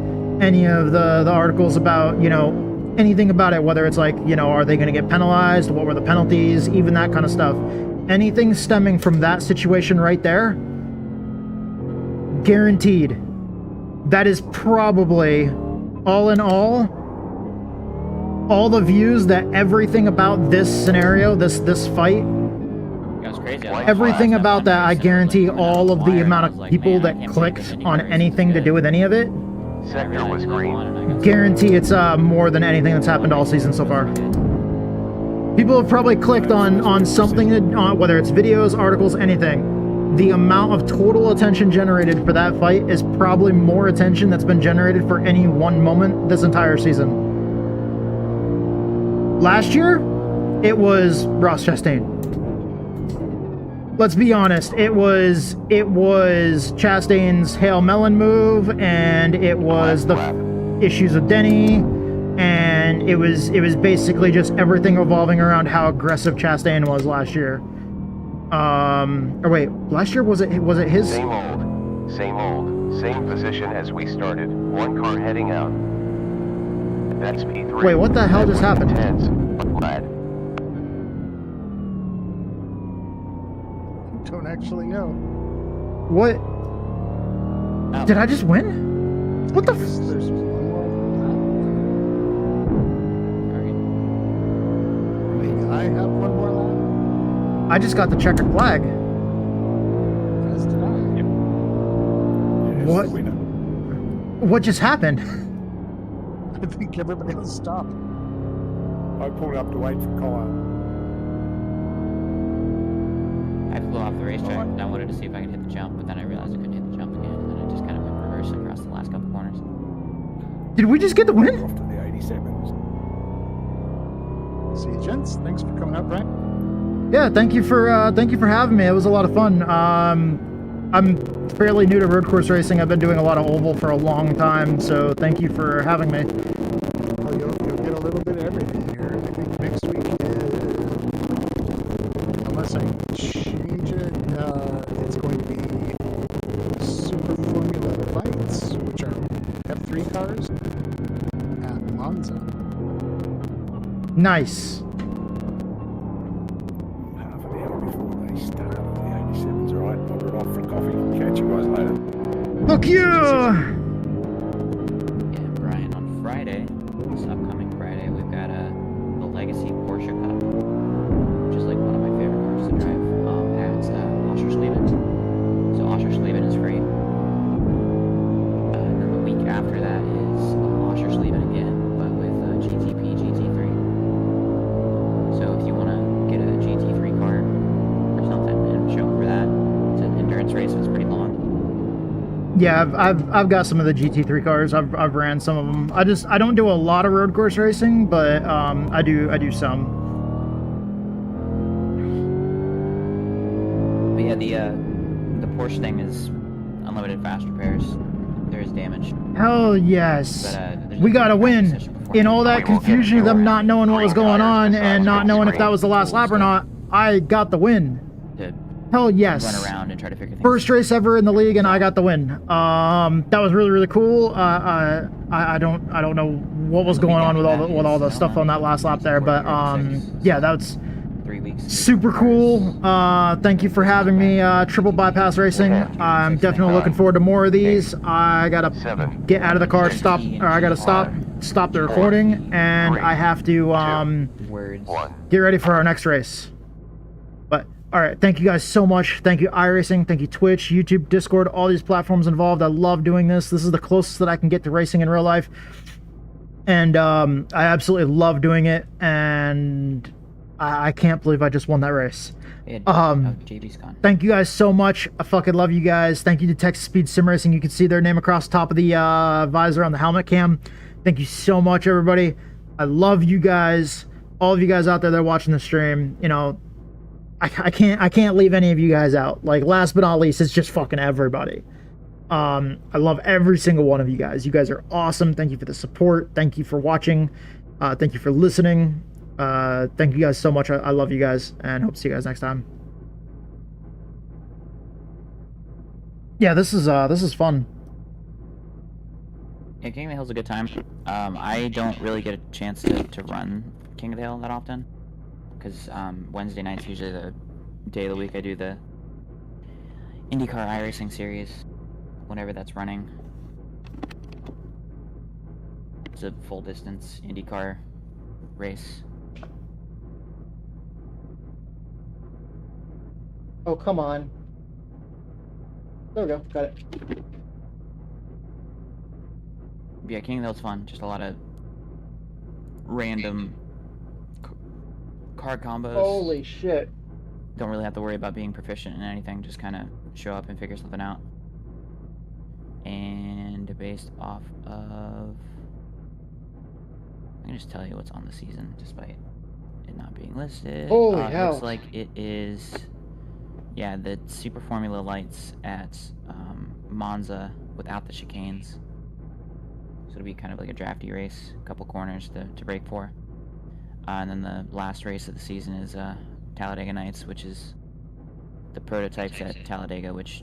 any of the articles about, you know, anything about it, whether it's like, you know, are they going to get penalized? What were the penalties? Even that kind of stuff. Anything stemming from that situation right there, guaranteed, that is probably, all in all the views that everything about this scenario, this fight, Crazy. everything about that, I guarantee all of the amount of people that clicked on anything to do with any of it, Sector was green. guarantee it's more than anything that's happened all season so far. People have probably clicked on something, whether it's videos, articles, anything. The amount of total attention generated for that fight is probably more attention that's been generated for any one moment this entire season. Last year, it was Ross Chastain. Let's be honest, it was Chastain's Hail Melon move, and it was the issues with Denny, and it was basically just everything revolving around how aggressive Chastain was last year. Or wait, last year was it his? Same old, same position as we started. One car heading out. That's P3. Wait, what the hell just happened? Lad. Don't actually know. What? Oh. Did I just win? What the? There's one more. Maybe I have one more lap. I just got the checkered flag. As did I. What? What just happened? I think everybody else stopped. I pulled up to wait for Kyle. I flew off the racetrack and I wanted to see if I could hit the jump, but then I realized I couldn't hit the jump again, and then I just kind of went reverse across the last couple corners. Did we just get the win? Off to the 87s. See you, gents. Thanks for coming up, Brent. Yeah, thank you for having me. It was a lot of fun. I'm fairly new to road course racing. I've been doing a lot of oval for a long time, so thank you for having me. Well, you'll get a little bit of everything here. I think next week is, unless I change it, it's going to be Super Formula Fights, which are F3 cars at Monza. Nice. Half an hour before they start on the 87s, alright? I'll run off for coffee. Catch you guys later. Look you! Yeah, bro. Yeah, I've got some of the GT3 cars. I've ran some of them. I don't do a lot of road course racing, but I do some. But yeah, the Porsche thing is unlimited fast repairs. There is damage. Hell yes. But, We got to win. In all that confusion of them not knowing what was going on and not knowing if that was the last lap or not, I got the win. Hell yes. Run around and try to figure things First out. race ever in the league, and I got the win. That was really cool. I don't know what was going on with all the stuff on that last lap there, but yeah, that's 3 weeks. super cool. Thank you for having me. Triple Bypass Racing. I'm definitely looking forward to more of these. I gotta get out of the car, I gotta stop the recording, and I have to get ready for our next race. But all right, thank you guys so much. Thank you iRacing, thank you Twitch, YouTube, Discord, all these platforms involved. I love doing this. This is the closest that I can get to racing in real life, and I absolutely love doing it. And I can't believe I just won that race. JB's gone. Thank you guys so much. I fucking love you guys. Thank you to Texas Speed Sim Racing. You can see their name across the top of the visor on the helmet cam. Thank you so much, everybody. I love you guys. All of you guys out there that are watching the stream. You know, I can't leave any of you guys out. Like, last but not least, it's just fucking everybody. I love every single one of you guys. You guys are awesome. Thank you for the support. Thank you for watching. Thank you for listening. Thank you guys so much. I love you guys, and hope to see you guys next time. Yeah, this is fun. Yeah, King of the Hill's a good time. I don't really get a chance to run King of the Hill that often, because Wednesday night's usually the day of the week I do the IndyCar iRacing series, whenever that's running. It's a full distance IndyCar race. Oh, come on. There we go. Got it. Yeah, King of the Hill's fun. Just a lot of random card combos. Holy shit. Don't really have to worry about being proficient in anything. Just kind of show up and figure something out. And based off of... I can just tell you what's on the season, despite it not being listed. Holy It hell. looks like it is... Yeah, the Super Formula lights at Monza without the chicanes. So it'll be kind of like a drafty race, a couple corners to break for. And then the last race of the season is Talladega Nights, which is the prototypes at Talladega, which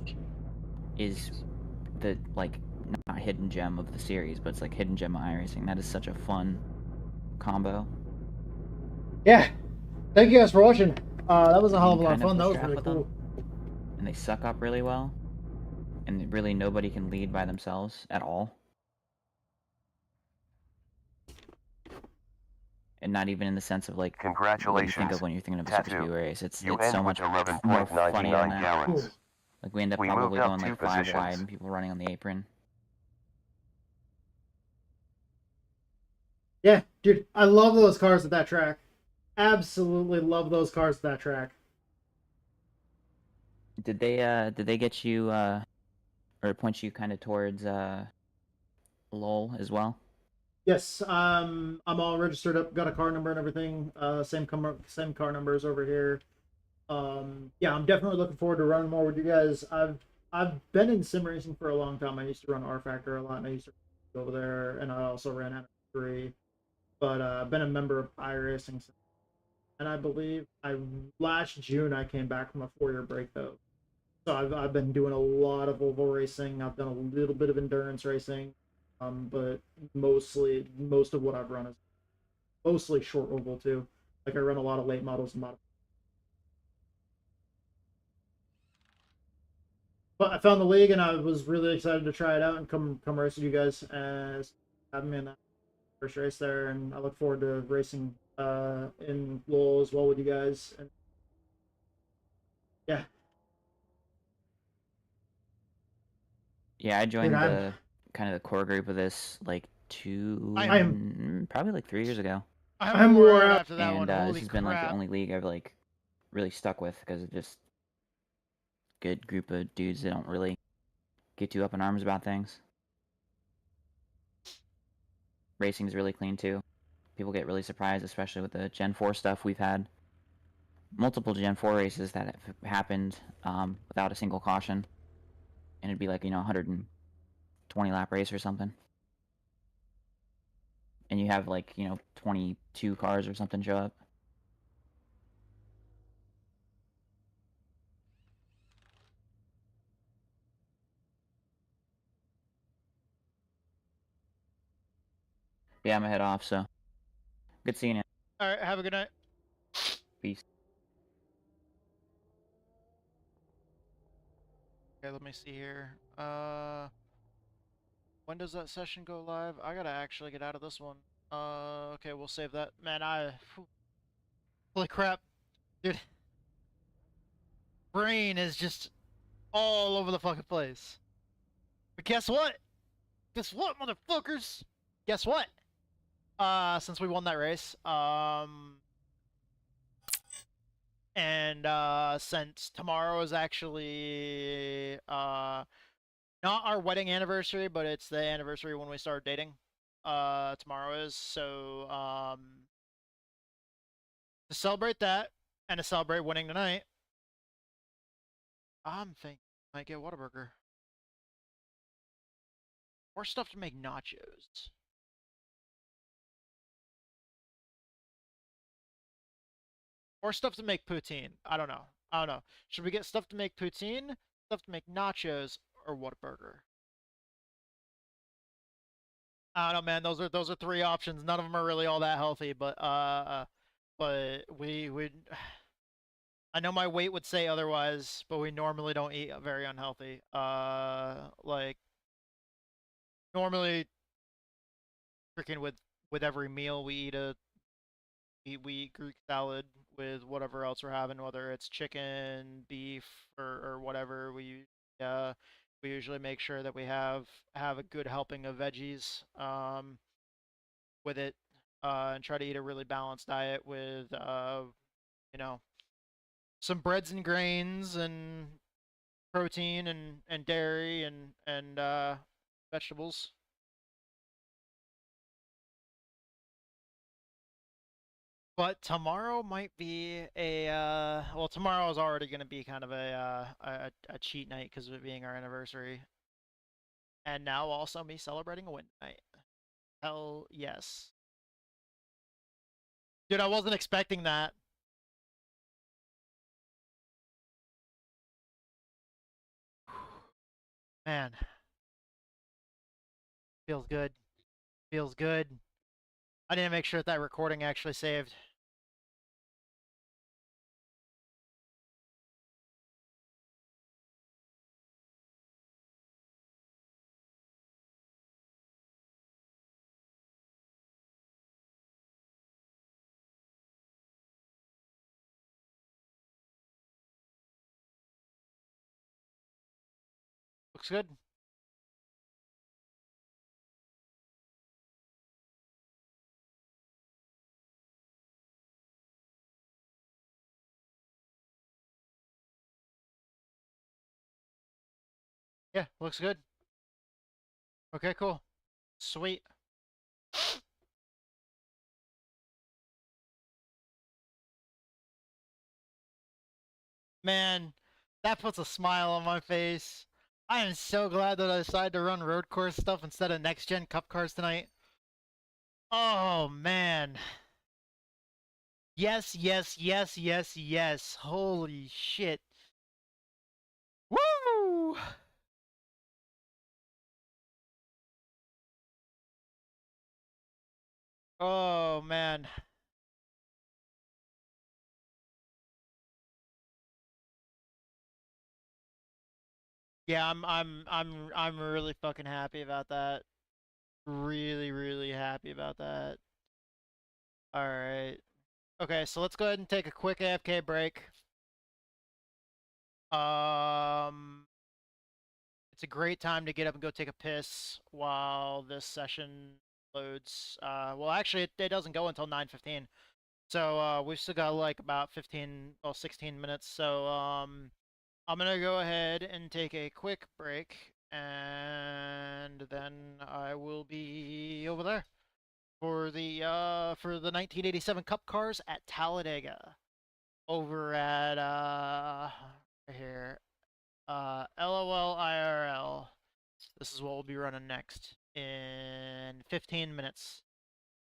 is the, like, not hidden gem of the series, but it's like hidden gem of iRacing. That is such a fun combo. Yeah. Thank you guys for watching. That was a hell of a lot of Kind of fun. That was push really draft with cool. them. And they suck up really well. And really nobody can lead by themselves at all. And not even in the sense of, like, what you Congratulations. think of when you're thinking of a Tattoo. Super Speedway race. It's You so end much with more 11.99 funny than that. gallons. Like, we end up We probably moved up going 2 like 5 positions. wide and people running on the apron. Yeah, dude, I love those cars at that track. Absolutely love those cars at that track. Did they get you or point you kind of towards Lowell as well? Yes, I'm all registered up, got a car number and everything. Same car numbers over here. Yeah, I'm definitely looking forward to running more with you guys. I've been in sim racing for a long time. I used to run R Factor a lot, and I used to go over there, and I also ran F3. But I've been a member of iRacing, and I believe last June I came back from a 4-year break though. So I've been doing a lot of oval racing. I've done a little bit of endurance racing, but most of what I've run is mostly short oval too. Like I run a lot of late models and models. But I found the league and I was really excited to try it out and come race with you guys as having me in that first race there, and I look forward to racing in Lowell as well with you guys. And yeah. Yeah, I joined Dude, the kind of the core group of this like probably like 3 years ago. I'm wore out after that And one. this Holy has been like the crap. only league I've like really stuck with because it's just good group of dudes that don't really get too up in arms about things. Racing's really clean too. People get really surprised, especially with the Gen 4 stuff. We've had multiple Gen 4 races that have happened without a single caution. And it'd be like, 120 lap race or something. And you have like, 22 cars or something show up. Yeah, I'm gonna head off, so good seeing you. All right, have a good night. Peace. Okay, let me see here. When does that session go live? I gotta actually get out of this one. Okay, we'll save that. Man, holy crap, dude. Brain is just all over the fucking place. But guess what? Guess what, motherfuckers? Guess what? Since we won that race, and since tomorrow is actually not our wedding anniversary, but it's the anniversary when we started dating. Tomorrow is, so to celebrate that and to celebrate winning tonight, I'm thinking I might get Whataburger. More stuff to make nachos. Or stuff to make poutine. I don't know. Should we get stuff to make poutine, stuff to make nachos, or Whataburger? I don't know, man. Those are three options. None of them are really all that healthy, but we I know my weight would say otherwise, but we normally don't eat very unhealthy. Like normally, freaking with every meal we eat Greek salad with whatever else we're having, whether it's chicken, beef, or whatever. We usually make sure that we have a good helping of veggies with it, and try to eat a really balanced diet with you know some breads and grains and protein and dairy and vegetables. But tomorrow might be a well, tomorrow is already going to be kind of a cheat night because of it being our anniversary, and now also me celebrating a win night. Hell yes, dude! I wasn't expecting that. Man, feels good. Feels good. I need to make sure that recording actually saved. Looks good. Yeah, looks good. Okay, cool. Sweet. Man, that puts a smile on my face. I am so glad that I decided to run road course stuff instead of next gen cup cars tonight. Oh man. Yes, yes, yes, yes, yes. Holy shit. Woo! Oh man. Yeah, I'm really fucking happy about that. Really, really happy about that. All right. Okay, so let's go ahead and take a quick AFK break. It's a great time to get up and go take a piss while this session loads. Well, actually, it doesn't go until 9:15, so we've still got like about 16 minutes. So I'm gonna go ahead and take a quick break. and then I will be over there for the 1987 Cup cars at Talladega, over at right here, LOL IRL. This is what we'll be running next in 15 minutes.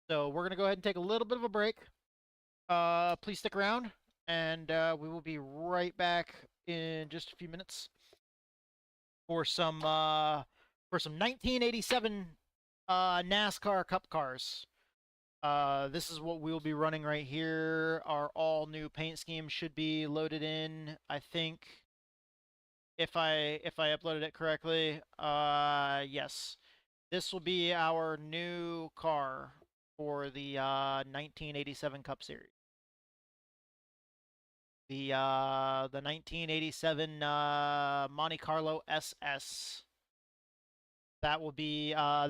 So we're gonna go ahead and take a little bit of a break. Please stick around, and we will be right back in just a few minutes for some 1987 NASCAR Cup cars. This is what we'll be running right here. Our all new paint scheme should be loaded in, I think, if I uploaded it correctly. Yes. This will be our new car for the 1987 Cup Series. The 1987 Monte Carlo SS. That will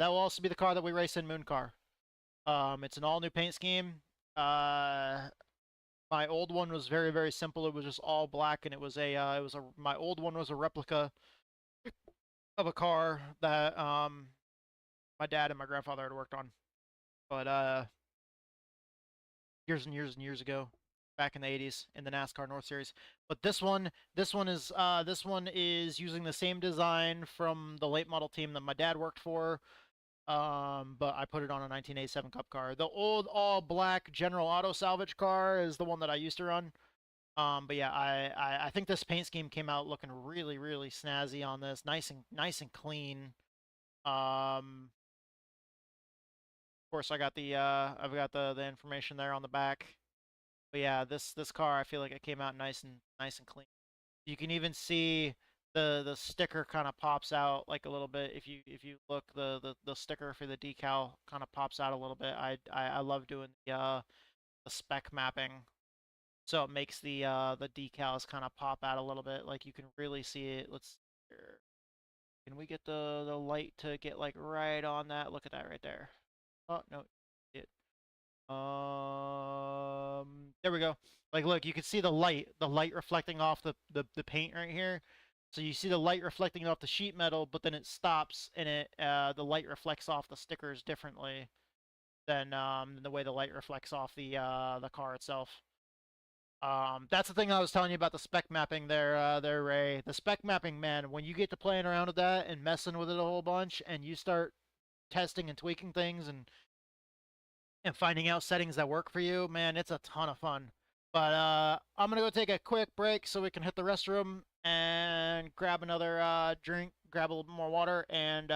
also be the car that we race in Moon Car. It's an all new paint scheme. My old one was very, very simple. It was just all black, and my old one was a replica of a car that my dad and my grandfather had worked on, but years and years and years ago, back in the 80s in the NASCAR North Series. But this one is using the same design from the late model team that my dad worked for. But I put it on a 1987 Cup car. The old all black General Auto salvage car is the one that I used to run. But yeah, I think this paint scheme came out looking really, really snazzy on this. Nice and clean. Of course, I've got the information there on the back. But yeah, this car, I feel like it came out nice and clean. You can even see the sticker kind of pops out like a little bit. If you look, the sticker for the decal kind of pops out a little bit. I love doing the spec mapping, so it makes the decals kind of pop out a little bit. Like you can really see it. Let's see here. Can we get the light to get like right on that? Look at that right there. Oh no, it. There we go. Like, look, you can see the light reflecting off the paint right here. So you see the light reflecting off the sheet metal, but then it stops, and the light reflects off the stickers differently than the way the light reflects off the car itself. That's the thing I was telling you about the spec mapping there, Ray. The spec mapping, man, when you get to playing around with that and messing with it a whole bunch, and you start testing and tweaking things and finding out settings that work for you, man, it's a ton of fun. But I'm gonna go take a quick break so we can hit the restroom and grab another drink, grab a little bit more water, and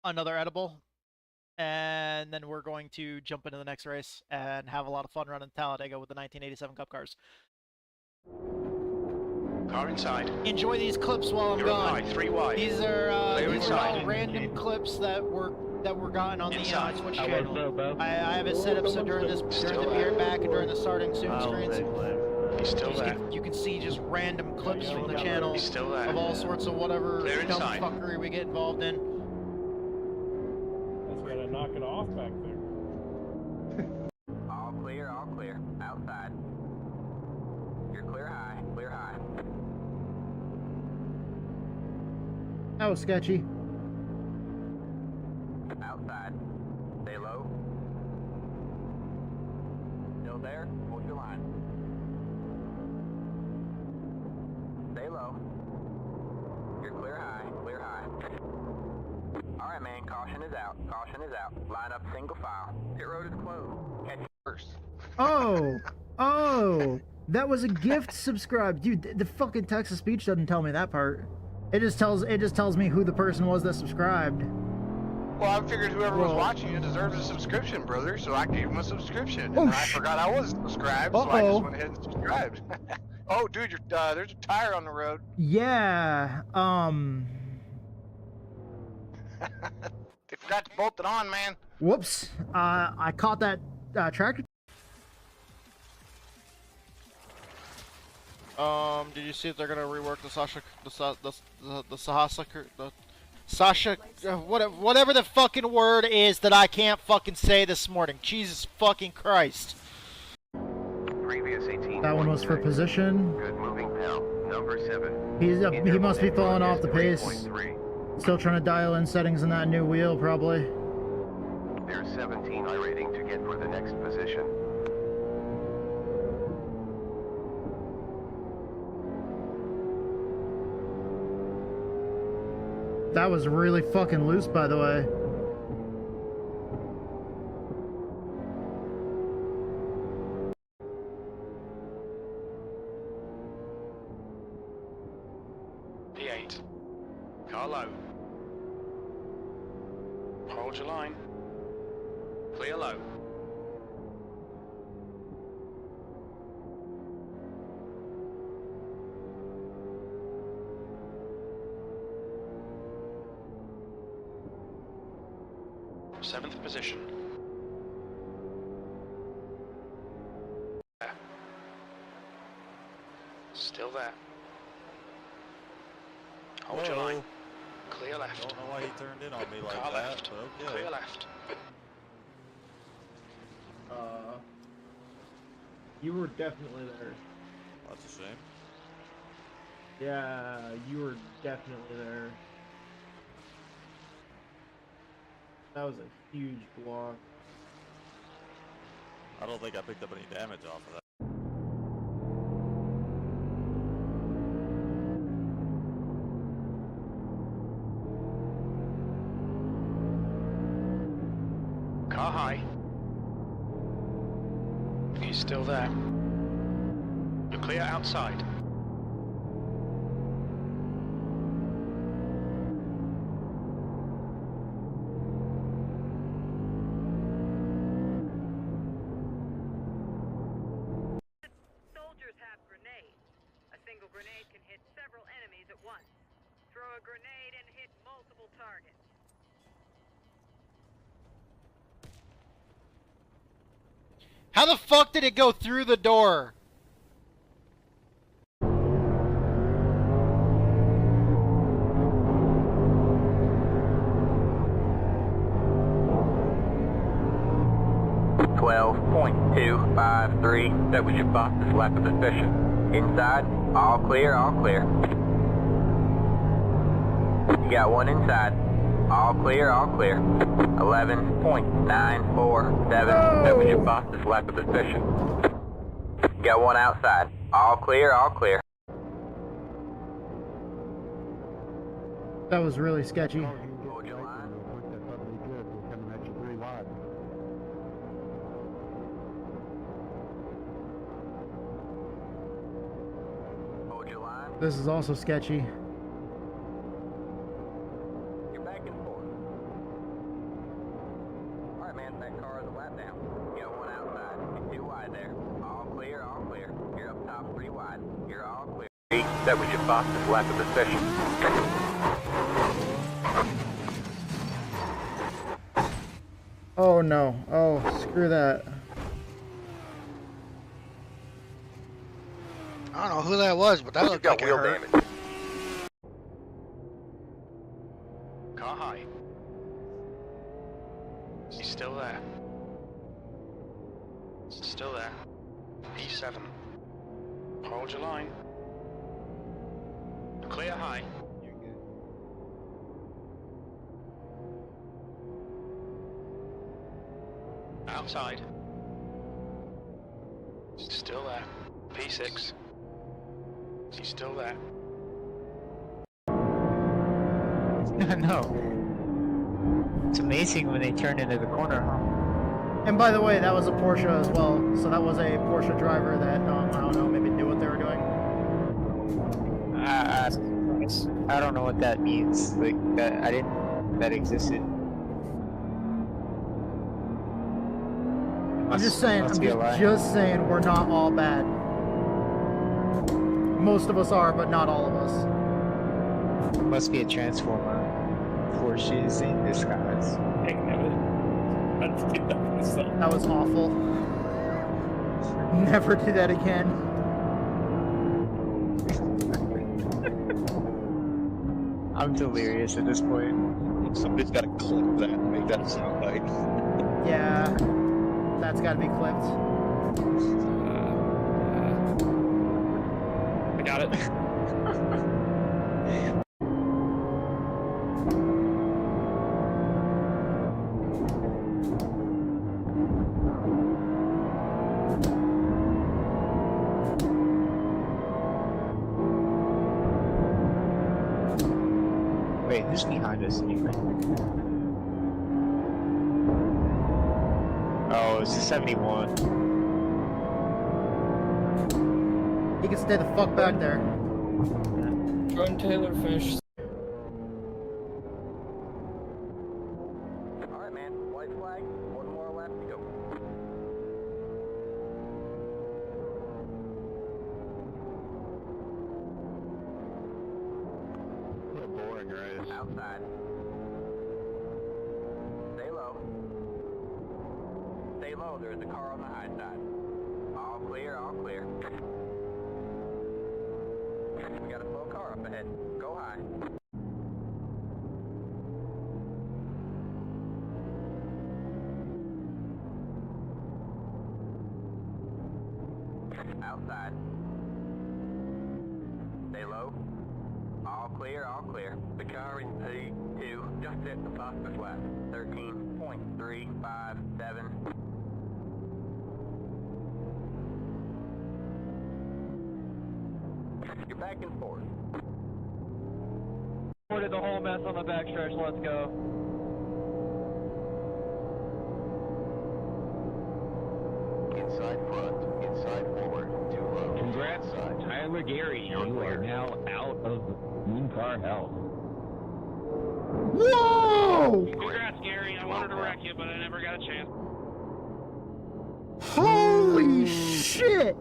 another edible. And then we're going to jump into the next race and have a lot of fun running Talladega with the 1987 Cup cars. Car inside. Enjoy these clips while I'm You're gone. high, 3 wide. These are inside. all random clips that were gotten on Inside. the Twitch How channel. was that, Bo? I have it set up so during the peer back and during the starting soon screens, He's still there. you can see just random clips from the channel He's still there. of all sorts of whatever Clear dumb inside. fuckery we get involved in. That's gotta knock it off back there. All clear, all clear. Outside. You're clear high, clear high. That was sketchy. Outside. Stay low. Still there? Hold your line. Stay low. You're clear high, clear high. Alright man, caution is out. Caution is out. Line up single file. Pit road is closed. Catch you first. Oh, that was a gift subscribe. Dude, the fucking text-to-speech doesn't tell me that part. It just tells me who the person was that subscribed. Well, I figured whoever was Well- watching it deserves a subscription, brother, so I gave him a subscription. Oh, And I forgot I was subscribed, so I Uh-oh. just went ahead and subscribed. Oh, dude, there's a tire on the road. Yeah, They forgot to bolt it on, man. whoops. I caught that tractor. Did you see if they're gonna rework the whatever the fucking word is that I can't fucking say this morning? Jesus fucking Christ. Previous 18. That one was for position. Good moving pal. Number 7. He must be falling off the pace. 3.3. Still trying to dial in settings in that new wheel, probably. There's 17 I rating to get for the next position. That was really fucking loose, by the way. P8. Car low. Hold your line. Clear low. Seventh position. There. Still there. Hold your line. Clear left. Don't know why he turned in on me like Car that, left. but okay. Clear left. You were definitely there. That's a shame. Yeah, you were definitely there. That was a huge block. I don't think I picked up any damage off of that. Car high. He's still there. You're clear outside. Soldiers have grenades. A single grenade can hit several enemies at once. Throw a grenade and hit multiple targets. How the fuck did it go through the door? .253. That was your fastest lap of the session. Inside, all clear, all clear. You got one inside. All clear, all clear. 11.947. That was your fastest lap of the session. You got one outside. All clear, all clear. That was really sketchy. Hold your line. Hold your line. This is also sketchy. You're back and forth. Alright, man, that car is a lap down. You got one outside. You're too wide there. All clear, all clear. You're up top 3 wide. You're all clear. That was your fastest lap of the session. Oh no. Oh, screw that. I don't know who that was, but that looked like it hurt. Car high. He's still there. Still there. P7. Hold your line. Clear high. Outside. Still there. P6. He's still there. No. It's amazing when they turn into the corner, huh? And by the way, that was a Porsche as well. So that was a Porsche driver that, I don't know, maybe knew what they were doing. I don't know what that means. Like, I didn't know that existed. I'm just saying, just saying, we're not all bad. Most of us are, but not all of us. Must be a transformer. Porsches in disguise. That was awful. Never do that again. I'm delirious at this point. Somebody's got to clip that and make that a soundbite. Yeah, that's got to be clipped. I got it. Wait, who's behind us anyway? Oh, it's the 71. He can stay the fuck back there. John Taylor finished. Alright, man. White flag. One more lap to go. What a boring race. Outside. Stay low. Stay low. There's a car on the high side. All clear, all clear. We got a slow car up ahead. Go high. Outside. Stay low. All clear, all clear. The car in P2 just hit the fastest lap. 13.357. You're back and forth. Reported the whole mess on the backstretch. Let's go. Inside front, inside forward, too low. Congrats, Tyler Gary. You are now out of moon car hell. Whoa! Congrats, Gary. I wanted to wreck you, but I never got a chance. Holy shit!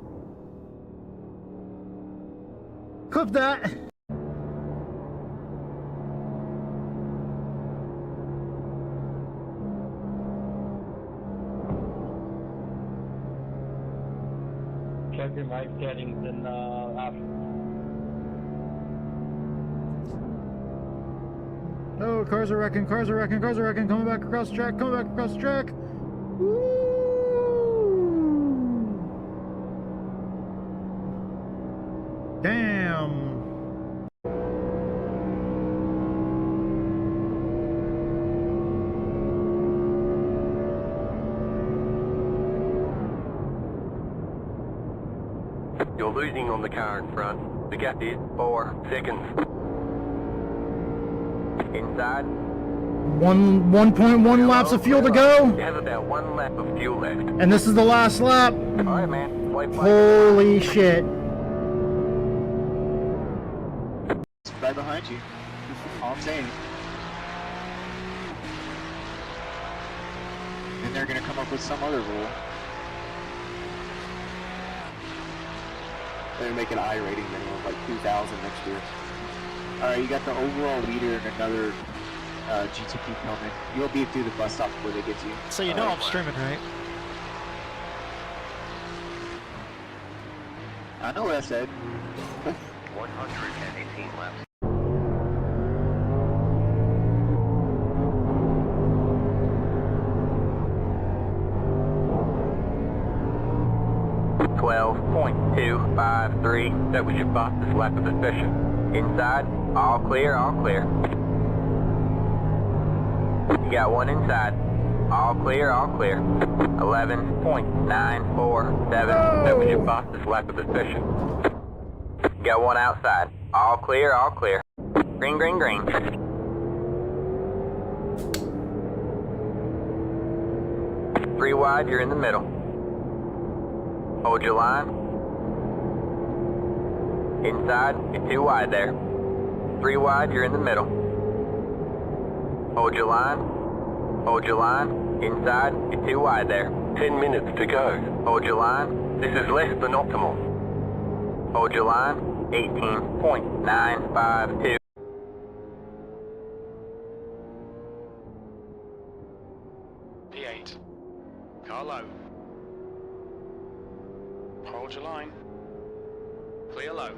Clip that. Check your mic settings and options. Oh, cars are wrecking, cars are wrecking, cars are wrecking, coming back across the track, coming back across the track. Woo! Damn. You're losing on the car in front. The gap is 4 seconds. Inside. 1.1 laps of fuel to go. You have about 1 lap of fuel left. And this is the last lap. Alright, man. White flag. Holy shit. It's right behind you. All I'm saying. Then they're gonna come up with some other rule. They're gonna make an I rating minimum like 2,000 next year. Alright, you got the overall leader and another GTP coming. You'll be through the bus stop before they get to you. So you know I'm streaming, right? I know what I said. 118 laps. .253. That was your fastest lap of the session. Inside, all clear, all clear. You got one inside. All clear, all clear. 11.947. That was your fastest lap of the session. You got one outside. All clear, all clear. Green, green, green. Three wide, you're in the middle. Hold your line. Inside, you're 2 wide there. 3 wide, you're in the middle. Hold your line. Hold your line. Inside, you're 2 wide there. 10 minutes to go. Hold your line. This is less than optimal. Hold your line. 18.952. P8. Car low. Hold your line. Clear low.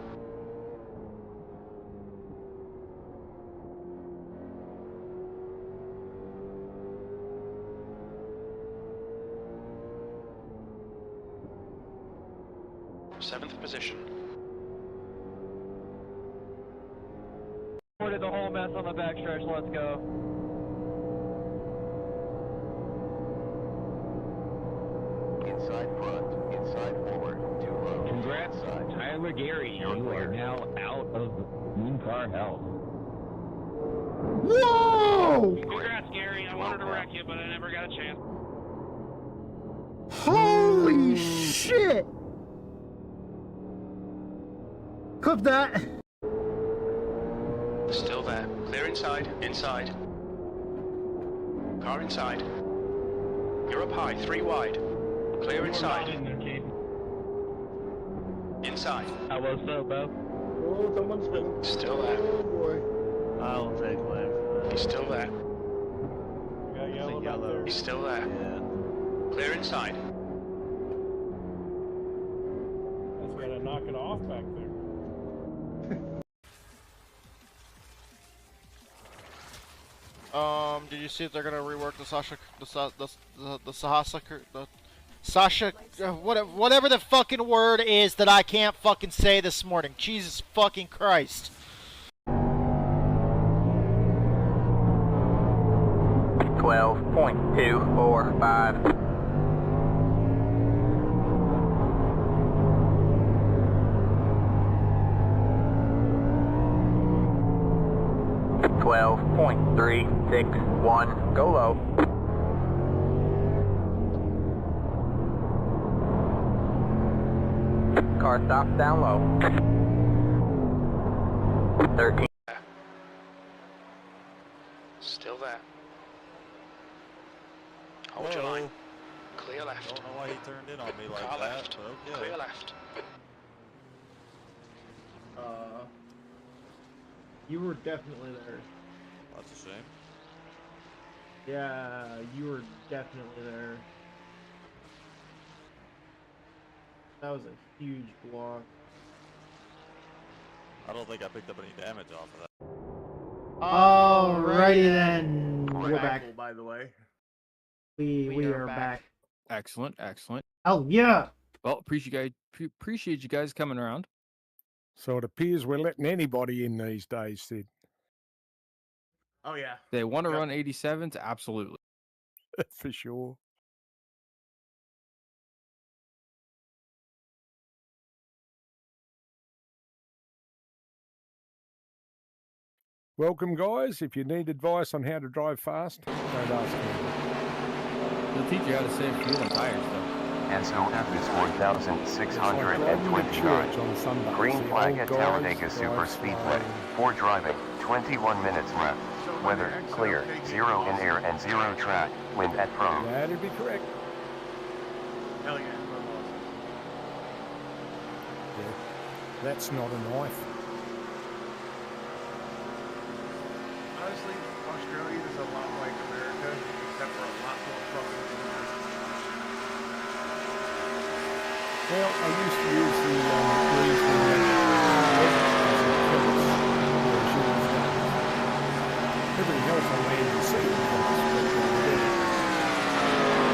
Seventh position. Avoided the whole mess on the backstretch. Let's go. Inside front, inside forward, too low. Congrats, Tyler Gary. You are now out of moon car hell. Whoa! Congrats, Gary. I wanted to wreck you, but I never got a chance. Holy shit! Clip that. Still there. Clear inside. Inside. Car inside. You're up high. 3 wide. Clear inside. Inside. How was so, Bo? Oh, someone's been. Still there. Oh boy. I'll take one. He's still there. Got yellow. He's still there. Yeah. Clear inside. That's gotta knock it off back there. Did you see if they're gonna rework the Sasha, the Sasha, whatever the fucking word is that I can't fucking say this morning. Jesus fucking Christ. 12.245. .361. Go low. Car stops down low. 13. Still there. Hold your line. Clear left. I don't know why he turned in on me like Car that, left. but okay. Clear left. You were definitely there. That's a shame. Yeah, you were definitely there. That was a huge block. I don't think I picked up any damage off of that. Alrighty then. We're back. By the way. We are back. Excellent, excellent. Oh yeah. Well, appreciate you guys coming around. So it appears we're letting anybody in these days, Sid. Oh yeah. They want to run 87s, absolutely. For sure. Welcome, guys. If you need advice on how to drive fast, don't ask me. They'll teach you how to save fuel and tires, though. SOF is 1,629. Green flag at Talladega Super Speedway. For driving, 21 minutes left. Weather, clear, 0 in air and 0 track. Wind at from. That'd be correct. Hell yeah. Yeah. That's not a knife. Honestly, Australia is a lot like America, except for a lot more fucking cars. Well, I used to use the grease for everything else on land and sea.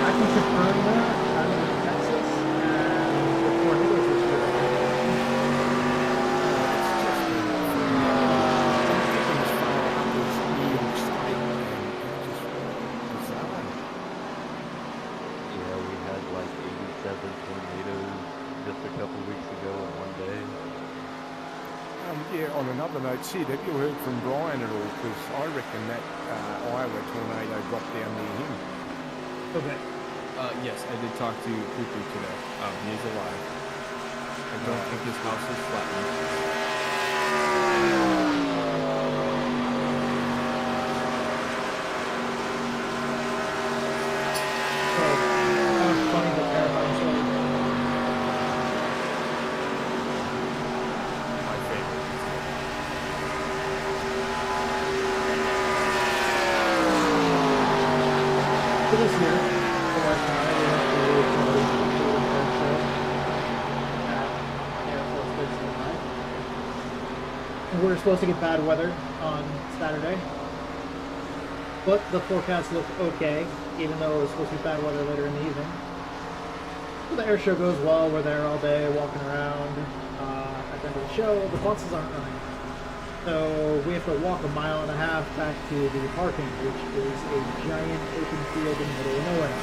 I can confirm that. I'm in Texas, and the tornadoes this year. Yeah, we had like 87 tornadoes just a couple weeks ago in one day. Yeah, on another note, Sid, have you heard from Brian at all? Because I reckon that Iowa tornado dropped down near him. Okay. Yes, I did talk to Cuckoo today. He is alive. I don't think his house is flattened. Funny but terrifying story. My favorite. For this year, for my time, we went to the show at Air Force Base tonight. We were supposed to get bad weather on Saturday, but the forecast looked okay, even though it was supposed to be bad weather later in the evening. So the air show goes well. We're there all day, walking around. At the end of the show, the buses aren't running. So we have to walk 1.5 miles back to the parking, which is a giant open field in the middle of nowhere.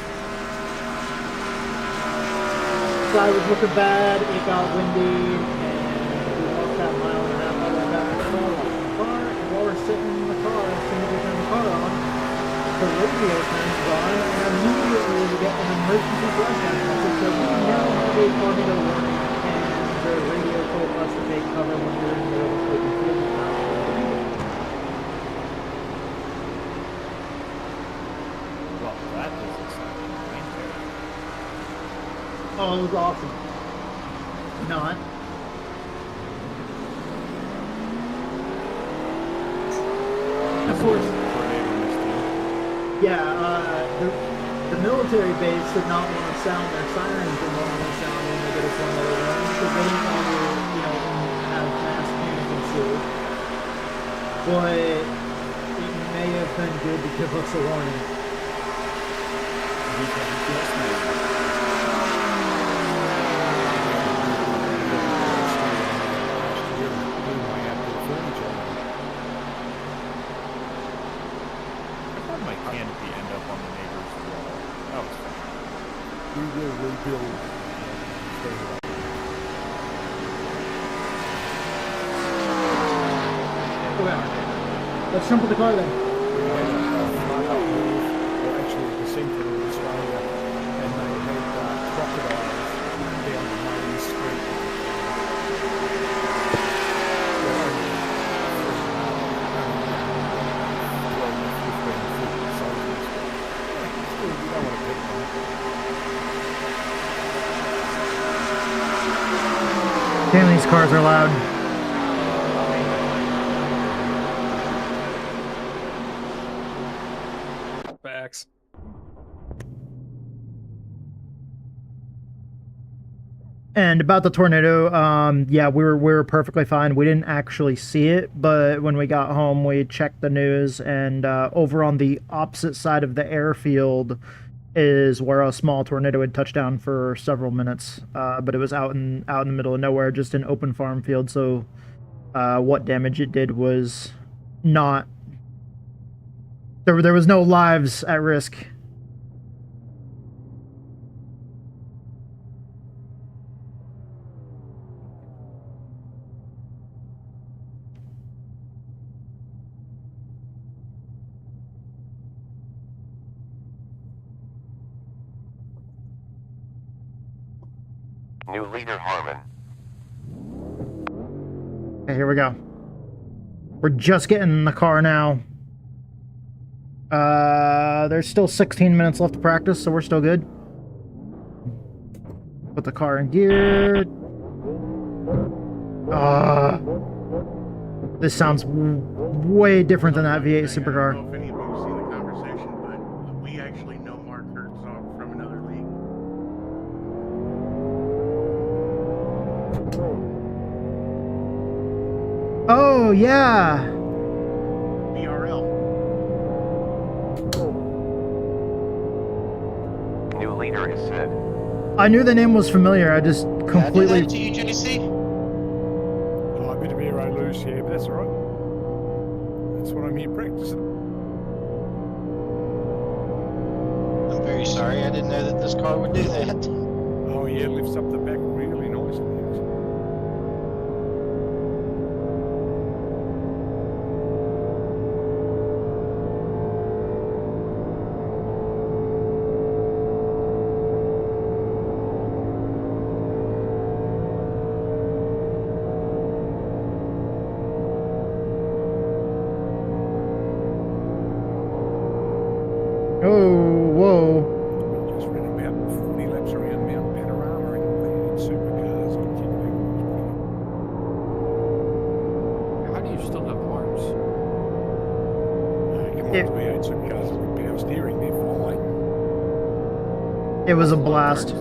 Sky was looking bad, it got windy, and we walked that 1.5 miles all the way back to the car. And while we're sitting in the car, as soon as we turn the car on, the radio turns on, and immediately we get an emergency broadcast message that we now have a tornado warning, and the radio told us to take cover when we were in the middle of the open field. Well, that is exciting. Oh, it was awesome. Not. Of course. Yeah, the military base did not want to sound their sirens and want to sound when they get a tornado warning because they didn't want to, have mass panic ensue. But it may have been good to give us a warning. Canopy end up on the neighbor's wall. That was fun. We will rebuild. Okay. Let's jump in the car then. Actually, the same thing in Australia, and they had crocodiles down the main street. Damn, these cars are loud. Facts. And about the tornado, yeah, we were perfectly fine. We didn't actually see it, but when we got home, we checked the news, and over on the opposite side of the airfield is where a small tornado had touched down for several minutes. But it was out in the middle of nowhere, just an open farm field. So what damage it did was not. There was no lives at risk. New leader Harmon. Okay, here we go. We're just getting in the car now. There's still 16 minutes left to practice, so we're still good. Put the car in gear. This sounds way different than that V8 supercar. I don't know if any of you have seen the conversation, but we actually know Mark Herzog from another league. Oh, yeah. BRL. New leader is Sid. I knew the name was familiar. I just completely. Did that to you, JC? Oh, a bit of aero loose here, but that's all right. That's what I'm here practicing. I'm very sorry. I didn't know that this car would do that. Oh yeah, it lifts up the back really nicely. Oh, whoa. Just ran about 40 laps around Mount Panorama in supercars. How do you still have arms? Come on, V8 supercars with power steering, they're fine. It was a blast.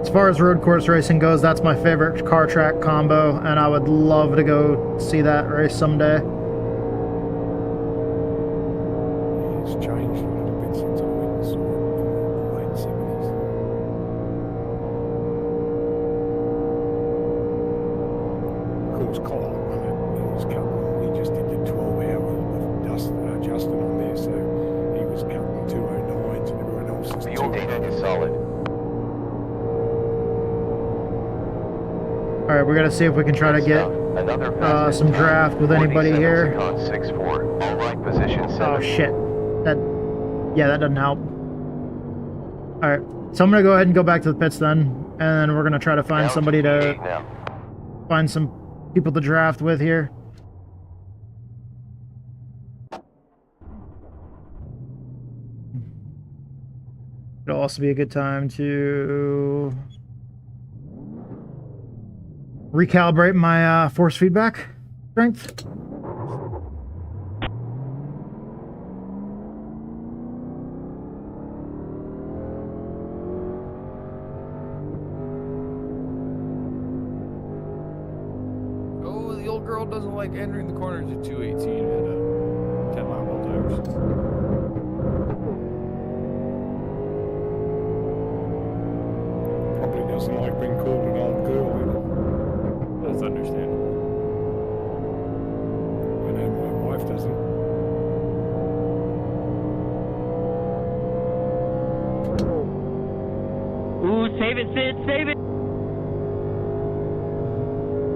As far as road course racing goes, that's my favorite car track combo, and I would love to go see that race someday. It's changed a little bit since I went and saw it in the late 70s. Fuel data is solid. All right, we gotta see if we can try to get some draft with anybody here. 6-4. All right, position 7. Oh shit, that doesn't help. All right, so I'm gonna go ahead and go back to the pits then, and then we're gonna try to find somebody to find some people to draft with here. It'll also be a good time to recalibrate my force feedback strength. Oh, the old girl doesn't like entering the corners at 218 at 10 mile tires. Probably doesn't like being called an old girl either. That's understandable. I know my wife doesn't. Ooh, save it, Sid, save it!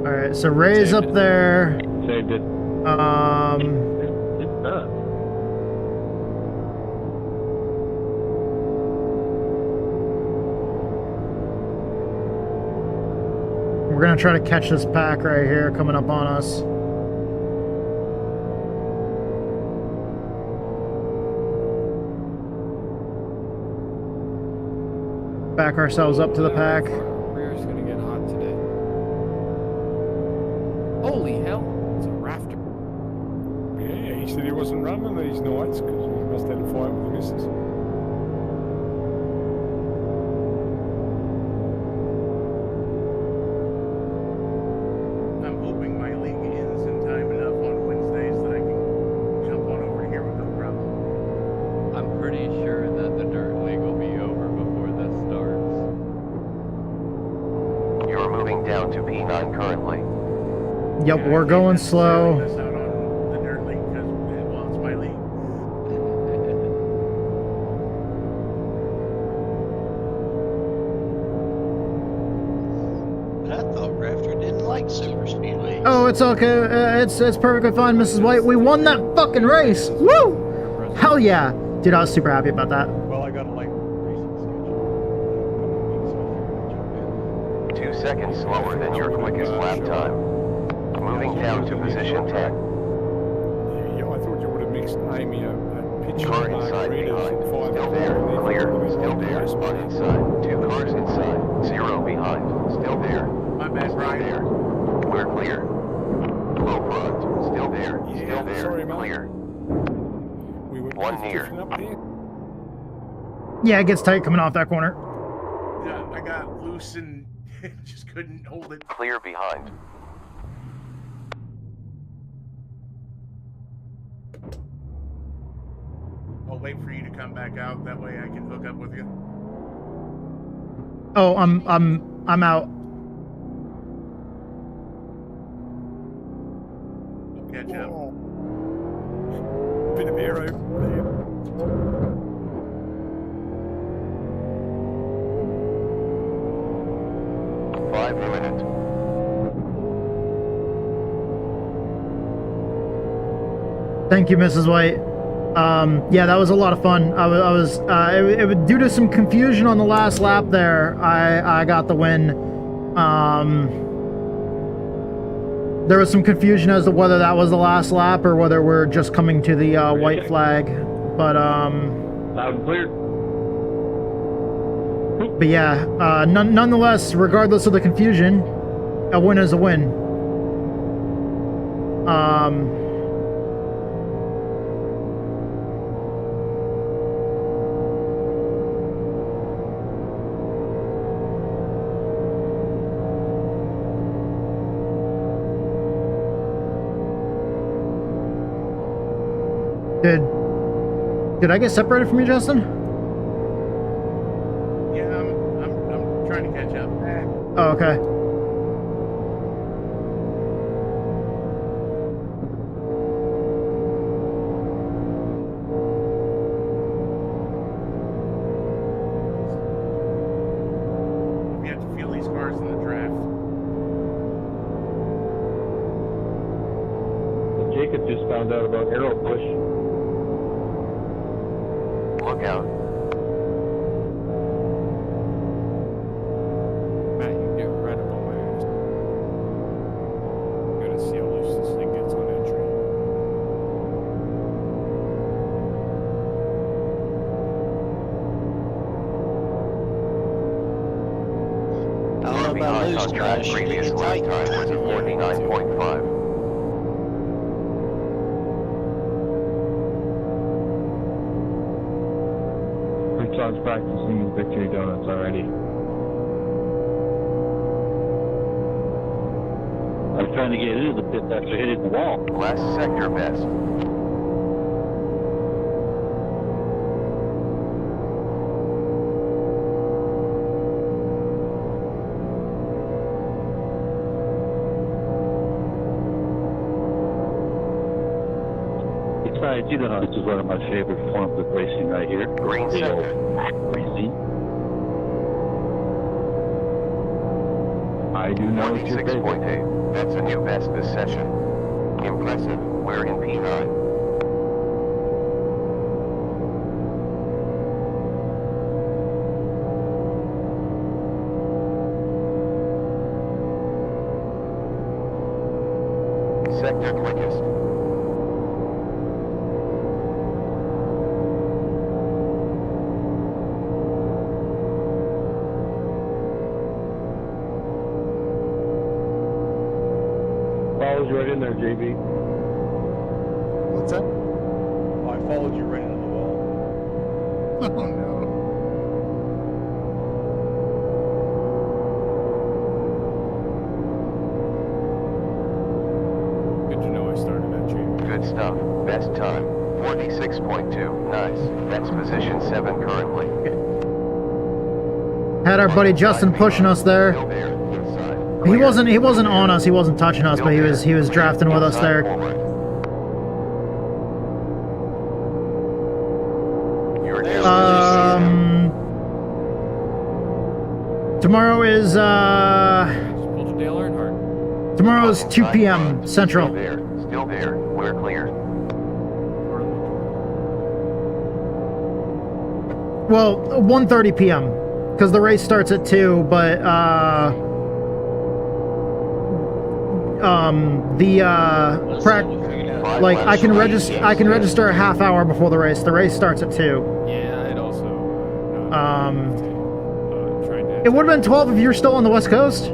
Alright, so Ray's up there. Saved it. It's up. We're gonna try to catch this pack right here coming up on us. Back ourselves up to the pack. Rear's gonna get hot today. Holy hell, it's a rafter. Yeah, he said he wasn't running these nights because he must have had a fight with the missus. I'm hoping my league ends in time enough on Wednesdays that I can jump on over here with no problem. I'm pretty sure that the dirt league will be over before this starts. You're moving down to P9 currently. Yep, we're going slow. That's out on the dirt league because, well, it's my league. I thought Rafter didn't like super speedway. Oh, it's okay. It's perfectly fine, Mrs. White. We won that fucking race. Woo! Hell yeah, dude! I was super happy about that. Well, I got a late racing schedule. 2 seconds slower than your quickest lap time. Moving down to position 10. Yeah, I thought you would have mixed Amy a picture Car of inside margaritas behind. and 5 Still there. Clear. Still there. Spot inside. 2 cars inside. 0 behind. Still there. My bad, Still Brian. there. We're clear. Low front. Still there. Yeah, Still there. sorry, mate. Clear. We were 1 both near. drifting up there. Yeah, it gets tight coming off that corner. Yeah, I got loose and just couldn't hold it. Clear behind. I'll wait for you to come back out. That way I can hook up with you. Oh, I'm out. I'll catch up. Bit of aero there. Five minutes. Thank you, Mrs. White. Yeah, that was a lot of fun. It was due to some confusion on the last lap there. I got the win. There was some confusion as to whether that was the last lap or whether we're just coming to the white flag. But Loud and clear. But yeah, nonetheless, regardless of the confusion, a win is a win. Did I get separated from you, Justin? Yeah, I'm trying to catch up. Oh, okay. found out about arrow push. Look out. Matt, you get right up on my ass. Gotta see how loose this thing gets on entry. I don't know about loose, Crash. Previous last time was a 49.5. Richard's practicing his victory donuts already. I was trying to get into the pit after hitting the wall. Last sector best. Besides, you know, this is one of my favorite forms of racing right here. Green sector. Racing. I do know it's your favorite. 46.8. That's a new best this session. Impressive. We're in P9. Sector quickest. Followed you right in there, JB. What's that? I followed you right into the wall. Oh no. Good to know I started that chain. Good stuff. Best time. 46.2. Nice. That's position 7 currently. Had our buddy Justin pushing us there. He wasn't on us, he wasn't touching us, but he was drafting with us there. Tomorrow is tomorrow is 2 p.m. Central. Still there. We're clear. Well, 1:30 p.m. because the race starts at 2, but like I can register a half hour before the race. The race starts at 2. Yeah, it also it would have been 12 if you're still on the West Coast.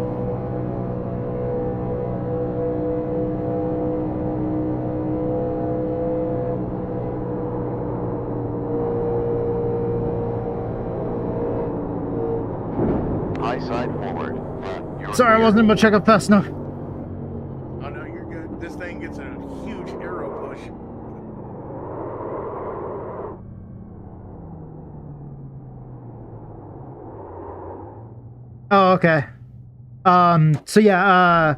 High side forward. Sorry, I wasn't able to check up fast enough. Oh no, you're good. This thing gets a huge arrow push. Oh, okay. So yeah,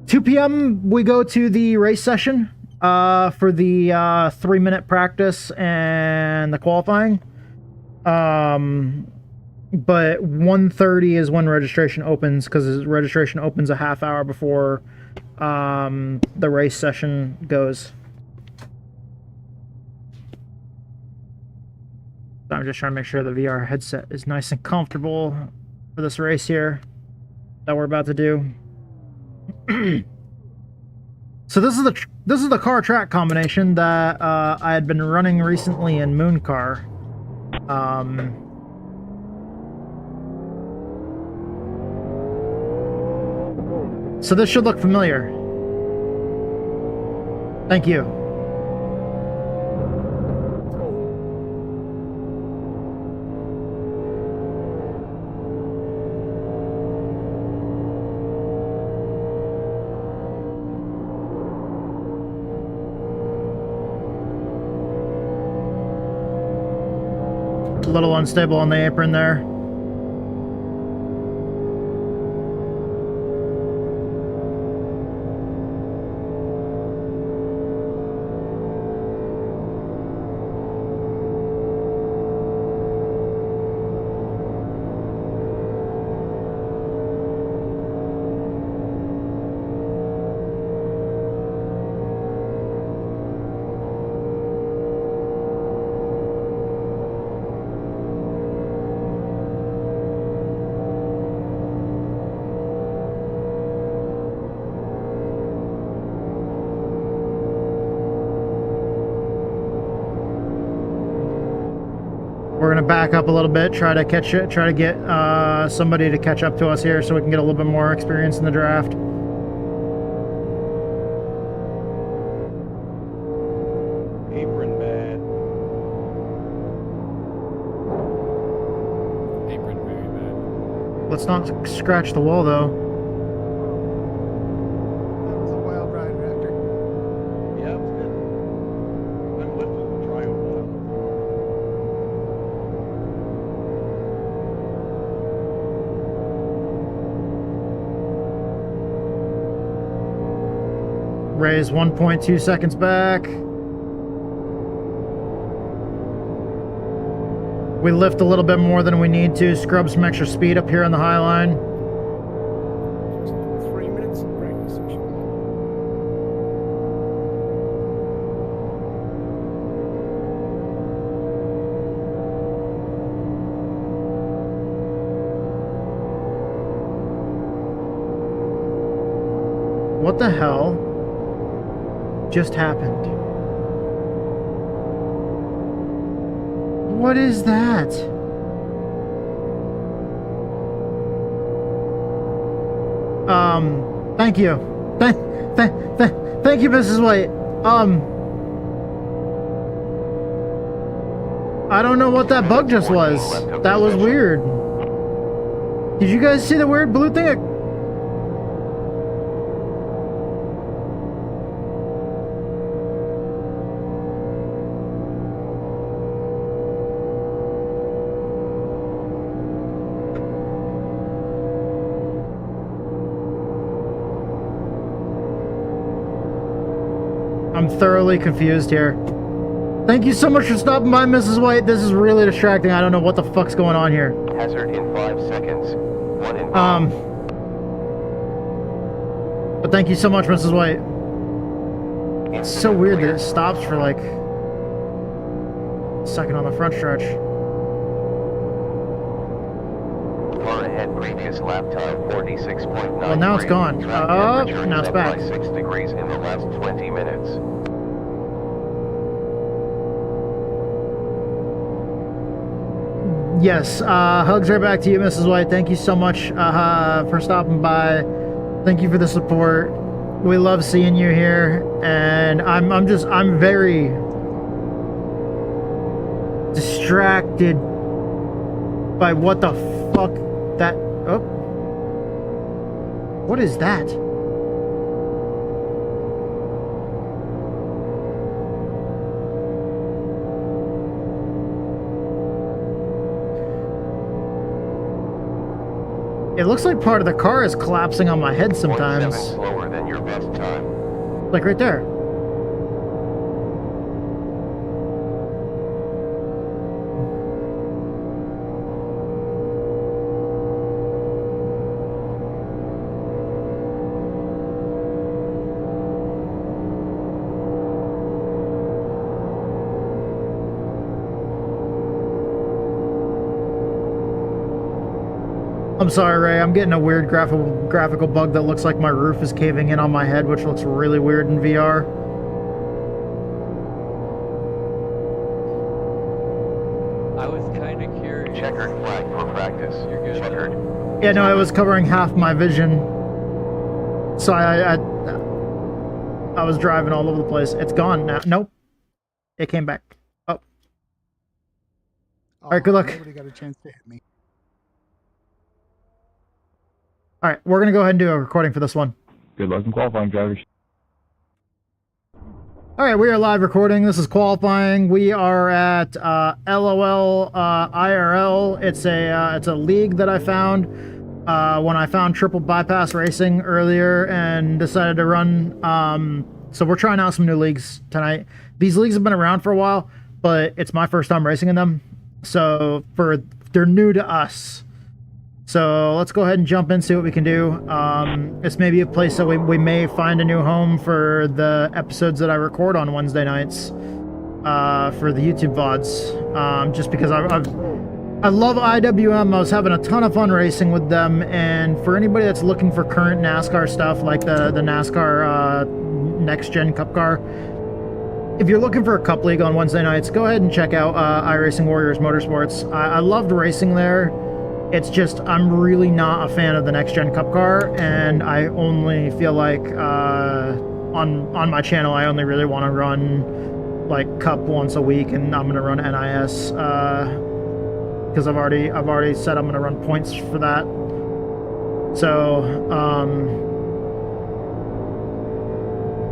2 p.m. we go to the race session for the 3-minute practice and the qualifying. But 1:30 is when registration opens, because registration opens a half hour before the race session goes. So I'm just trying to make sure the VR headset is nice and comfortable for this race here that we're about to do. So this is the car track combination that I had been running recently in Mooncar. So this should look familiar. Thank you. A little unstable on the apron there. We're gonna back up a little bit, try to get somebody to catch up to us here so we can get a little bit more experience in the draft. Apron bad. Apron very bad. Let's not scratch the wall though. That was a wild ride, Raptor. Yeah, it was good. I'm lifting the trial bottom. Raise 1.2 seconds back. We lift a little bit more than we need to. Scrub some extra speed up here on the high line. 3 minutes of braking session. What the hell just happened? What is that? Thank you. Thank you, Mrs. White. I don't know what that bug just was. That was weird. Did you guys see the weird blue thing? I'm thoroughly confused here. Thank you so much for stopping by, Mrs. White. This is really distracting. I don't know what the fuck's going on here. Hazard in 5 seconds. 1 in But thank you so much, Mrs. White. It's so weird that it stops for like a second on the front stretch. Far ahead, previous lap time 46.9. Well, now it's gone. Oh, now it's back. By 6 degrees in the last 20 minutes. Yes, hugs right back to you, Mrs. White. Thank you so much for stopping by. Thank you for the support. We love seeing you here, and I'm very distracted by what the fuck that. Oh, what is that? It looks like part of the car is collapsing on my head sometimes. 1/7 slower than your best time. Like right there. I'm sorry, Ray. I'm getting a weird graphical bug that looks like my roof is caving in on my head, which looks really weird in VR. I was kind of curious. Checkered flag for practice. You're good. Checkered. Yeah, no, it was covering half my vision. So I was driving all over the place. It's gone now. Nope. It came back. Oh. All right, good luck. Nobody got a chance to hit me. All right, we're going to go ahead and do a recording for this one. Good luck in qualifying, drivers. All right, we are live recording. This is qualifying. We are at LOL IRL. It's a league that I found when I found Triple Bypass Racing earlier and decided to run. So we're trying out some new leagues tonight. These leagues have been around for a while, but it's my first time racing in them. So they're new to us. So let's go ahead and jump in, see what we can do. It's maybe a place that we may find a new home for the episodes that I record on Wednesday nights for the YouTube VODs. Just because I love IWM. I was having a ton of fun racing with them. And for anybody that's looking for current NASCAR stuff, like the NASCAR Next Gen Cup Car, if you're looking for a Cup League on Wednesday nights, go ahead and check out iRacing Warriors Motorsports. I loved racing there. It's just I'm really not a fan of the Next Gen Cup car, and I only feel like on my channel I only really want to run like Cup once a week, and I'm gonna run NIS because I've already said I'm gonna run points for that. So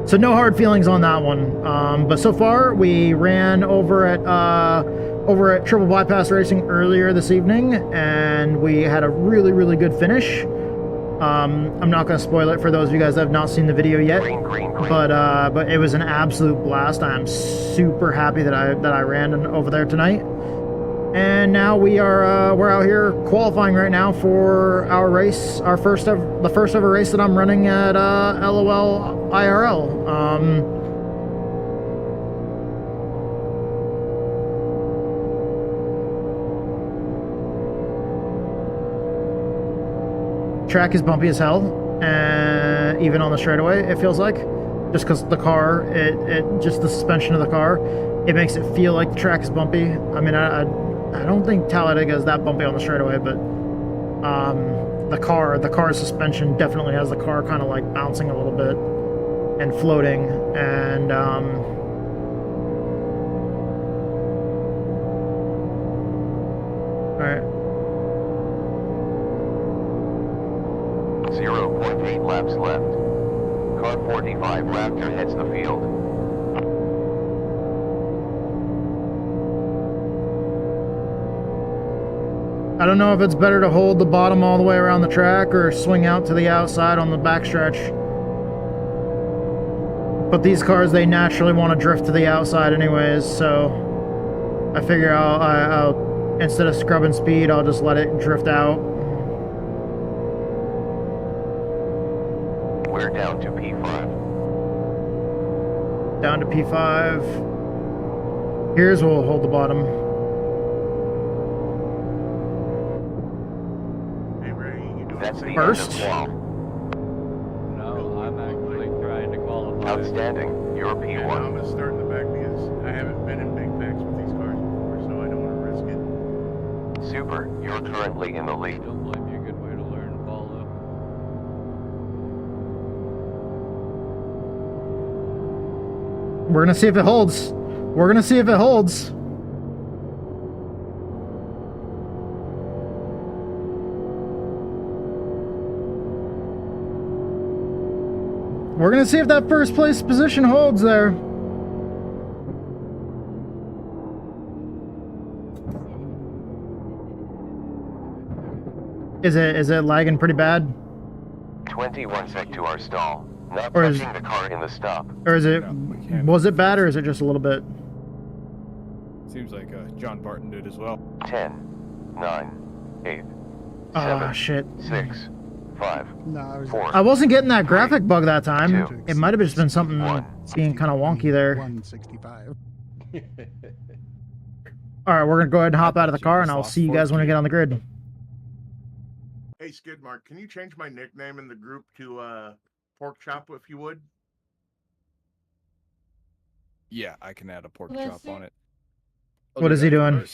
so no hard feelings on that one. But so far we ran over at Triple Bypass Racing earlier this evening, and we had a really good finish. I'm not going to spoil it for those of you guys that have not seen the video yet, but it was an absolute blast. I am super happy that I ran over there tonight. And now we're out here qualifying right now for our race, the first ever race that I'm running at LOL IRL. Track is bumpy as hell, and even on the straightaway, it feels like, just because the car, just the suspension of the car, it makes it feel like the track is bumpy. I mean, I don't think Talladega is that bumpy on the straightaway, but the car's suspension definitely has the car kind of like bouncing a little bit and floating, and all right. 0.8 laps left. Car 45 Raptor heads the field. I don't know if it's better to hold the bottom all the way around the track or swing out to the outside on the backstretch. But these cars, they naturally want to drift to the outside anyways, so I figure I'll instead of scrubbing speed, I'll just let it drift out. We're down to P5. Down to P5. Here's where we'll hold the bottom. That's the First? end of qual. No, I'm actually trying to qualify. Outstanding. You're I'm P1. gonna start in the back because I haven't been in big packs with these cars before, so I don't want to risk it. Super. You're currently in the lead. Don't might be a good way to learn follow. We're gonna see if it holds. We're gonna see if it holds. We're gonna see if that first place position holds there. Is it lagging pretty bad? 21 sec to our stall. Not Or is- touching the car in the stop. Or is it, was it bad, or is it just a little bit? Seems like John Barton did as well. 10, 9, 8, Ah, 7, shit. 6, 5, 4. I wasn't getting that graphic bug that time. It might have just been something being kind of wonky there. 165. All right, we're gonna go ahead and hop out of the car, and I'll see you guys when we get on the grid. Hey, Skidmark, can you change my nickname in the group to Pork Chop, if you would? Yeah, I can add a pork Let's chop see. on it. What is he doing?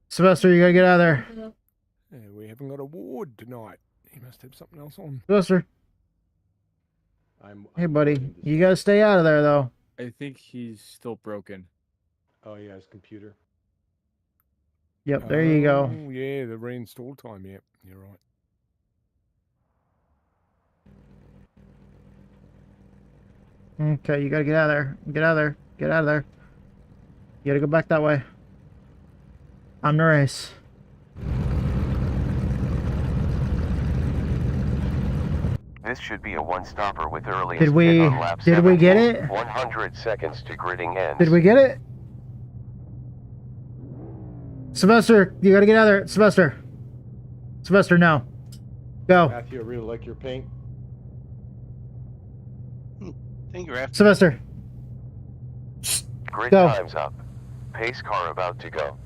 Sylvester, you gotta get out of there. Yeah, we haven't got a ward tonight. He must have something else on. Sylvester. Hey, buddy. You gotta stay out of there, though. I think he's still broken. Oh yeah, his computer. Yep, there you go. Oh, yeah, the reinstall time. Yep, you're right. Okay, you gotta get out of there. Get out of there. Get out of there. You gotta go back that way. I'm the race. This should be a one-stopper with earliest Did we- pit on lap did we get 17. it? 100 seconds to gridding ends. Did we get it? Sylvester, you gotta get out of there. Sylvester. Sylvester, no. Go. Matthew, I really like your paint. Thank you, Raph. Sylvester. Grid Go. time's up. Pace car about to go.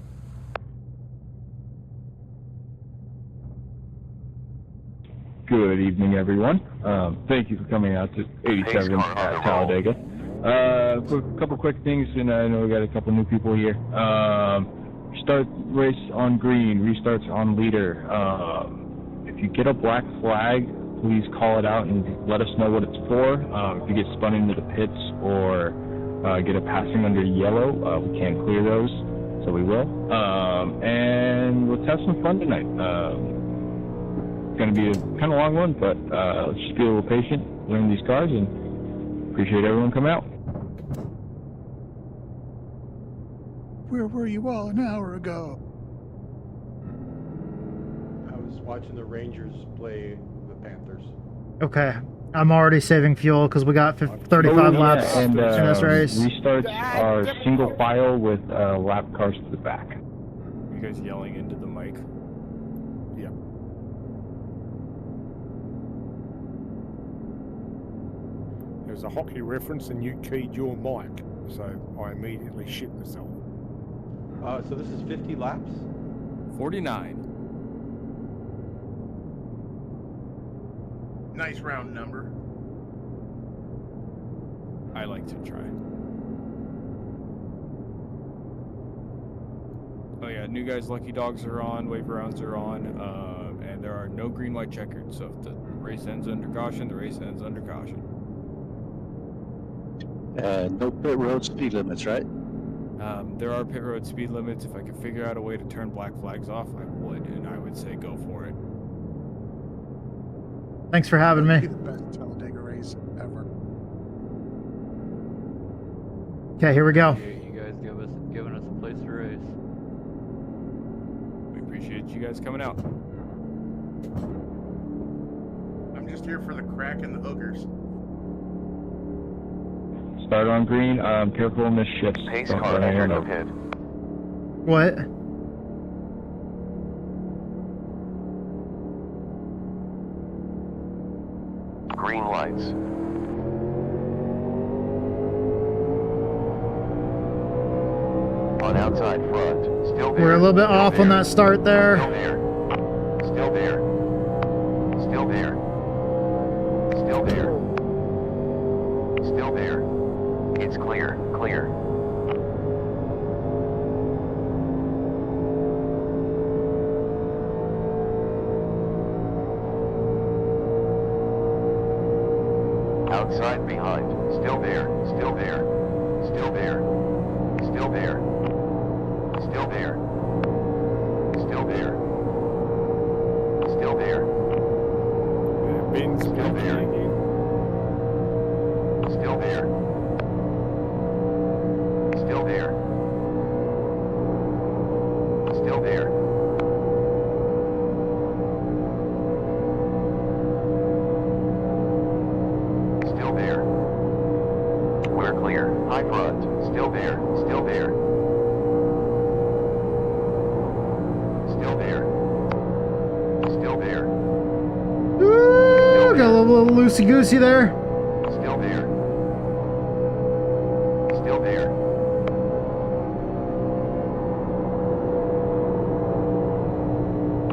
Good evening, everyone. Thank you for coming out to 87 at Talladega. Couple quick things, and I know we got a couple new people here. Start race on green, restarts on leader. If you get a black flag, please call it out and let us know what it's for. If you get spun into the pits or get a passing under yellow, we can't clear those, so we will. And let's have some fun tonight. It's going to be a kind of long one, but let's just be a little patient, learn these cars, and appreciate everyone coming out. Where were you all an hour ago? I was watching the Rangers play the Panthers. Okay. I'm already saving fuel because we got 35 laps and, in this race. Restarts are single file with lap cars to the back. You guys yelling into the mic? Yeah. There's a hockey reference and you keyed your mic, so I immediately shit myself. So this is 50 laps? 49. Nice round number. I like to try. Oh yeah, new guys, lucky dogs are on, wave rounds are on, and there are no green white checkered, so if the race ends under caution, the race ends under caution. No pit road speed limits, right? There are pit road speed limits. If I could figure out a way to turn black flags off, I would, and I would say go for it. Thanks for having me. Be the best Talladega race ever. Okay, here we go. You guys giving us a place to race. We appreciate you guys coming out. I'm just here for the crack and the hookers. Start on green. Careful in this shift. Pace car entered the pit. What? Green lights. On outside front. Still there. We're a little bit off on that start there. Still there. Still there. Still there. Still there. It's clear. Clear. Outside behind. Still there. Still there. Still there. Still there. Still there. Still there. Still there. Ben's Still there. Still there. Still there. Still there. Still there. We're clear. High front. Still there. Still there. Still there. Still there. Ooh, got a little loosey-goosey there. Still there. Still there.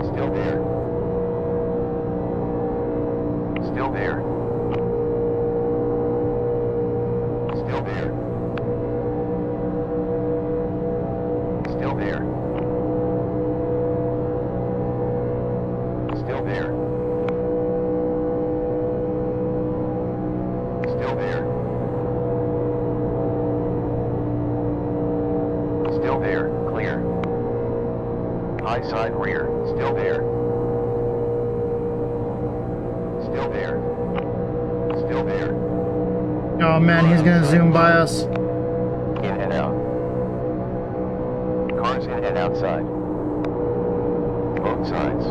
Still there. Still there. Still there. Still there. Still there. Still there. Still there. Clear. High side rear. Still there. Still there. Still there. Oh man, he's gonna zoom by us. In and out. Cars in and outside. Both sides.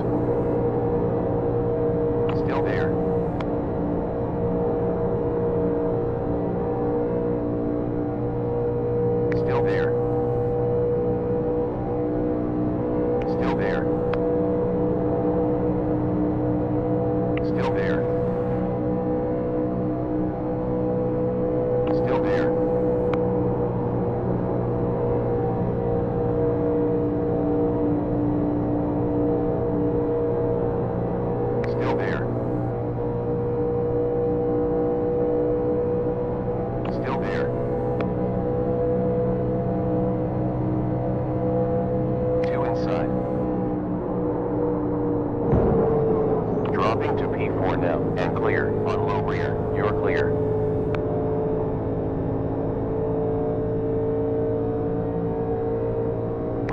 Still there. Still there. Still there. Still there. Still there. Still there.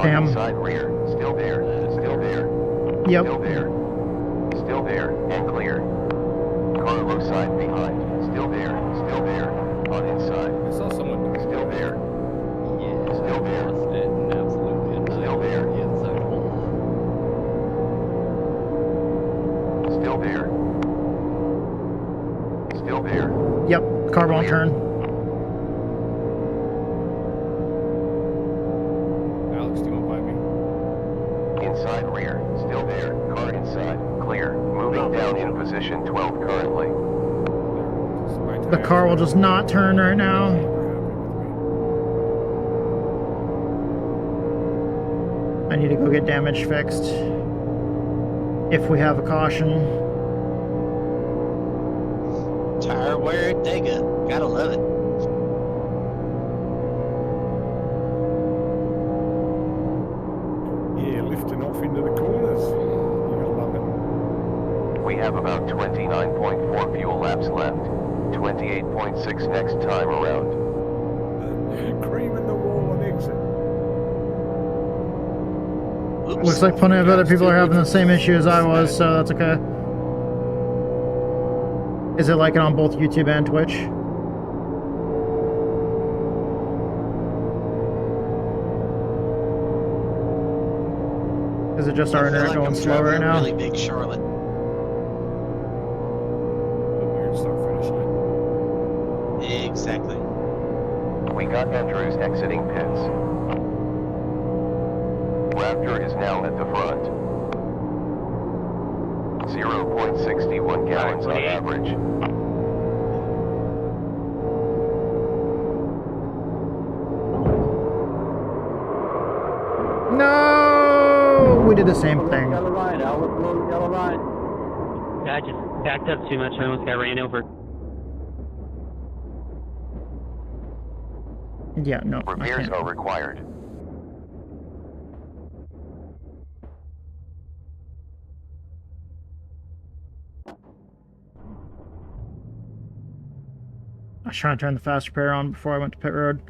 Damn. Inside rear. Still there. Still there. Yep. Still there. Still there. And clear. Car low side behind. Still there. Still there. On inside. I saw someone. Still there. Yeah, Still there. lost it in absolute midnight. Still there. Yeah, so Still there. Still there. Yep. Car won't turn. Alex, do you want by me? Inside rear. Still there. Car inside. Clear. Moving down in position 12 currently. The car will just not turn right now. I need to go get damage fixed. If we have a caution. Tire wear Dega. Gotta love it. Yeah, lifting off into the corners. You gotta love it. We have about 29.4 fuel laps left. 28.6 next time around. Cream in the wall on exit. Looks like plenty of other people are having the same issue as I was, so that's okay. Is it like it on both YouTube and Twitch? Is it just our internet going slow right now? Really big Charlotte. Weird start finish line. Exactly. We got Andrews exiting pits. Raptor is now at the front. 0.61 gallons on average. No! We did the same thing. yellow line, Alamo, yellow line. I just backed up too much. I almost got ran over. Yeah, no. Repairs are required. I was trying to turn the fast repair on before I went to pit road.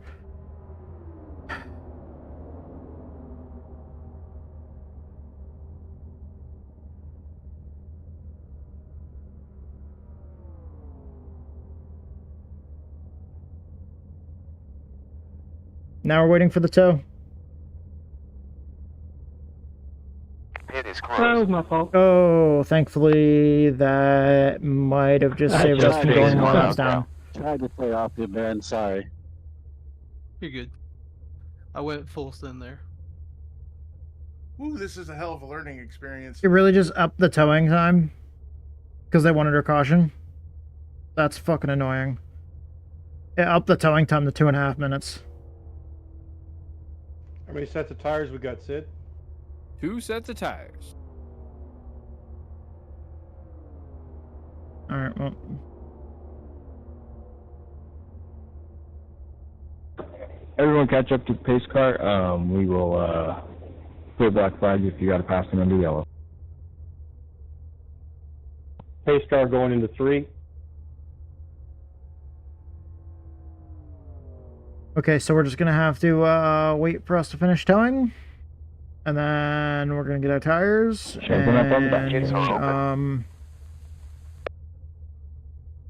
Now we're waiting for the tow. Pit is That closed. was my fault. Oh, thankfully that might have just saved us from going more laps down. Tried to stay off you, Ben. Sorry. You're good. I went full send there. Ooh, this is a hell of a learning experience. It really just upped the towing time because they wanted our caution. That's fucking annoying. It upped the towing time to 2.5 minutes. How many sets of tires we got, Sid? 2 sets of tires. Alright, well. Everyone catch up to pace car. We will clear black flags if you got to pass them under yellow. Pace car going into 3. Okay, so we're just gonna have to wait for us to finish towing. And then we're gonna get our tires. And,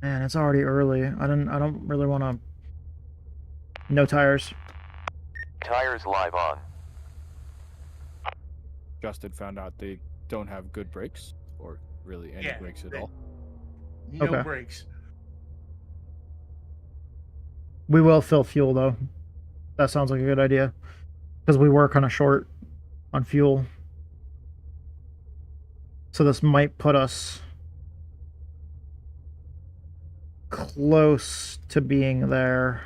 man, it's already early. I don't really wanna. No tires. Tires live on. Justin found out they don't have good brakes, or really any brakes at all. No Okay. brakes. We will fill fuel though. That sounds like a good idea. Because we were kind of short on fuel. So this might put us close to being there.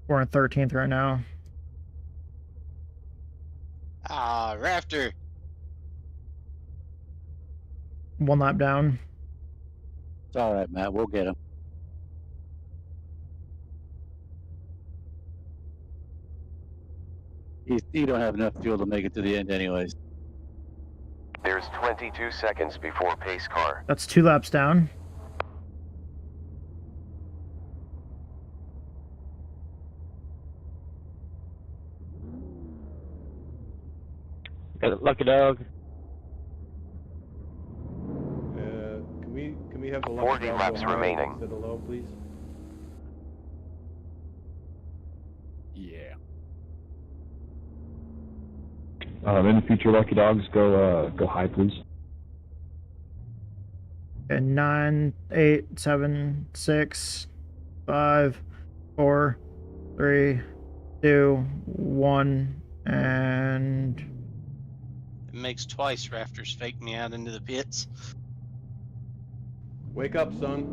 We're on 13th right now. Ah, Raptor. 1 lap down. It's all right, Matt. We'll get him. You don't have enough fuel to make it to the end anyways. There's 22 seconds before pace car. That's 2 laps down. Got a lucky dog. Can we have the 40 laps remaining. Instead of low, please? Yeah. In the future, lucky dogs, go high, please. And 9, 8, 7, 6, 5, 4, 3, 2, 1, and It makes twice rafters fake me out into the pits. Wake up, son.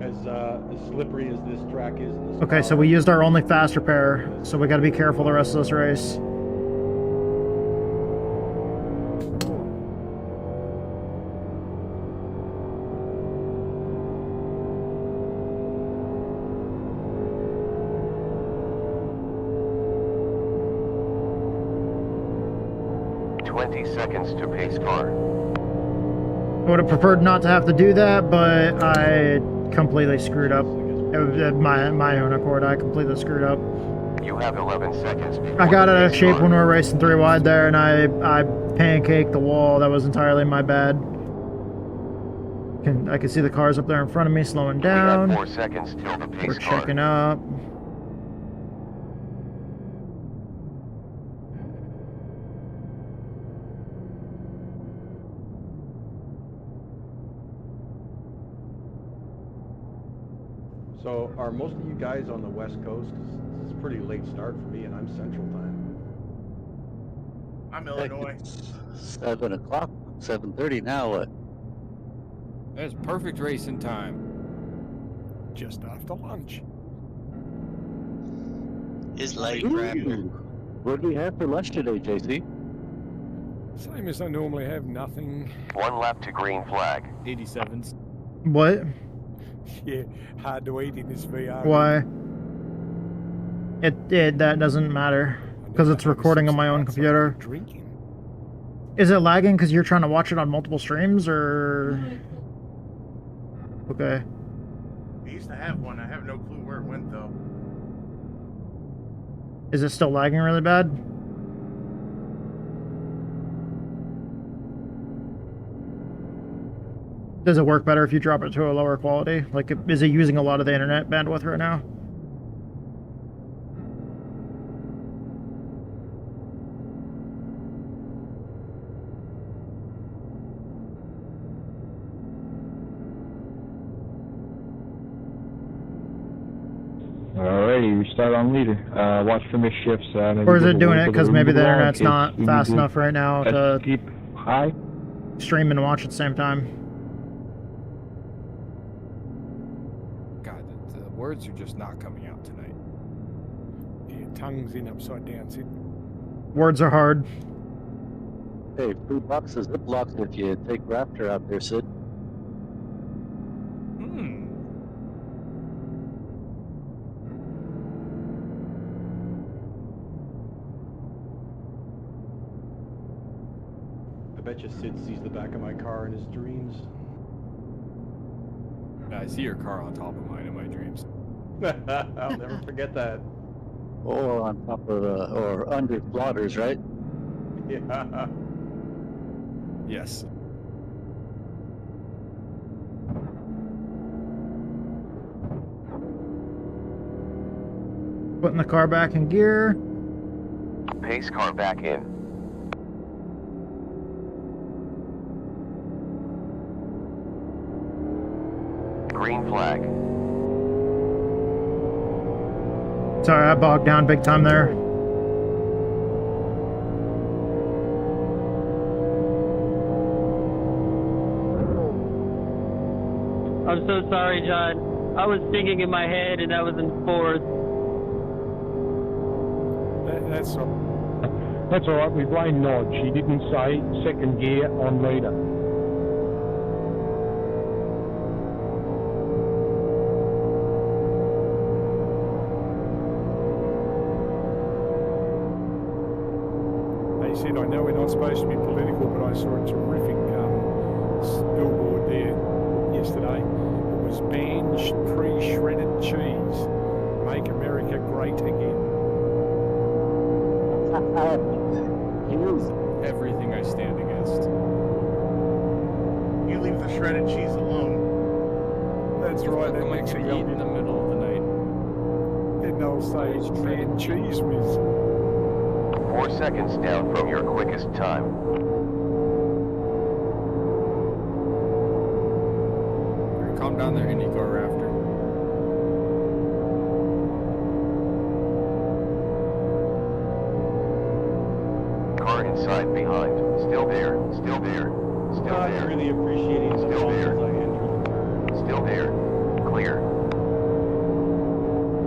As slippery as this track is. In this okay, so we used our only fast repair, so we got to be careful the rest of this race. Seconds to pace car. I would have preferred not to have to do that, but I completely screwed up. It was my own accord. I completely screwed up. You have 11 seconds. I got out of shape when we were racing 3 wide there, and I pancaked the wall. That was entirely my bad. I can see the cars up there in front of me slowing down. We have 4 seconds till the pace We're car. checking up. So are most of you guys on the West Coast? 'Cause this is a pretty late start for me, and I'm Central Time. I'm Illinois. 7 o'clock, 7:30 now, what? That's perfect racing time. Just after lunch. Is late, Raptor. What do we have for lunch today, JC? Same as I normally have, nothing. 1 lap to green flag. 87s. What? Yeah, hard to eat in this VR. Why? That doesn't matter because it's recording on my own computer. Drinking. Is it lagging because you're trying to watch it on multiple streams, or? Okay. I used to have one. I have no clue where it went though. Is it still lagging really bad? Does it work better if you drop it to a lower quality? Like, is it using a lot of the internet bandwidth right now? Alrighty, we start on leader. Watch for missed shifts. Or is it doing it because maybe the internet's not fast enough right now to keep high, stream and watch at the same time? God, the words are just not coming out tonight. Yeah, tongue's in upside down, Sid. Words are hard. Hey, free boxes, Ziplocs if you take Raptor out there, Sid. I bet you Sid sees the back of my car in his dreams. I see your car on top of mine in my dreams. I'll never forget that. Or on top of or under plotters, right? Yeah. Yes. Putting the car back in gear. Pace car back in. Green flag. Sorry, I bogged down big time there. I'm so sorry, John. I was singing in my head and I was in 4th. That's all. That's all right. We blame Nod. She didn't say second gear on leader. They said, I know we're not supposed to be political, but I saw a terrific billboard there yesterday. It was banned pre-shredded cheese make America great again. Everything I stand against. You leave the shredded cheese alone. That's right. That Welcome makes to it eat yummy. in the middle of the night. Then they'll say it's man cheese whiz. 4 seconds down from your quickest time. Calm down there, IndyCar Raptor. Car inside behind. Still there. Still there. Still Not there. really appreciating the Still bump there. as I enter the turn. Still there. Clear.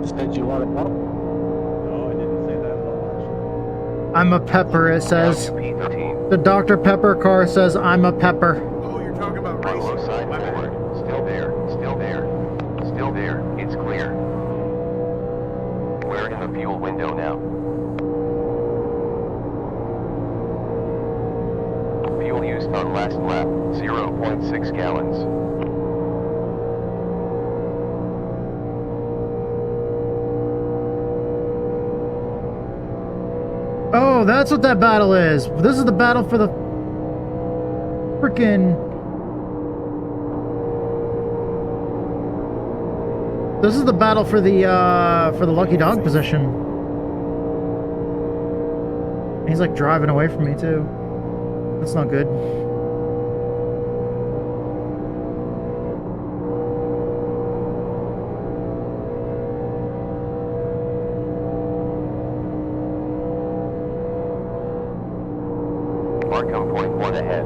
Said you want to bump? No, I didn't say that at all, actually. I'm a pepper, it says. The Dr. Pepper car says I'm a pepper. Oh, you're talking about On racing. low side forward. Still there. Still there. Still there. It's clear. We're in the fuel window now. Fuel used on last lap, 0.6 gallons. Oh, that's what that battle is. This is the battle for the freaking. This is the battle for the lucky dog position. He's like driving away from me too. That's not good. Markham point 1 ahead.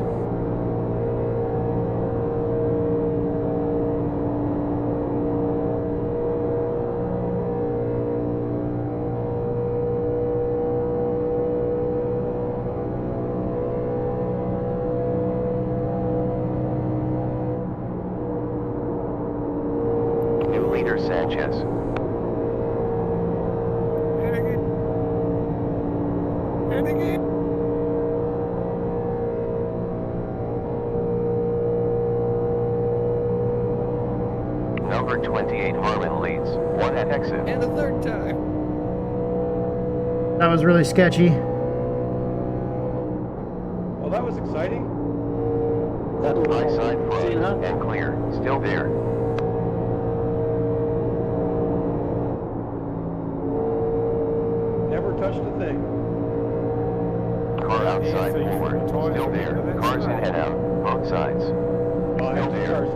New leader Sanchez. Number 28 Harmon leads. 1 at exit. And a third time. That was really sketchy. Well, that was exciting. High side front and clear. Still there. Never touched a thing. Car outside forward. Still there. Cars in and out. Both sides. Still there.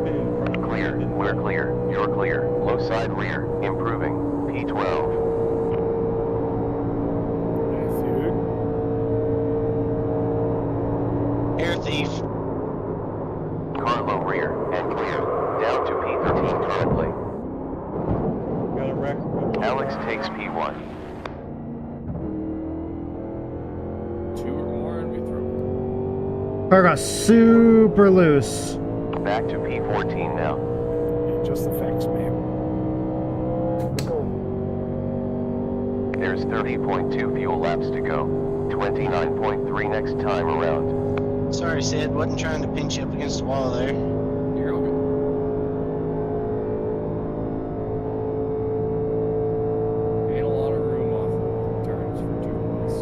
Clear. We're clear. You're clear. Low side rear. Improving. P12. Air thief. Car low rear and clear. Down to P13 currently. Got a wreck. Alex takes P1. 2 or more and we throw. Car got super loose. Back to P14 now. Just the facts, man. There's 30.2 fuel laps to go. 29.3 next time around. Sorry, Sid. Wasn't trying to pinch you up against the wall there. You're all good. Ain't a lot of room off of turns for 2 of us.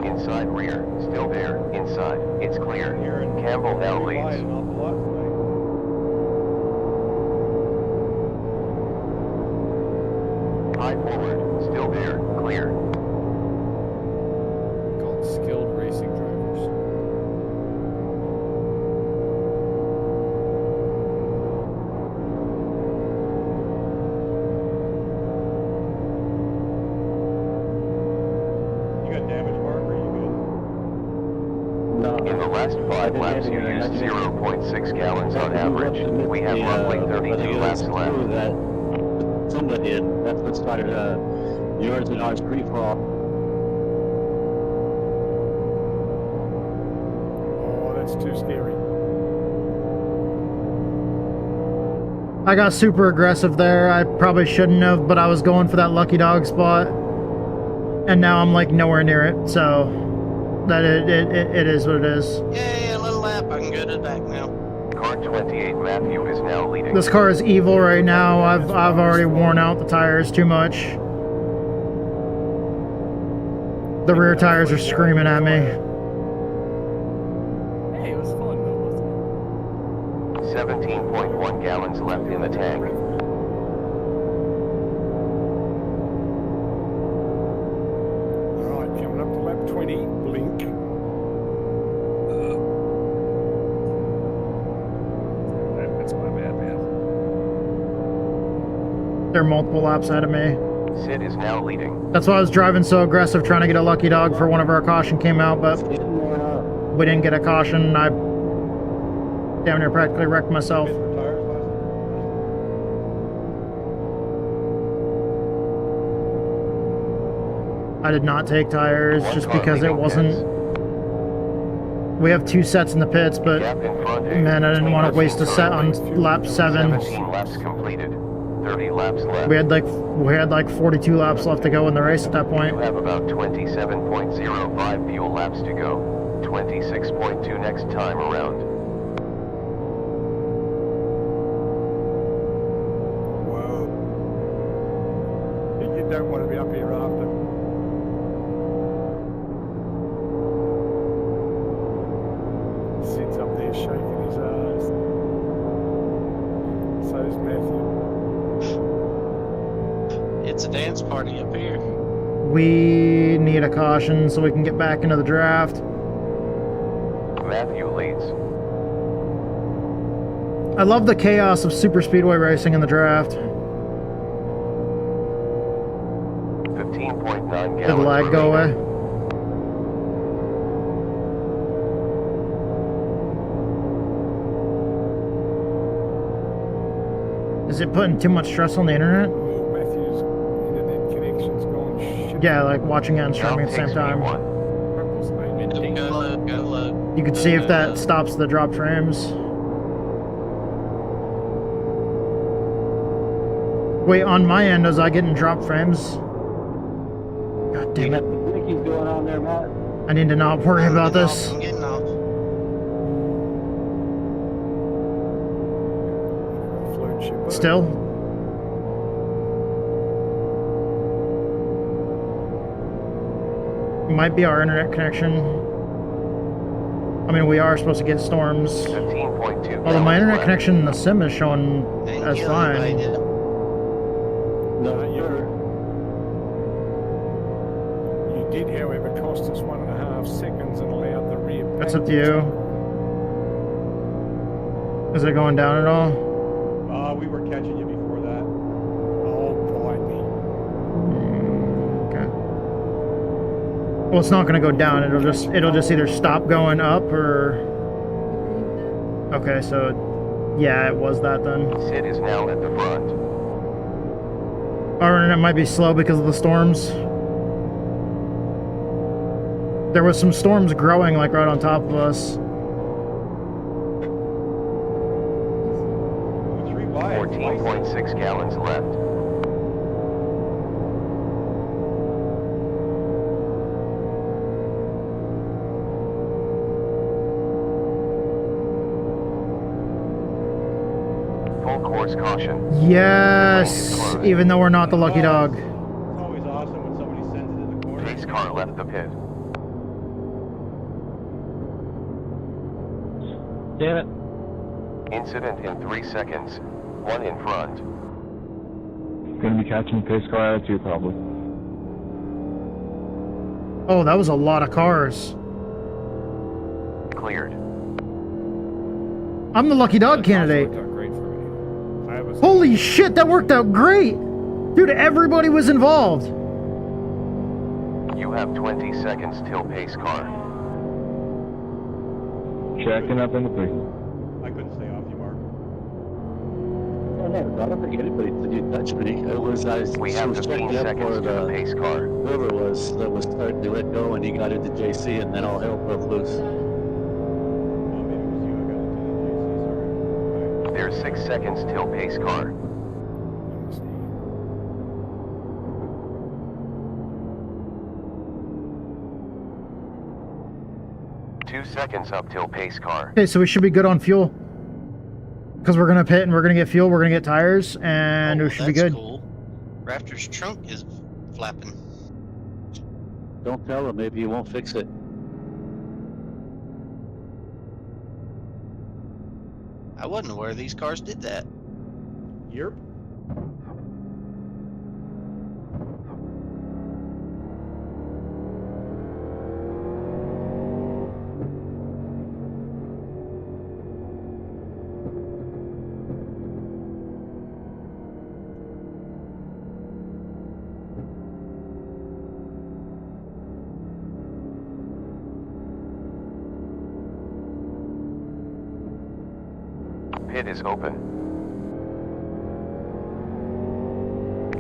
Inside rear. Still there. Inside. It's clear. Campbell now leads. An awful lot tonight. High forward. Still there. Clear. Called skilled racing drivers. You got damage, Mark, or you In the last 5 laps, you used 0.6 gallons on average. We have roughly 32 laps left. Somebody did. That's what started yours and ours free for all. Oh, that's too scary. I got super aggressive there. I probably shouldn't have, but I was going for that lucky dog spot. And now I'm like nowhere near it, so that it is what it is. Yay, a little lap. I can go to the back now. Car 28 Matthew is now leading. This car is evil right now. I've already worn out the tires too much. The rear tires are screaming at me. Hey, it was fun though, wasn't it? 17.1 gallons left in the tank. Alright, coming up to lap 20, blink. That's my bad, man. They're multiple laps ahead of me. Sid is now leading. That's why I was driving so aggressive, trying to get a lucky dog for one of our caution came out, but we didn't get a caution. I damn near practically wrecked myself. I did not take tires just because it wasn't. We have 2 sets in the pits, but man, I didn't want to waste a set on lap 7. 17 laps completed. 30 laps left. We had like 42 laps left to go in the race at that point. You have about 27.05 fuel laps to go. 26.2 next time around. Whoa. You don't want to be up here after. Sid's up there shaking his ass. So's Matthew. It's a dance party up here. We need a caution so we can get back into the draft. Matthew leads. I love the chaos of super speedway racing in the draft. 15.9 gallons. Did the lag go away? Is it putting too much stress on the internet? Matthew's internet connection's gone shit. Yeah, like watching it and streaming at the same time. You could see if that stops the drop frames. Wait, on my end, was I getting drop frames? God damn it. Blinky's going on there, Matt. I need to not worry about this. I'm getting off. Still? Might be our internet connection. I mean, we are supposed to get storms. 15.2. Although my internet connection in the sim is showing as fine. No, you did, however, cost us 1.5 seconds and allowed the rear. That's up to you. Is it going down at all? We were catching you before that. Oh, blimey. Okay. Well, it's not going to go down. It'll just either stop going up or. Okay, so yeah, it was that then. Sid is now at the front. Our internet might be slow because of the storms. There was some storms growing like right on top of us. 14.6 gallons left. Full course caution. Yes! Even though we're not the lucky dog. It's always awesome when somebody sends it in the corner. Pace car left the pit. Damn it. Incident in 3 seconds. 1 in front. Gonna be catching pace car attitude probably. Oh, that was a lot of cars. Cleared. I'm the lucky dog candidate. Holy shit, that worked out great! Dude, everybody was involved. You have 20 seconds till pace car. Checking up in the pit. I couldn't stay off you, Mark. I don't think anybody said you touched me. It was We have 15 seconds to the pace car. Whoever it was that was starting to let go and he got into JC and then all hell broke loose. There's 6 seconds till pace car. Two seconds up till pace car. Okay, so we should be good on fuel. Because we're gonna pit and we're gonna get fuel, we're gonna get tires, and Oh, we should be that's good. cool. Raptor's trunk is flapping. Don't tell him, maybe he won't fix it. I wasn't aware these cars did that. Yep. Pit is open.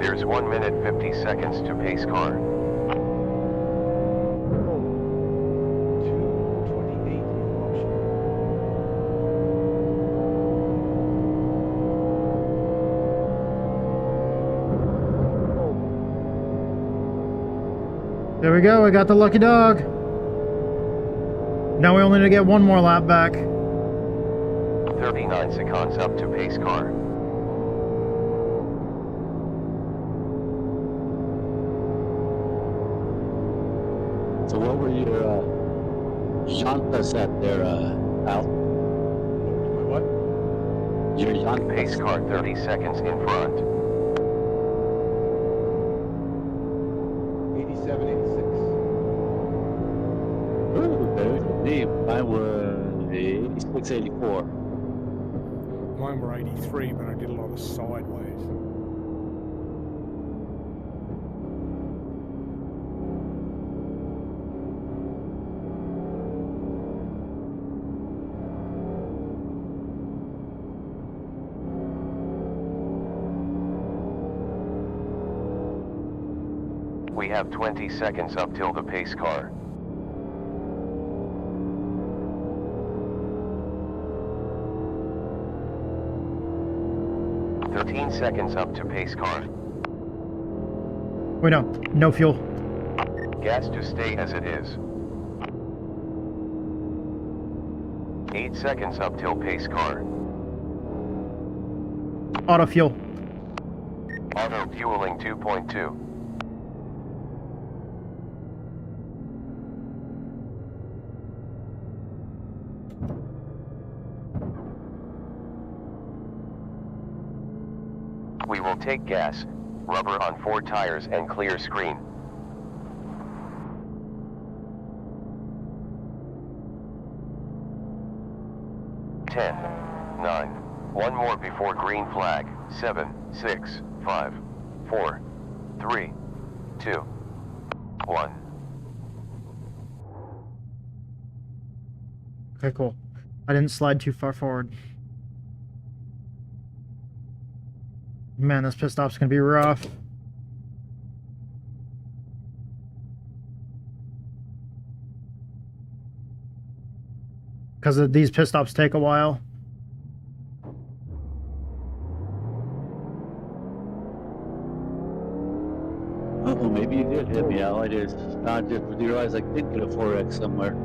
There's 1 minute 50 seconds to pace car. 228 in motion. There we go, we got the lucky dog. Now we only need to get one more lap back. 39 seconds up to pace car. So what were your llantas at there, Al? What? Your llantas. Pace car 30 seconds in front. 87, 86. Ooh, very good. Me, mine was 86, 84. Mine were 83, but I did a lot of sideways. We have 20 seconds up till the pace car. Seconds up to pace car. Wait, no fuel. Gas to stay as it is. 8 seconds up till pace car. Auto fuel. Auto fueling 2.2. We will take gas, rubber on 4 tires and clear screen. Ten, 9, 1 more before green flag. 7, 6, 5, 4, 3, 2, 1. Okay, cool. I didn't slide too far forward. Man, this pit stop's gonna be rough. Because these pit stops take a while. Oh, maybe you did hit me out. I just realized I did get a 4X somewhere.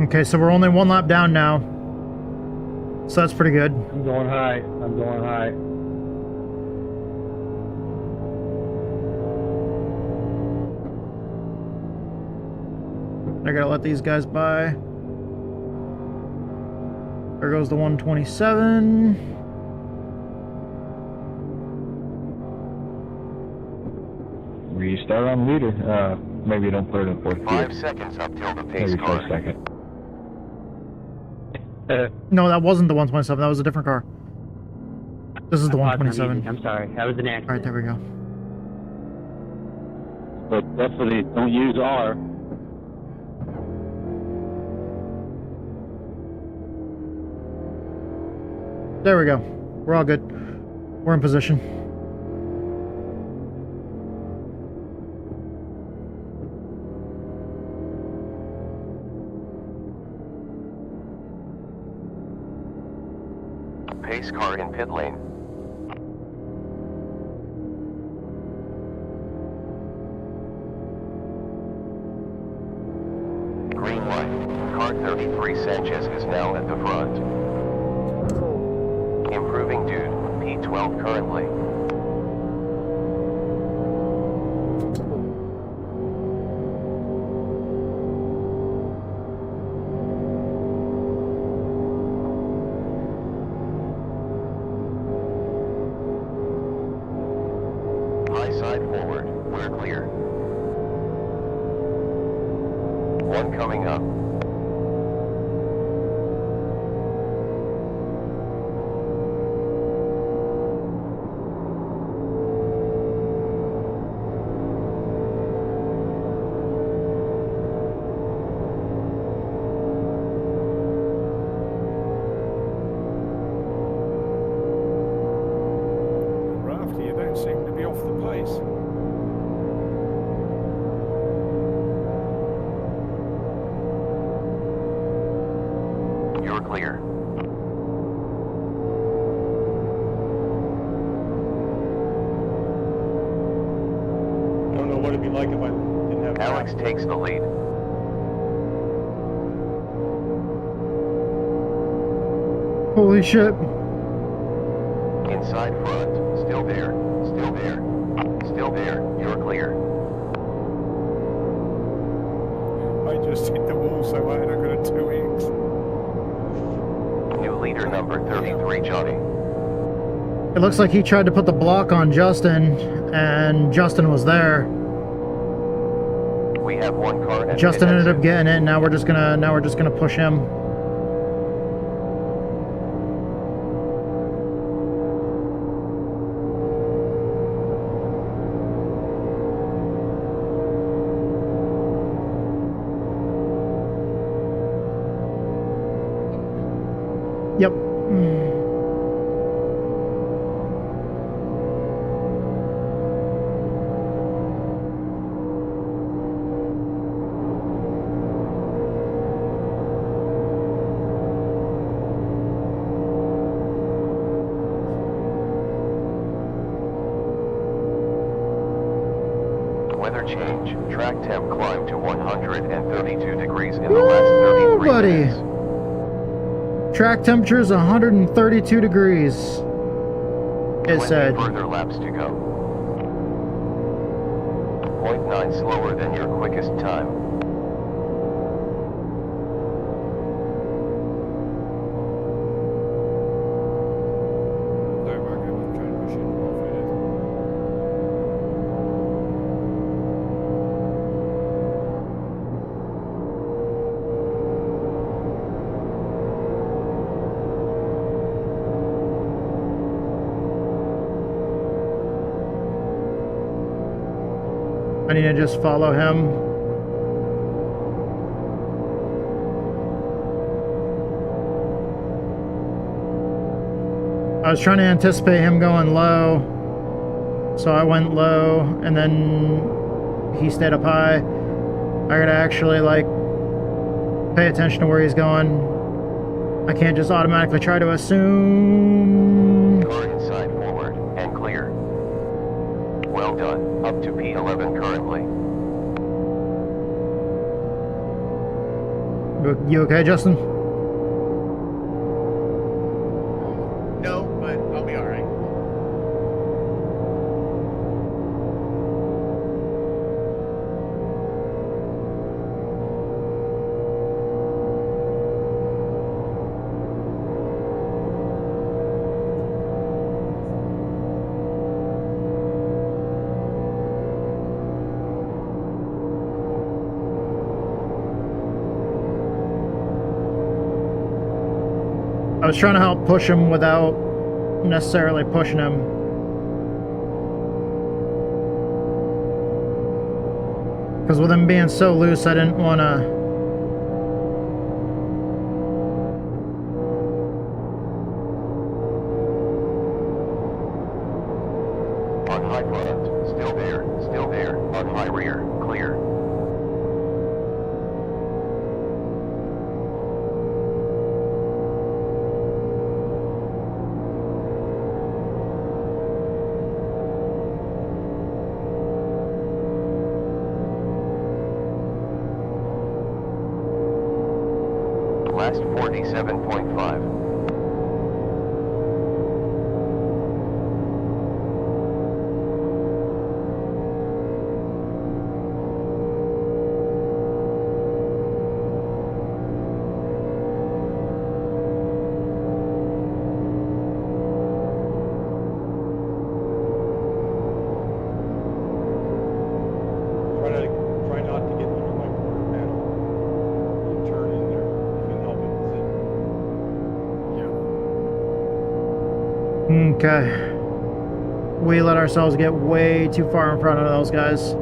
Okay, so we're only 1 lap down now. So that's pretty good. I'm going high. I'm going high. I gotta let these guys by. There goes the 127. Restart on leader. Maybe don't put it in 4th gear. 5 seconds up till the pace Maybe car. 2nd. No, that wasn't the 127. That was a different car. This is the 127. I'm sorry. That was an accident. Alright, there we go. But definitely don't use R. There we go. We're all good. We're in position. Pace car in pit lane. right. Car 33 Sanchez is now at the front. Improving dude, P12 currently. High side forward, we're clear. One coming up. Rafty, you don't seem to be off the pace. You're clear. Don't know what it'd be like if I didn't have Alex takes the lead. Holy shit. Inside front, still there, still there, still there, you're clear. I just hit the wall so hard I got a 2x. New leader number 33, Johnny. It looks like he tried to put the block on Justin, and Justin was there. We have one car at Justin mid ended exit. up getting it. Now we're just gonna push him. Yep. Weather change. Track temp climbed to 132 degrees in the last 33 buddy. minutes. Track temperature is 132 degrees. It 20 said. further laps to go. 0.9 slower than your quickest time. Sorry, Mark, I wasn't trying to push you into off it. I need to just follow him. I was trying to anticipate him going low, so I went low, and then he stayed up high. I gotta actually, like, pay attention to where he's going. I can't just automatically try to assume. Car inside forward and clear. Well done. Up to P11 currently. You okay, Justin? No, but I'll be alright. I was trying to help push him without necessarily pushing him. Because with him being so loose, I didn't want to... On high front, still there, still there. On high rear, clear. 47.5. Try not to get under my quarter panel. You turn in there. You can help it. Okay. We let ourselves get way too far in front of those guys.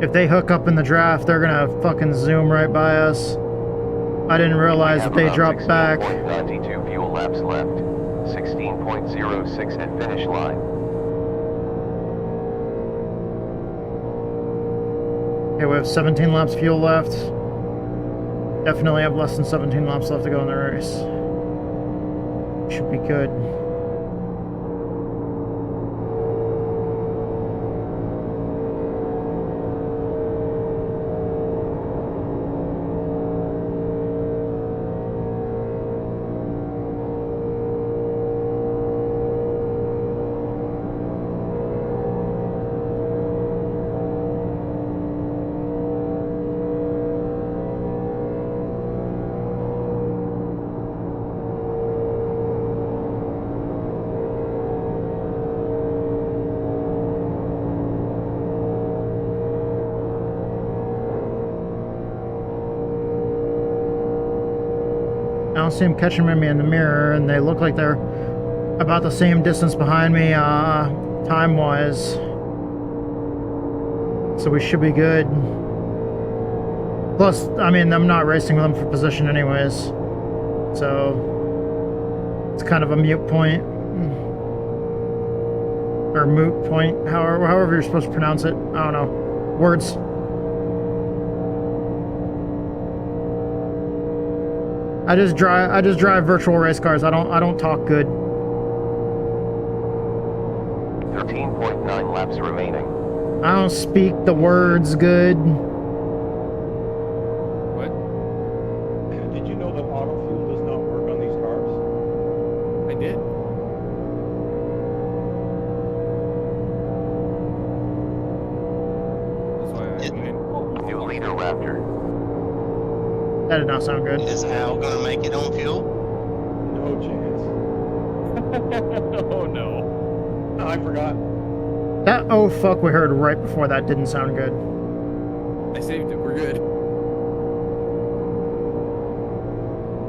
If they hook up in the draft, they're gonna fucking zoom right by us. I didn't realize that they dropped back. 16.92 fuel laps left. 16.06 at finish line. Okay, we have 17 laps fuel left. Definitely have less than 17 laps left to go in the race. Should be good. I don't see them catching me in the mirror, and they look like they're about the same distance behind me, time-wise. So we should be good. Plus, I mean, I'm not racing them for position anyways. So, it's kind of a mute point. Or moot point, however you're supposed to pronounce it. I don't know. Words. I just drive virtual race cars. I don't talk good. 13.9 laps remaining. I don't speak the words good. What? Did you know that auto fuel does not work on these cars? I did. That's why I went. New leader Raptor. That did not sound good. Is Al gonna make it on fuel? No chance. Oh no. Oh, I forgot. That oh fuck we heard right before that didn't sound good. I saved it. We're good.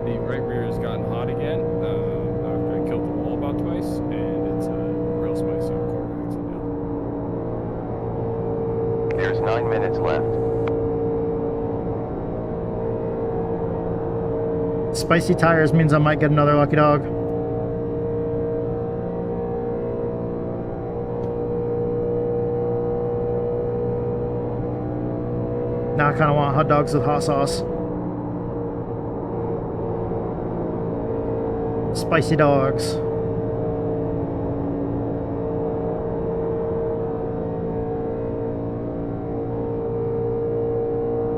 The right rear has gotten hot again after I killed the wall about twice, and it's real spicy on corner exit now. There's 9 minutes left. Spicy tires means I might get another lucky dog. Now I kind of want hot dogs with hot sauce. Spicy dogs.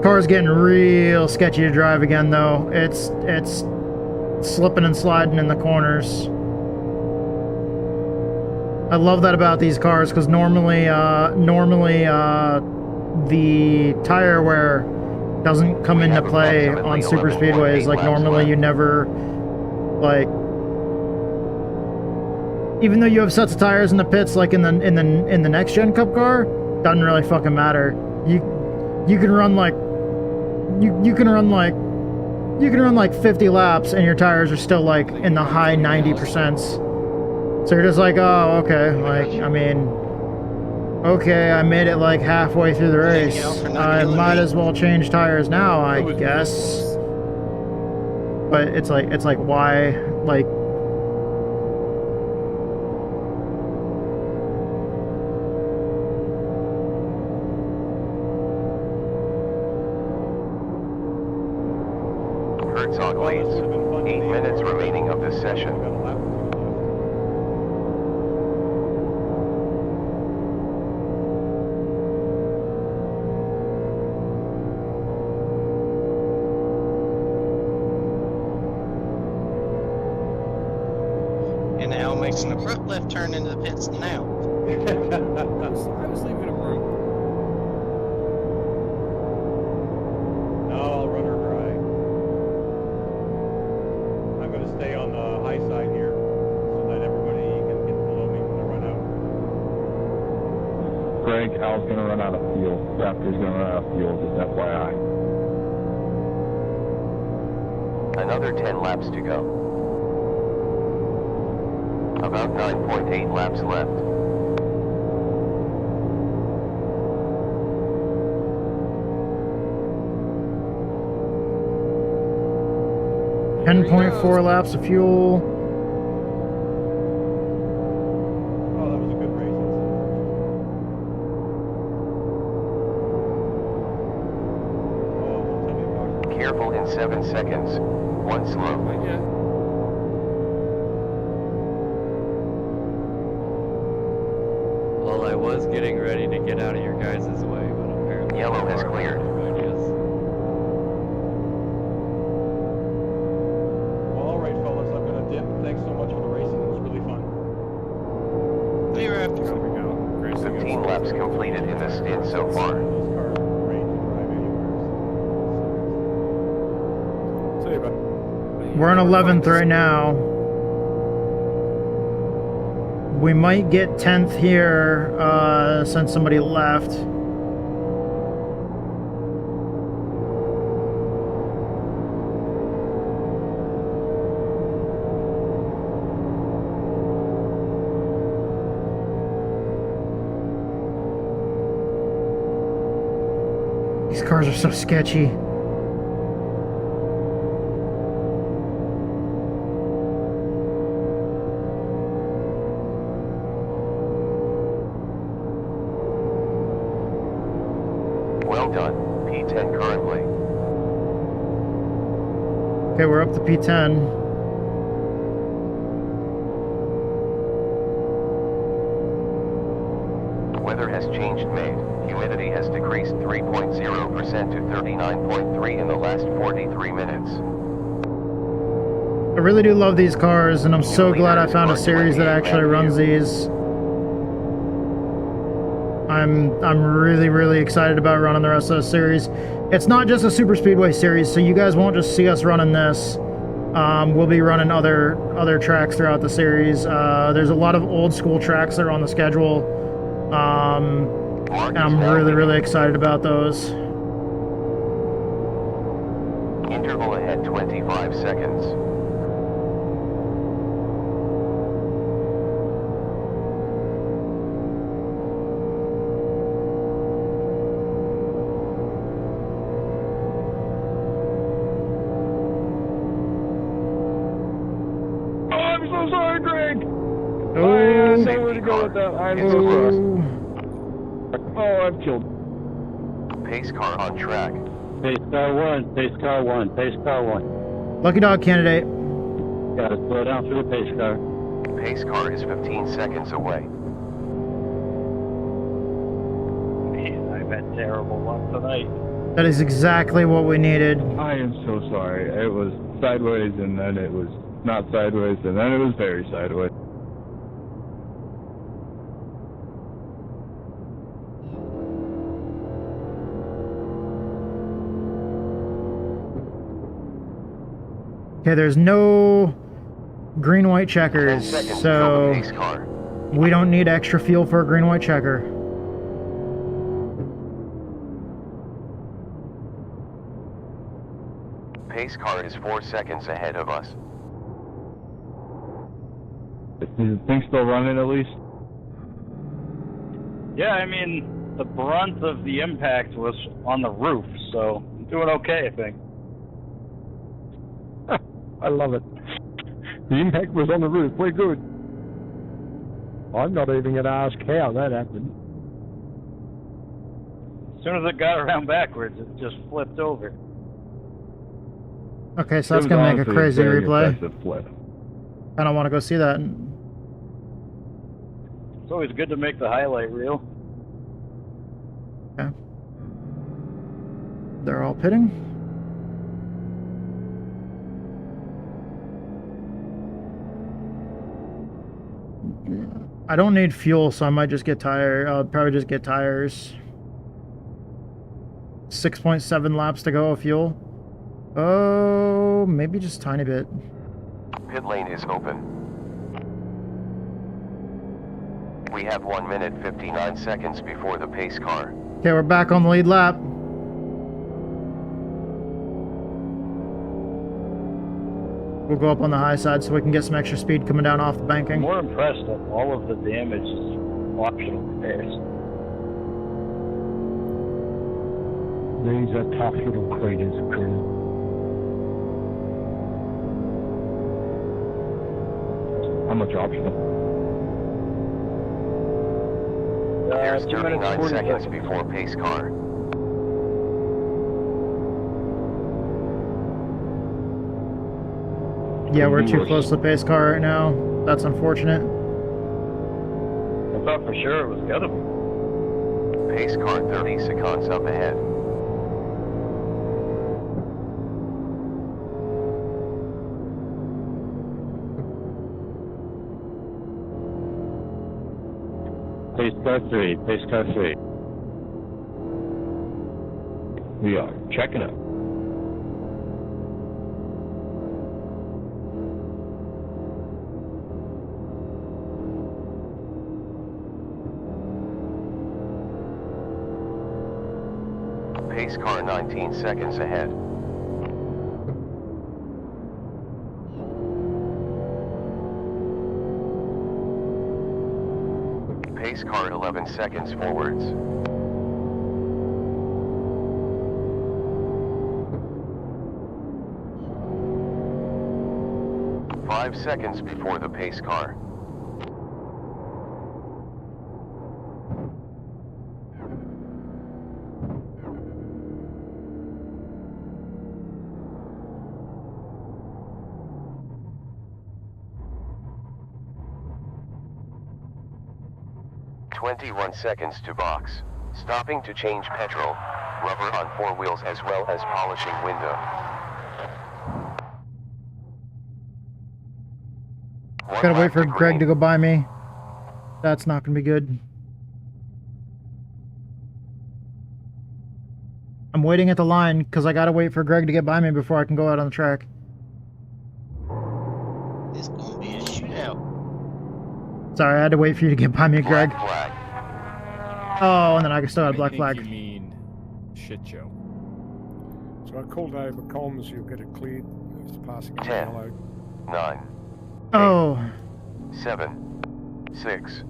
Car's getting real sketchy to drive again, though. It's slipping and sliding in the corners. I love that about these cars, because normally the tire wear doesn't come into play on super speedways. Like normally you never, like, even though you have sets of tires in the pits, like in the next gen cup car, doesn't really fucking matter. You can run like you can run like 50 laps and your tires are still like in the high 90%. So you're just like, oh, okay. Like, I mean, okay, I made it like halfway through the race. I might as well change tires now, I guess. But it's like why, like, Herzog leads. 8 minutes remaining of this session. makes an abrupt left turn into the pits now. I was leaving him room. No, I'll run her dry. I'm going to stay on the high side here so that everybody can get below me when I run out. Greg, Al's gonna run out of fuel. Raptor's gonna run out of fuel, just FYI. Another 10 laps to go. About 9.8 laps left. Ten 10.4 laps of fuel. Oh, that was a good race. Careful in 7 seconds. One slow. Well, I was getting ready to get out of your guys' way, but apparently... Yellow has cleared. Well, all right, fellas, I'm going to dip. Thanks so much for the racing. It was really fun. Hey, Raptor. There we go. 15 laps completed in the stint so far. See you, bud. We're on 11th right now. We might get 10th here since somebody left. These cars are so sketchy. Well done. P10 currently. Okay, we're up to P10. Weather has changed made. Humidity has decreased 3.0% to 39.3 in the last 43 minutes. I really do love these cars, and I'm so glad I found a series that actually runs these. I'm really excited about running the rest of the series. It's not just a super speedway series, so you guys won't just see us running this. We'll be running other tracks throughout the series. There's a lot of old school tracks that are on the schedule, and I'm really excited about those. Interval ahead 25 seconds. I'm so sorry, Greg! Oh, I know where to go with that. I'm so cross. Oh, I've killed. Pace car on track. Pace car one, pace car one, pace car one. Lucky dog candidate. Gotta slow down for the pace car. Pace car is 15 seconds away. Man, I've had terrible luck tonight. That is exactly what we needed. I am so sorry. It was sideways, and then it was not sideways, and then it was very sideways. Okay, there's no green-white checkers, so we don't need extra fuel for a green-white checker. Pace car is 4 seconds ahead of us. Is the thing still running at least? Yeah, I mean, the brunt of the impact was on the roof, so I'm doing okay, I think. I love it. The impact was on the roof. We're good. I'm not even going to ask how that happened. As soon as it got around backwards, it just flipped over. Okay, so that's gonna make a crazy replay. Flip. I don't want to go see that. It's always good to make the highlight reel. Okay. They're all pitting. I don't need fuel, so I might just get I'll probably just get tires. 6.7 laps to go of fuel. Oh, maybe just a tiny bit. Pit lane is open. We have 1 minute 59 seconds before the pace car. Okay, we're back on the lead lap. We'll go up on the high side so we can get some extra speed coming down off the banking. I'm more impressed that all of the damage is optional repairs. These are tough little craters occurring. How much optional? There's 39 seconds before pace car. Yeah, we're too close to the pace car right now. That's unfortunate. I thought for sure it was gonna be. Pace car 30 seconds up ahead. Pace car 3, pace car 3. We are checking up. Pace car 19 seconds ahead. Pace car 11 seconds forwards. Five seconds before the pace car. Seconds to box. Stopping to change petrol, rubber on 4 wheels as well as polishing window. Gotta wait for Greg to go by me. That's not gonna be good. I'm waiting at the line because I gotta wait for Greg to get by me before I can go out on the track. It's gonna be a shootout. Sorry, I had to wait for you to get by me, Greg. Oh, and then I still had a black flag. You mean shit show. So I called over comms, you'll get it cleared. It's passing 10, 9, oh. 7, 6,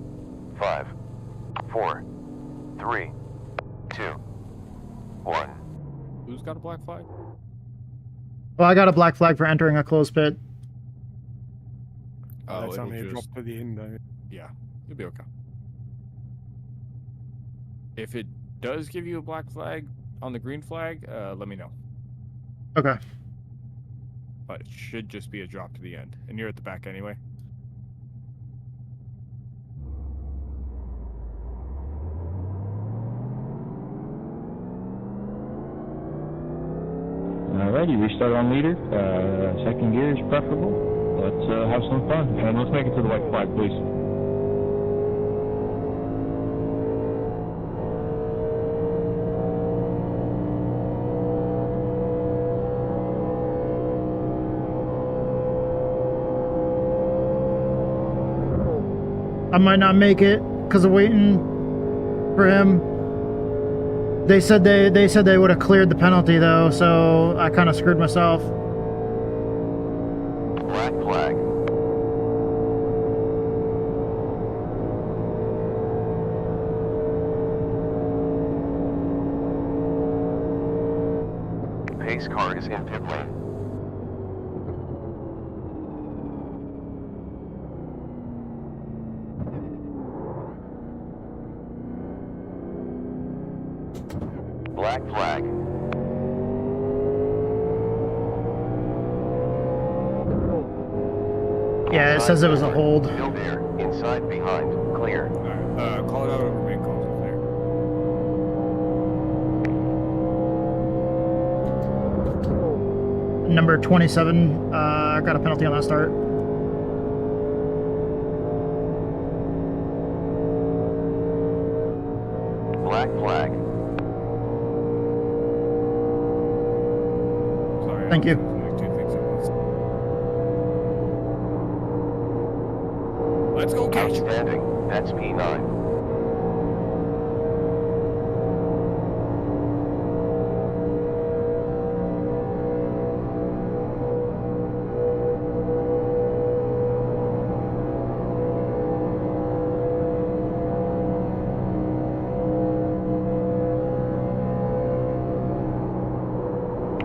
5, 4, 3, 2, 1. Who's got a black flag? Well, I got a black flag for entering a closed pit. Oh, that's only a drop to the end, though. Yeah, you'll be okay. If it does give you a black flag on the green flag, let me know. Okay. But it should just be a drop to the end. And you're at the back anyway. Alrighty, restart on leader. Second gear is preferable. Let's have some fun. And let's make it to the white flag, please. I might not make it because of waiting for him. They said they would have cleared the penalty though, so I kind of screwed myself. Black flag. Pace car is in pit lane. Black flag. Yeah, it says it was a hold. Still there. Inside, behind. Clear. Alright, call it out over main calls are clear. Number 27, got a penalty on that start. Black flag. Sorry. Thank you. Doing two things at once. Let's go catch him. Outstanding. That's P9.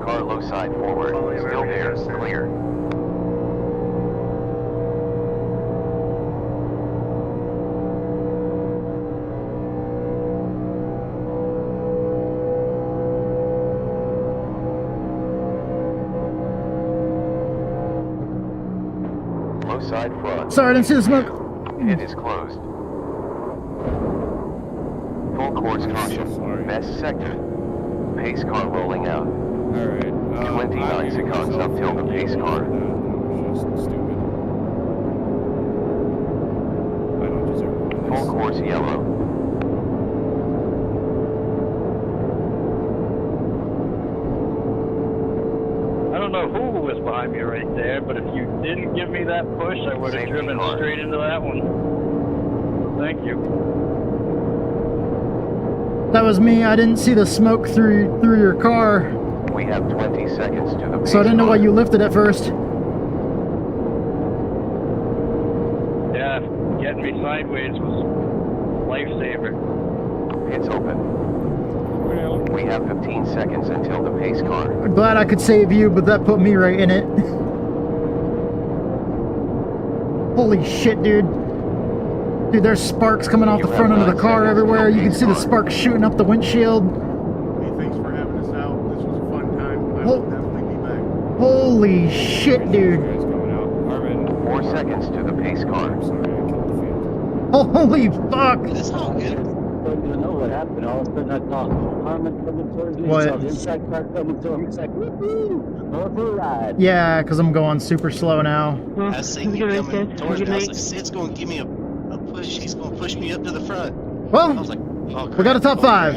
Car low side forward. Still there. Clear. Low side front. Sorry, I didn't see the smoke. It is closed. Full course caution. Best sector. Pace car rolling out. Alright. 29 seconds up till the pace car. That was just stupid. I don't deserve this. Full course yellow. I don't know who was behind me right there, but if you didn't give me that push, I would have Safety driven car. straight into that one. So thank you. That was me. I didn't see the smoke through your car, We have 20 seconds to the pace so I didn't know car. why you lifted at first. Yeah, getting me sideways was a lifesaver. It's open. We have 15 seconds until the pace car. I'm glad I could save you, but that put me right in it. Holy shit, dude. Dude, there's sparks coming off the front end of the car everywhere. You can see the sparks shooting up the windshield. Hey, thanks for having us out. This was a fun time. I will definitely be back. Holy shit, dude. 4 seconds to the pace car. Holy fuck. It's all good. I don't even know what happened. All of a sudden I saw Harmon coming towards me. What? Saw the inside car coming to him. He's like, woohoo! Off a ride. Yeah, because I'm going super slow now. I seen you coming towards me. I was like, Sid's going to give me a push. He's going to push me up to the front. Well, I was like, oh, we got a top five.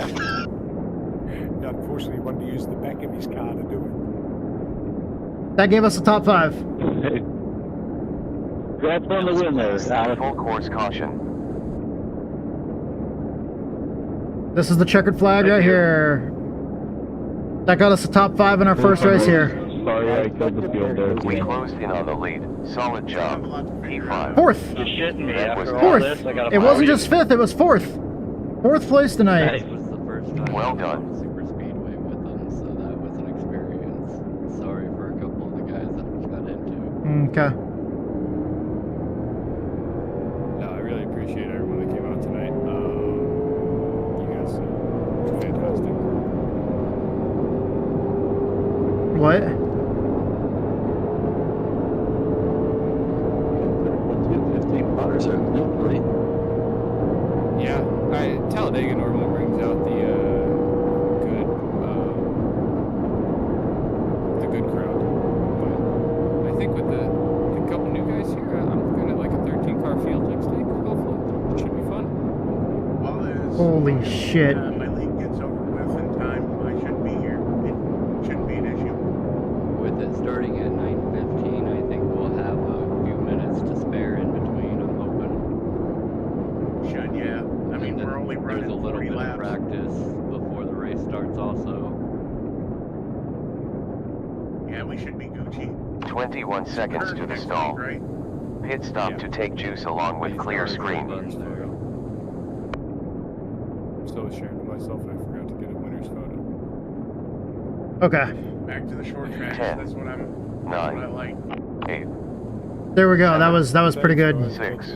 Unfortunately, he wanted to use the back of his car to do it. That gave us a top five. Congrats on the win there, Alex. Full course caution. This is the checkered flag right here. That got us a top five in our first race here. Sorry, I killed the field there. We closed in on the lead. Solid job. P5. Fourth. You're shitting me That was after all Fourth. this. I gotta It wasn't follow just fifth, it was fourth. Fourth place tonight. It was the first time Well I done. was super speedway with them, so that was an experience. Sorry for a couple of the guys that we got into. Okay. No, I really appreciate everyone that came out tonight. You guys are fantastic. What? 15 cars are hopefully. Yeah, Talladega normally brings out the good crowd. But I think with the couple new guys here, I'm looking at like a 13 car field next week. Hopefully, it should be fun. Well, as Holy shit. my league gets over with in time, I should be here. It shouldn't be an issue. With it starting at 9:15, I think we'll have a few minutes to spare in between. I'm hoping. Should, yeah. I mean, we're only running There's a little 40 bit laps. of practice before the race starts, also. Yeah, we should be Gucci. 21 seconds to the stall. Right? Pit stop to take juice along with clear screen. I'm so ashamed of myself. I forgot to get a winner's photo. Okay. Back to the short tracks. 10, That's what I 9, like. 8, There we go. That was pretty good. 6.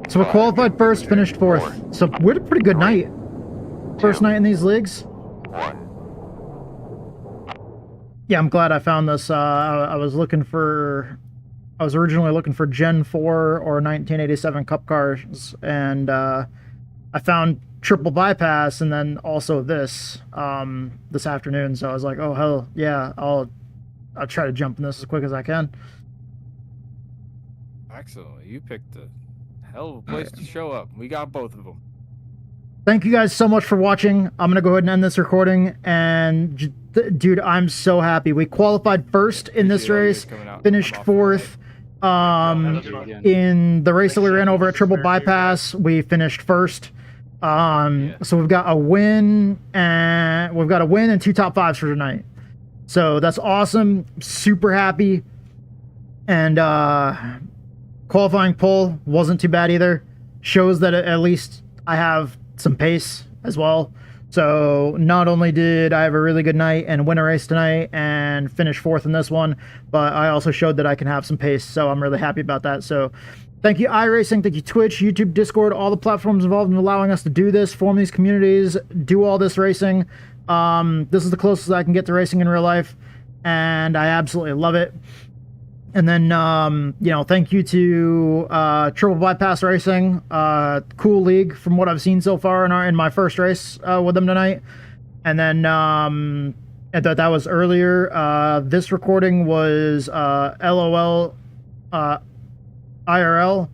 So we qualified first, finished fourth. So we had a pretty good night. First night in these leagues. 1. Yeah, I'm glad I found this. I was originally looking for Gen 4 or 1987 Cup cars, and I found triple bypass, and then also this afternoon. So I was like, oh hell yeah, I'll try to jump in this as quick as I can. Excellent. You picked a hell of a place to show up. We got both of them. Thank you guys so much for watching. I'm going to go ahead and end this recording. And, dude, I'm so happy. We qualified first in this race, finished fourth. In the race that we ran over at Triple Bypass, we finished first. So we've got a win and 2 top 5s for tonight. So that's awesome. Super happy. And qualifying pole wasn't too bad either. Shows that at least I have some pace as well. So not only did I have a really good night and win a race tonight and finish fourth in this one, but I also showed that I can have some pace. So I'm really happy about that. So thank you, iRacing. Thank you, Twitch, YouTube, Discord, all the platforms involved in allowing us to do this, form these communities, do all this racing. This is the closest I can get to racing in real life, and I absolutely love it. And then, you know, thank you to Triple Bypass Racing, cool league from what I've seen so far in my first race with them tonight. And then, I thought that was earlier. This recording was LOL IRL,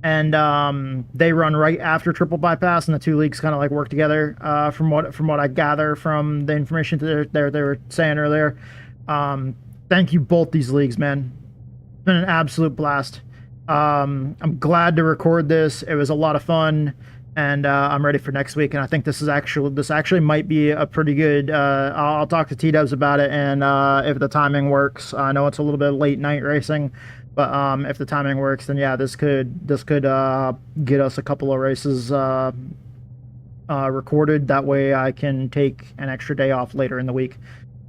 and they run right after Triple Bypass, and the two leagues kind of like work together. From what I gather from the information that they were saying earlier. Thank you both these leagues, man. It's been an absolute blast. I'm glad to record this. It was a lot of fun, and I'm ready for next week. And I think this actually might be a pretty good. I'll talk to T-Dubs about it, and if the timing works, I know it's a little bit late night racing, but if the timing works, then yeah, this could get us a couple of races recorded. That way, I can take an extra day off later in the week.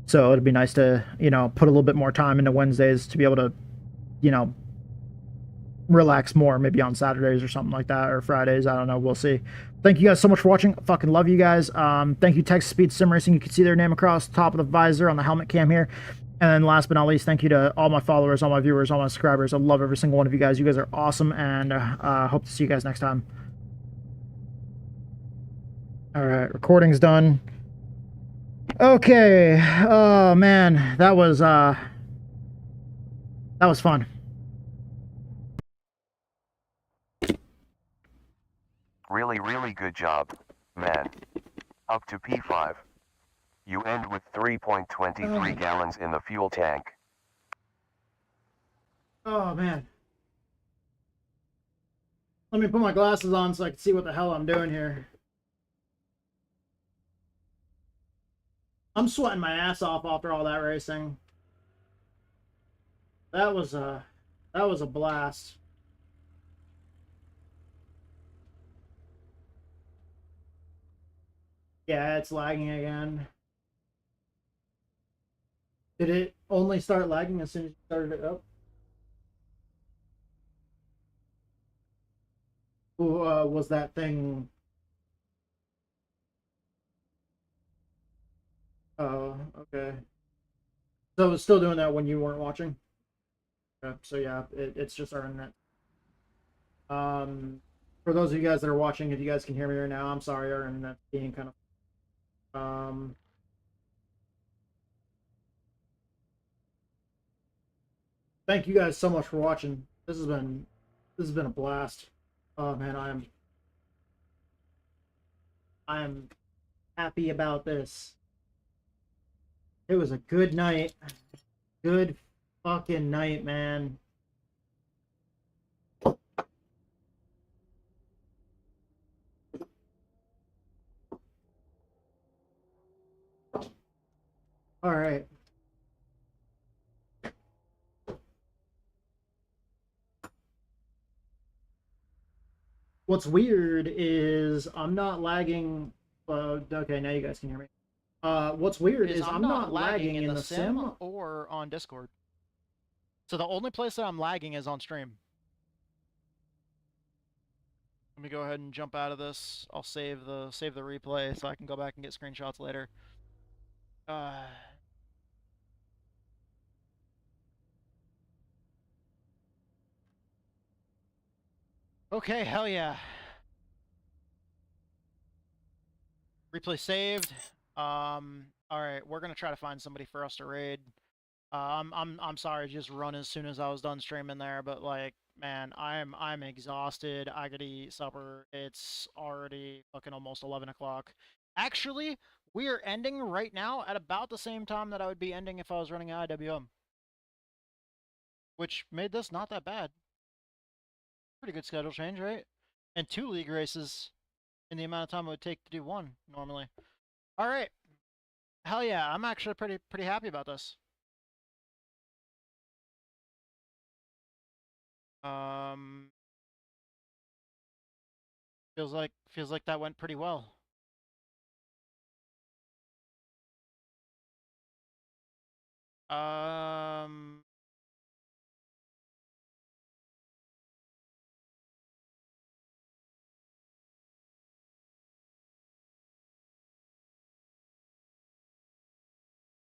So it'd be nice to, you know, put a little bit more time into Wednesdays to be able to, you know, relax more, maybe on Saturdays or something like that, or Fridays. I don't know. We'll see. Thank you guys so much for watching. I fucking love you guys. Thank you, Texas Speed Sim Racing. You can see their name across the top of the visor on the helmet cam here. And then last but not least, thank you to all my followers, all my viewers, all my subscribers. I love every single one of you guys. You guys are awesome, and hope to see you guys next time. All right, recording's done. Okay. Oh man, that was fun. Really, really good job, man. Up to P5. You end with 3.23 gallons in the fuel tank. Oh man. Let me put my glasses on so I can see what the hell I'm doing here. I'm sweating my ass off after all that racing. That was a blast. Yeah, it's lagging again. Did it only start lagging as soon as you started it up? Who was that thing? Oh, okay. So it's still doing that when you weren't watching? Okay, so yeah, it's just our internet. For those of you guys that are watching, if you guys can hear me right now, I'm sorry, our internet's being kind of thank you guys so much for watching. This has been a blast. Oh man, I am happy about this. It was a good night. Good fucking night, man. All right. What's weird is I'm not lagging. Okay, now you guys can hear me. What's weird is I'm not lagging in the sim or on Discord. So the only place that I'm lagging is on stream. Let me go ahead and jump out of this. I'll save the replay so I can go back and get screenshots later. Okay, hell yeah. Replay saved. All right, we're gonna try to find somebody for us to raid. I'm sorry, just run as soon as I was done streaming there, but like man. I'm exhausted. I gotta eat supper. It's already fucking almost 11 o'clock. Actually, we are ending right now at about the same time that I would be ending if I was running IWM. Which made this not that bad. Pretty good schedule change, right? And 2 league races in the amount of time it would take to do 1 normally. All right. Hell yeah, I'm actually pretty happy about this. Feels like that went pretty well.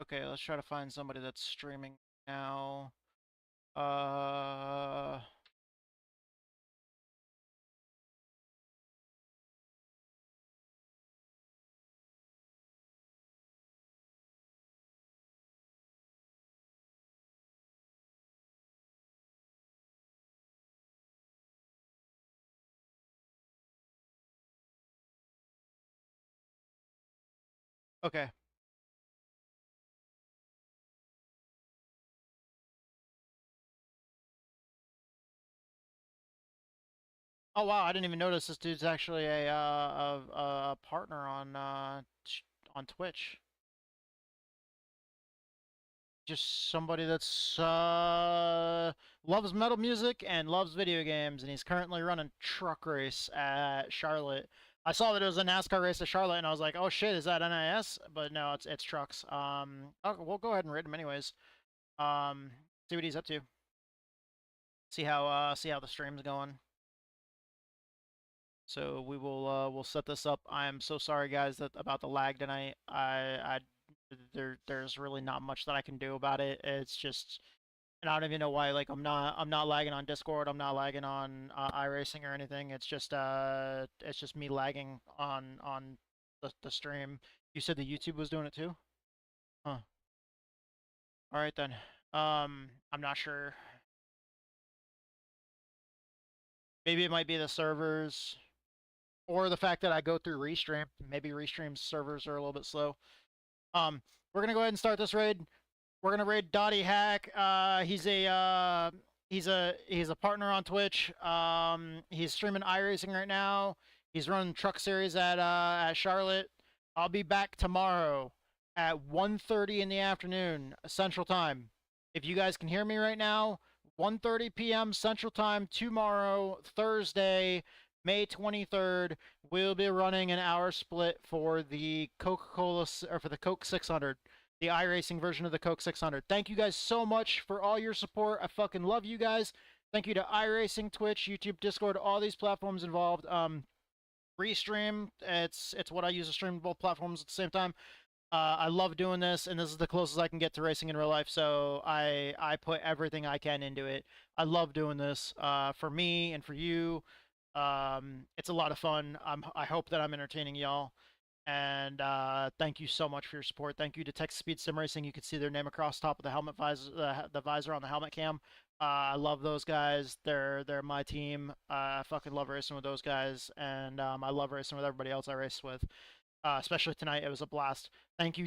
Okay, let's try to find somebody that's streaming now. Okay. Oh wow, I didn't even notice this dude's actually a partner on Twitch. Just somebody that's loves metal music and loves video games, and he's currently running truck race at Charlotte. I saw that it was a NASCAR race at Charlotte, and I was like, "Oh shit, is that NIS?" But no, it's trucks. We'll go ahead and rate him anyways. See what he's up to. See how the stream's going. So we will we'll set this up. I am so sorry guys about the lag tonight. There's really not much that I can do about it. It's just, and I don't even know why. Like I'm not lagging on Discord. I'm not lagging on iRacing or anything. It's just me lagging on the stream. You said the YouTube was doing it too? Huh. All right then. I'm not sure. Maybe it might be the servers, or the fact that I go through Restream. Maybe Restream's servers are a little bit slow. We're gonna go ahead and start this raid. We're gonna raid Dottie Hack. He's a partner on Twitch. He's streaming iRacing right now. He's running Truck Series at Charlotte. I'll be back tomorrow at 1:30 in the afternoon Central Time. If you guys can hear me right now, 1:30 p.m. Central Time tomorrow, Thursday, May 23rd. We'll be running an hour split for the Coca-Cola, or for the Coke 600, the iRacing version of the Coke 600. Thank you guys so much for all your support. I fucking love you guys. Thank you to iRacing, Twitch, YouTube, Discord, all these platforms involved. Restream, it's what I use to stream both platforms at the same time. I love doing this, and this is the closest I can get to racing in real life, so I put everything I can into it. I love doing this for me and for you. It's a lot of fun. I hope that I'm entertaining y'all. And thank you so much for your support. Thank you to Texas Speed Sim Racing. You can see their name across the top of the helmet visor, the visor on the helmet cam. I love those guys. They're my team. I fucking love racing with those guys, and I love racing with everybody else I race with. Especially tonight, it was a blast. Thank you